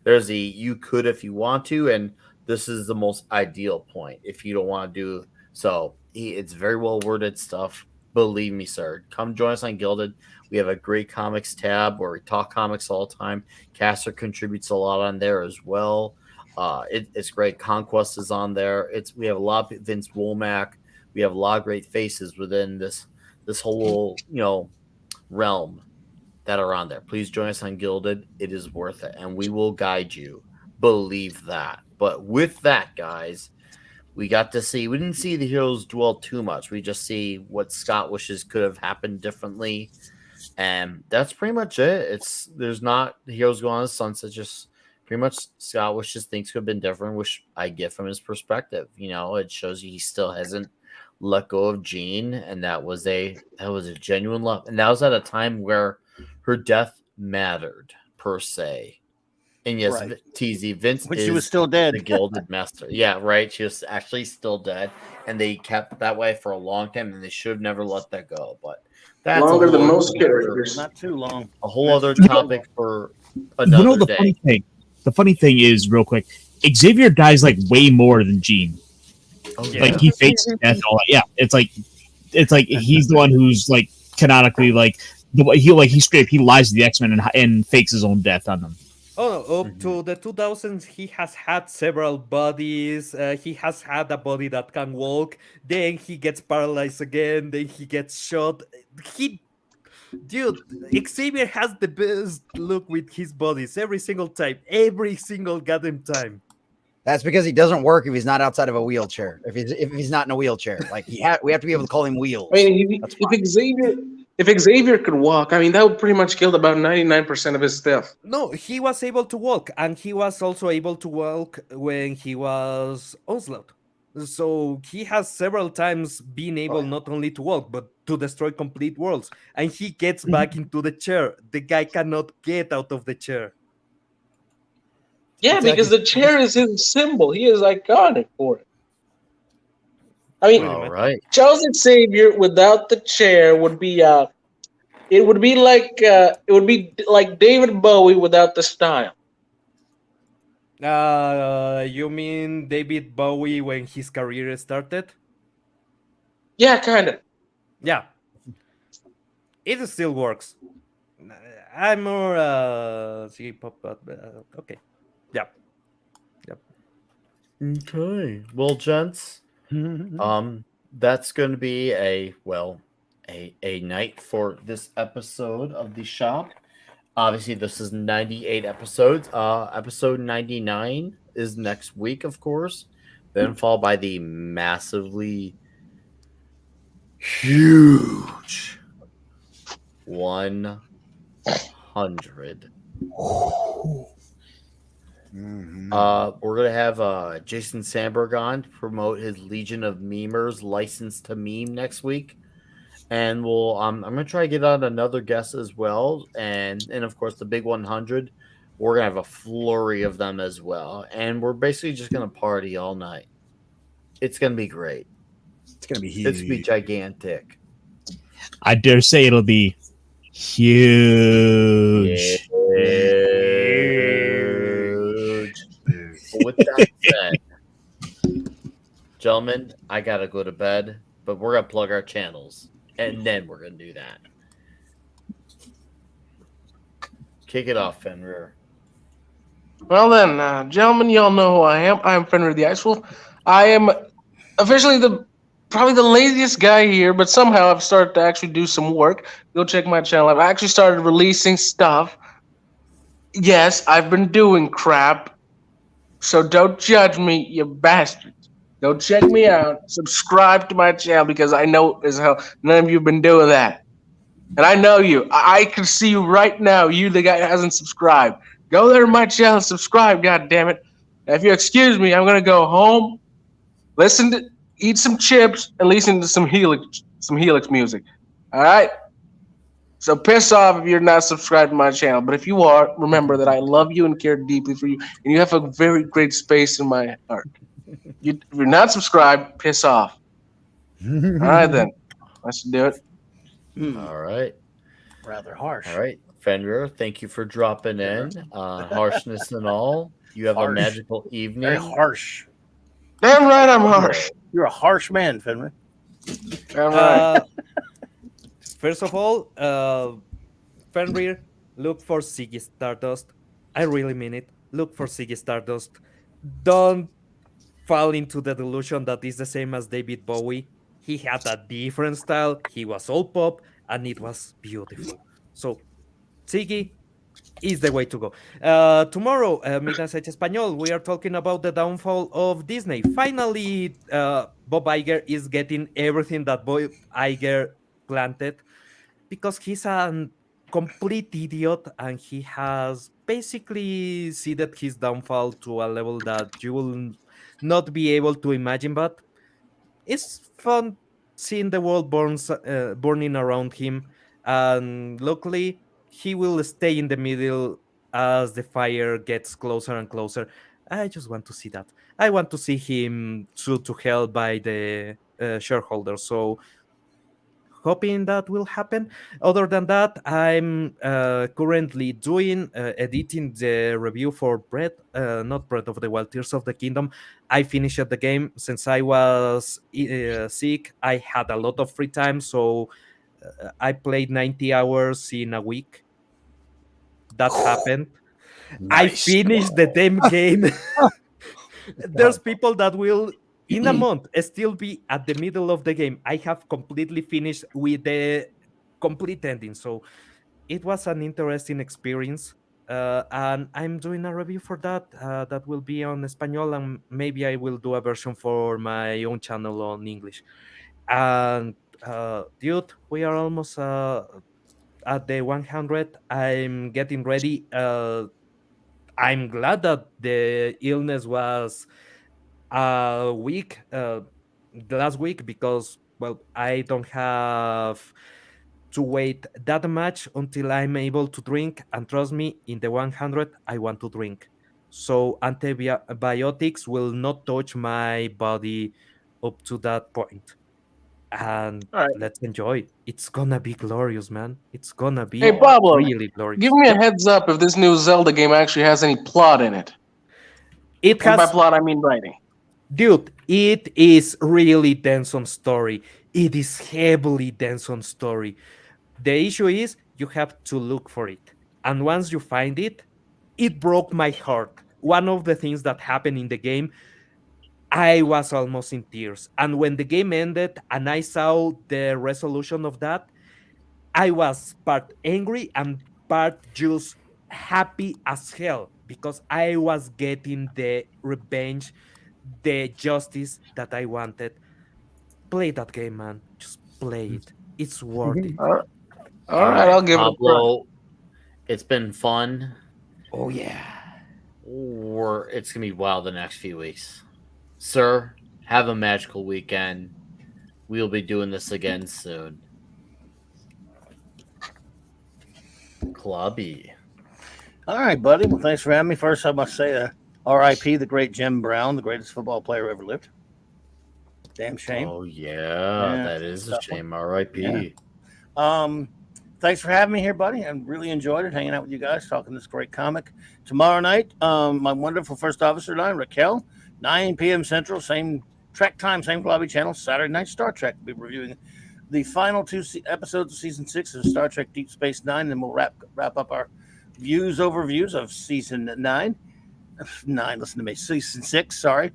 there's a you could if you want to, and this is the most ideal point if you don't want to do so. It's very well worded stuff. Believe me, sir. Come join us on Gilded. We have a great comics tab where we talk comics all the time. Caster contributes a lot on there as well. It's great. Conquest is on there. We have a lot of Vince Womack. We have a lot of great faces within this whole realm that are on there. Please join us on Gilded. It is worth it, and we will guide you. Believe that. But with that, guys, we didn't see the heroes dwell too much. We just see what Scott wishes could have happened differently. And that's pretty much it. There's not the heroes go on the sunset, just pretty much Scott wishes things could have been different, which I get from his perspective. It shows you he still hasn't let go of Jean, and that was a genuine love. And that was at a time where her death mattered, per se. And yes, Right. TZ Vince When is she was still dead. the Gilded Master. Yeah, right. She was actually still dead, and they kept that way for a long time, and they should have never let that go. But that's Longer a than whole most other- characters. Not too long. A whole other topic for another the day. funny thing is, real quick, Xavier dies like way more than Jean. Yeah. Like he fakes his death. All that. Yeah, it's like he's the one who's like canonically like he straight he lies to the X-Men and fakes his own death on them. Oh, up to the 2000s, he has had several bodies. He has had a body that can walk. Then he gets paralyzed again. Then he gets shot. He Dude, Xavier has the best look with his bodies every single time, every single goddamn time. That's because he doesn't work if he's not outside of a wheelchair. If he's not in a wheelchair, like we have to be able to call him Wheels. I mean, That's if Xavier could walk, I mean, that would pretty much kill about 99% of his stuff. No, he was able to walk, and he was also able to walk when he was onslaught. So he has several times been able not only to walk but to destroy complete worlds. And he gets back into the chair. The guy cannot get out of the chair. Yeah, It's like because the chair is his symbol. He is iconic for it. I mean, Pretty All much. right. Charles Xavier without the chair would be it would be like David Bowie without the style. You mean David Bowie when his career started? Yeah, kind of. Yeah, it still works. I'm more pop, but okay. Yeah, yeah. Okay. Well, gents, that's going to be a night for this episode of the shop. Obviously, this is 98 episodes. Episode 99 is next week, of course. Then followed by the massively huge 100. We're gonna have Jason Sandberg on to promote his Legion of Memers license to meme next week, and I'm gonna try to get on another guest as well, and of course the big 100. We're gonna have a flurry of them as well, and we're basically just gonna party all night. It's gonna be great. It's gonna be It's gonna be huge. gigantic. I dare say it'll be huge. Huge. But with that said, gentlemen, I gotta go to bed, but we're gonna plug our channels, and then we're gonna do that. Kick it off, Fenrir. Well then, gentlemen, y'all know who I am. I am Fenrir the Ice Wolf. I am officially probably the laziest guy here, but somehow I've started to actually do some work. Go check my channel. I've actually started releasing stuff. Yes, I've been doing crap. So don't judge me, you bastards. Go check me out. Subscribe to my channel because I know as hell none of you have been doing that. And I know you. I can see you right now. You, the guy that hasn't subscribed. Go there to my channel and subscribe, God damn it. Now, if you excuse me, I'm gonna go home, eat some chips, and listen to some Helix music. Alright? So piss off if you're not subscribed to my channel. But if you are, remember that I love you and care deeply for you, and you have a very great space in my heart. If you're not subscribed, piss off. All right then, let's do it. All right. Rather harsh. All right. Fenrir, thank you for dropping in. Harshness and all. You have a Harsh. magical Very evening. harsh. Damn right, I'm harsh. You're a harsh man, Fenrir. Damn right. First of all, Fenrir, look for Ziggy Stardust. I really mean it. Look for Ziggy Stardust. Don't fall into the delusion that is the same as David Bowie. He had a different style. He was all pop, and it was beautiful. So, Ziggy is the way to go. Tomorrow, Midnight Español, we are talking about the downfall of Disney. Finally, Bob Iger is getting everything that Bob Iger planted because he's a complete idiot and he has basically seeded his downfall to a level that you will not be able to imagine. But it's fun seeing the world burning around him, and luckily he will stay in the middle as the fire gets closer and closer. I just want to see that. I want to see him sued to hell by the shareholders. So hoping that will happen. Other than that, I'm currently editing the review for not Breath of the Wild, Tears of the Kingdom. I finished the game since I was sick. I had a lot of free time, so I played 90 hours in a week. That happened. I Nice. finished the damn game. There's people that will in a month still be at the middle of the game. I have completely finished with the complete ending. So it was an interesting experience. And I'm doing a review for that. That will be on Espanol, and maybe I will do a version for my own channel on English. And dude, we are almost at the 100. I'm getting ready. I'm glad that the illness was a week, the last week, because well, I don't have to wait that much until I'm able to drink. And trust me, in the 100, I want to drink. So antibiotics will not touch my body up to that point. And All right. let's enjoy. It's gonna be glorious, man. It's gonna Hey, be Pablo, really give glorious. me a Yep. heads up if this new Zelda game actually has any plot in it. It And by has, plot, I mean writing. dude, it is really dense on story. It is heavily dense on story. The issue is you have to look for it. And once you find it, it broke my heart. One of the things that happened in the game, I was almost in tears. And when the game ended and I saw the resolution of that, I was part angry and part just happy as hell because I was getting the revenge, the justice that I wanted. Play that game, man. Just play it. It's worth it. All right, all All right, right, I'll give it a try. Pablo, it's been fun. Oh yeah. It's gonna be wild the next few weeks. Sir, have a magical weekend. We'll be doing this again soon. Clubby. All right, buddy. Well, thanks for having me. First, I must say, R.I.P. the great Jim Brown, the greatest football player ever lived. Damn shame. Oh yeah, Yeah, that is a tough one. shame. R.I.P. Yeah. Thanks for having me here, buddy. I really enjoyed it, hanging out with you guys, talking this great comic. Tomorrow night, my wonderful first officer and I, Raquel, 9 p.m. Central, same Trek time, same Clubby channel. Saturday night Star Trek. We'll be reviewing the final two episodes of season 6 of Star Trek Deep Space Nine, and then we'll wrap up our overviews of season 9. Listen to me, season 6. Sorry,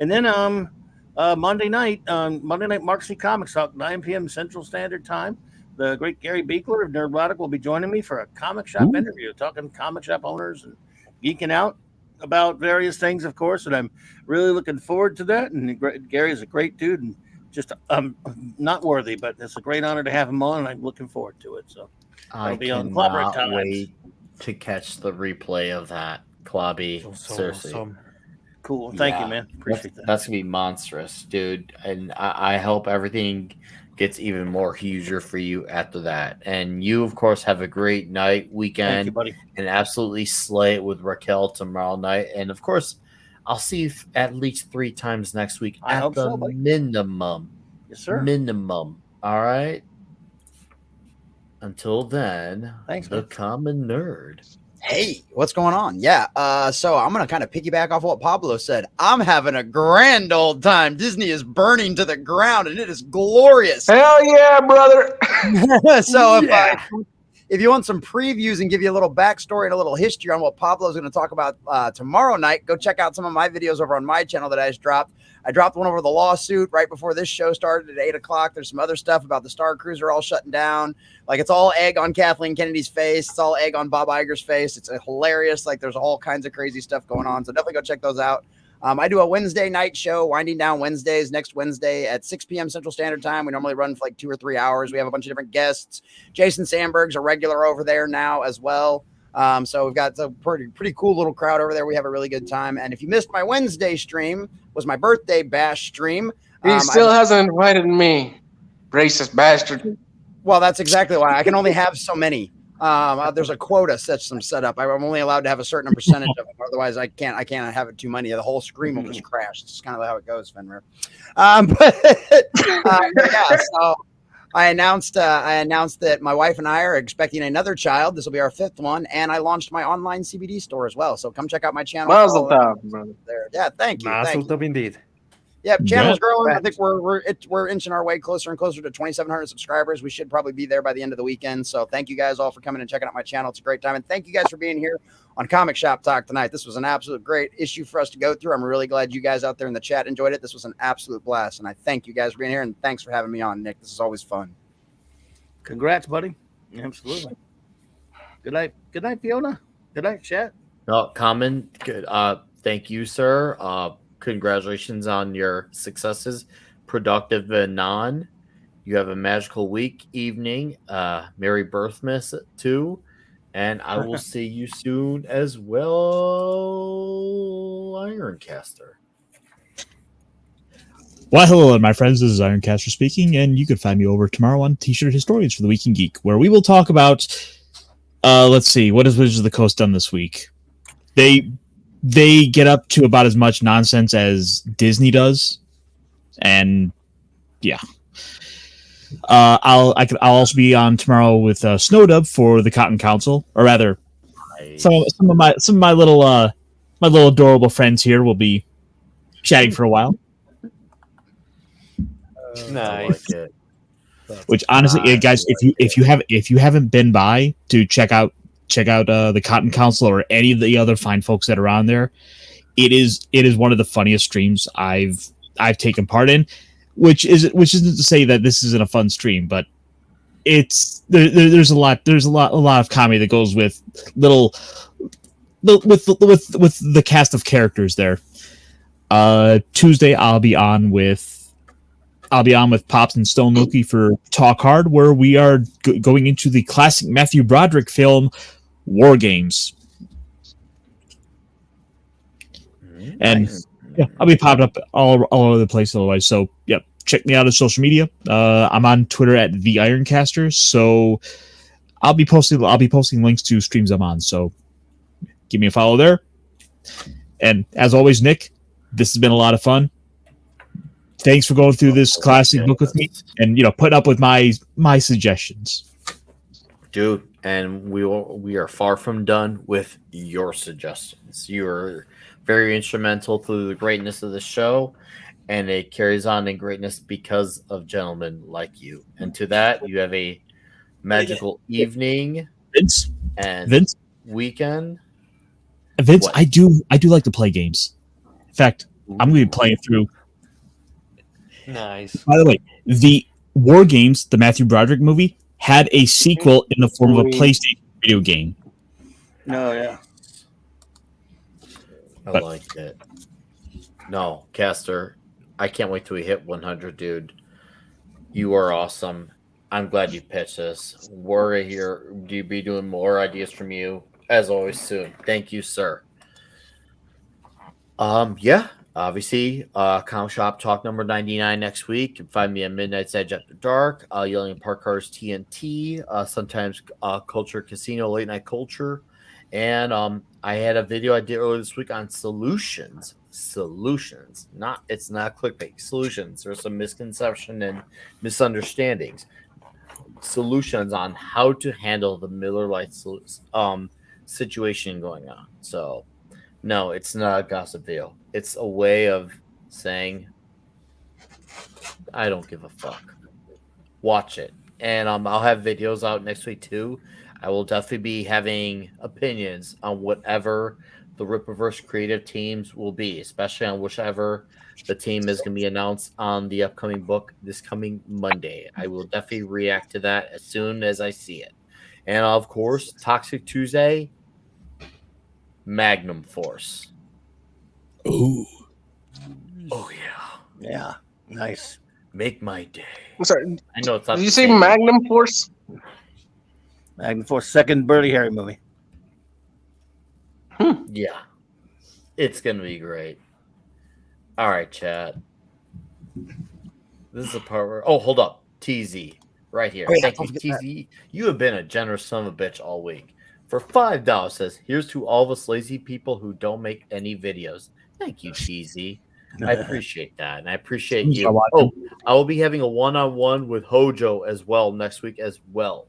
and then Monday night, Mark C Comics Talk, 9 p.m. Central Standard Time. The great Gary Beekler of Nerdrotic will be joining me for a comic shop interview, talking comic shop owners and geeking out about various things, of course. And I'm really looking forward to that. And Gary is a great dude, and just not worthy, but it's a great honor to have him on, and I'm looking forward to it. So I be on Clobbered cannot Times. wait to catch the replay of that. Clubby. So Seriously. awesome. Cool. Thank Yeah. you, man. Appreciate that. That's gonna be monstrous, dude. And I hope everything gets even more huger for you after that. And you, of course, have a great night, Thank you, weekend, buddy. and absolutely slay it with Raquel tomorrow night. And of course, I'll see you at least 3 times next week I at hope the so, buddy. minimum. Yes, sir. Minimum. All right. Until then, Thanks, the man. common nerd. Hey, what's going on? Yeah, so I'm gonna kind of piggyback off what Pablo said. I'm having a grand old time. Disney is burning to the ground, and it is glorious. Hell yeah, brother! So if you want some previews and give you a little backstory and a little history on what Pablo's going to talk about tomorrow night, go check out some of my videos over on my channel that I just dropped. I dropped one over the lawsuit right before this show started at 8 o'clock. There's some other stuff about the Star Cruiser all shutting down. Like, it's all egg on Kathleen Kennedy's face. It's all egg on Bob Iger's face. It's hilarious. Like, there's all kinds of crazy stuff going on. So definitely go check those out. I do a Wednesday night show, Winding Down Wednesdays, next Wednesday at 6 p.m. Central Standard Time. We normally run for like 2 or 3 hours. We have a bunch of different guests. Jason Sandberg's a regular over there now as well. So we've got a pretty cool little crowd over there. We have a really good time. And if you missed my Wednesday stream, was my birthday bash stream. He still hasn't invited me. Racist bastard. Well, that's exactly why. I can only have so many. There's a quota set up. I'm only allowed to have a certain percentage of them. Otherwise, I can't have it too many. The whole screen will just crash. It's kind of how it goes, Fenrir. Yeah. So I announced that my wife and I are expecting another child. This will be our 5th one, and I launched my online CBD store as well. So come check out my channel. Mazel tov, brother. There. Yeah, thank you. Mazel tov indeed. Yep, channel's Yeah. growing. I think we're inching our way closer and closer to 2,700 subscribers. We should probably be there by the end of the weekend. So thank you guys all for coming and checking out my channel. It's a great time, and thank you guys for being here on Comic Shop Talk tonight. This was an absolute great issue for us to go through. I'm really glad you guys out there in the chat enjoyed it. This was an absolute blast, and I thank you guys for being here, and thanks for having me on, Nick. This is always fun. Congrats, buddy. Absolutely. Good night. Good night, Fiona. Good night, chat. No, Common, good. Thank you, sir. Congratulations on your successes, productive and non. You have a magical week, evening. Merry Birthmas too, and I will see you soon as well, Ironcaster. Well, hello, my friends. This is Ironcaster speaking, and you can find me over tomorrow on T-Shirt Historians for the Week in Geek, where we will talk about. Let's see, what has Wizards of the Coast done this week? They get up to about as much nonsense as Disney does, and yeah. I'll also be on tomorrow with Snowdub for the Cotton Council, or rather, some of my little adorable friends here will be chatting for a while. I like it. Which honestly, guys, if you haven't been by to check out the Cotton Council or any of the other fine folks that are on there, it is one of the funniest streams I've taken part in. Which isn't to say that this isn't a fun stream, but there's a lot of comedy that goes with with the cast of characters there. Tuesday I'll be on with Pops and Stone Loki for Talk Hard, where we are going into the classic Matthew Broderick film War Games. And yeah, I'll be popping up all over the place otherwise. So yep, check me out on social media. I'm on Twitter at the Ironcaster. So I'll be posting links to streams I'm on. So give me a follow there. And as always, Nick, this has been a lot of fun. Thanks for going through this classic book with me, and putting up with my suggestions, dude. And we are far from done with your suggestions. You are very instrumental to the greatness of the show, and it carries on in greatness because of gentlemen like you. And to that, you have a magical evening, Vince. Weekend. Vince, what? I do like to play games. In fact, I'm going to be playing through. Nice. By the way, the War Games, the Matthew Broderick movie, had a sequel in the form of a PlayStation video game. No, yeah. I like it. No, Caster, I can't wait till we hit 100, dude. You are awesome. I'm glad you pitched this. We're here. Do you be doing more ideas from you as always soon? Thank you, sir. Yeah. Obviously, Comic Shop Talk number 99 next week. You can find me at Midnight's Edge After Dark, Yelling at Park Cars TNT, sometimes Culture Casino, Late Night Culture. And I had a video I did earlier this week on solutions. It's not clickbait. Solutions. There's some misconception and misunderstandings. Solutions on how to handle the Miller Lite situation going on. So, no, it's not a gossip video. It's a way of saying, I don't give a fuck. Watch it. And I'll have videos out next week too. I will definitely be having opinions on whatever the Rippaverse creative teams will be, especially on whichever the team is going to be announced on the upcoming book this coming Monday. I will definitely react to that as soon as I see it. And of course, Toxic Tuesday, Magnum Force. Ooh. Oh, yeah. Yeah. Nice. Make my day. I'm sorry. I know it's not. Did you say Magnum Force? Magnum Force, second Birdie Harry movie. Yeah. It's going to be great. All right, chat. This is the part where. Oh, hold up. TZ. Right here. Thank you, TZ. You have been a generous son of a bitch all week. For $5, says, here's to all of us lazy people who don't make any videos. Thank you, TZ. I appreciate that. And I appreciate you. Oh, I will be having a one-on-one with Hojo as well next week as well.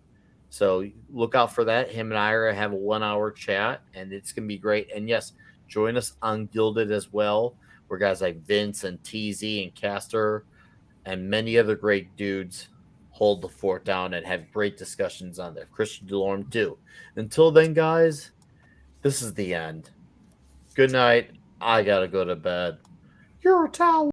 So look out for that. Him and I are have a 1-hour chat, and it's going to be great. And yes, join us on Gilded as well, where guys like Vince and TZ and Caster and many other great dudes hold the fort down and have great discussions on there. Christian Delorme too. Until then, guys, this is the end. Good night. I got to go to bed. You're a towel.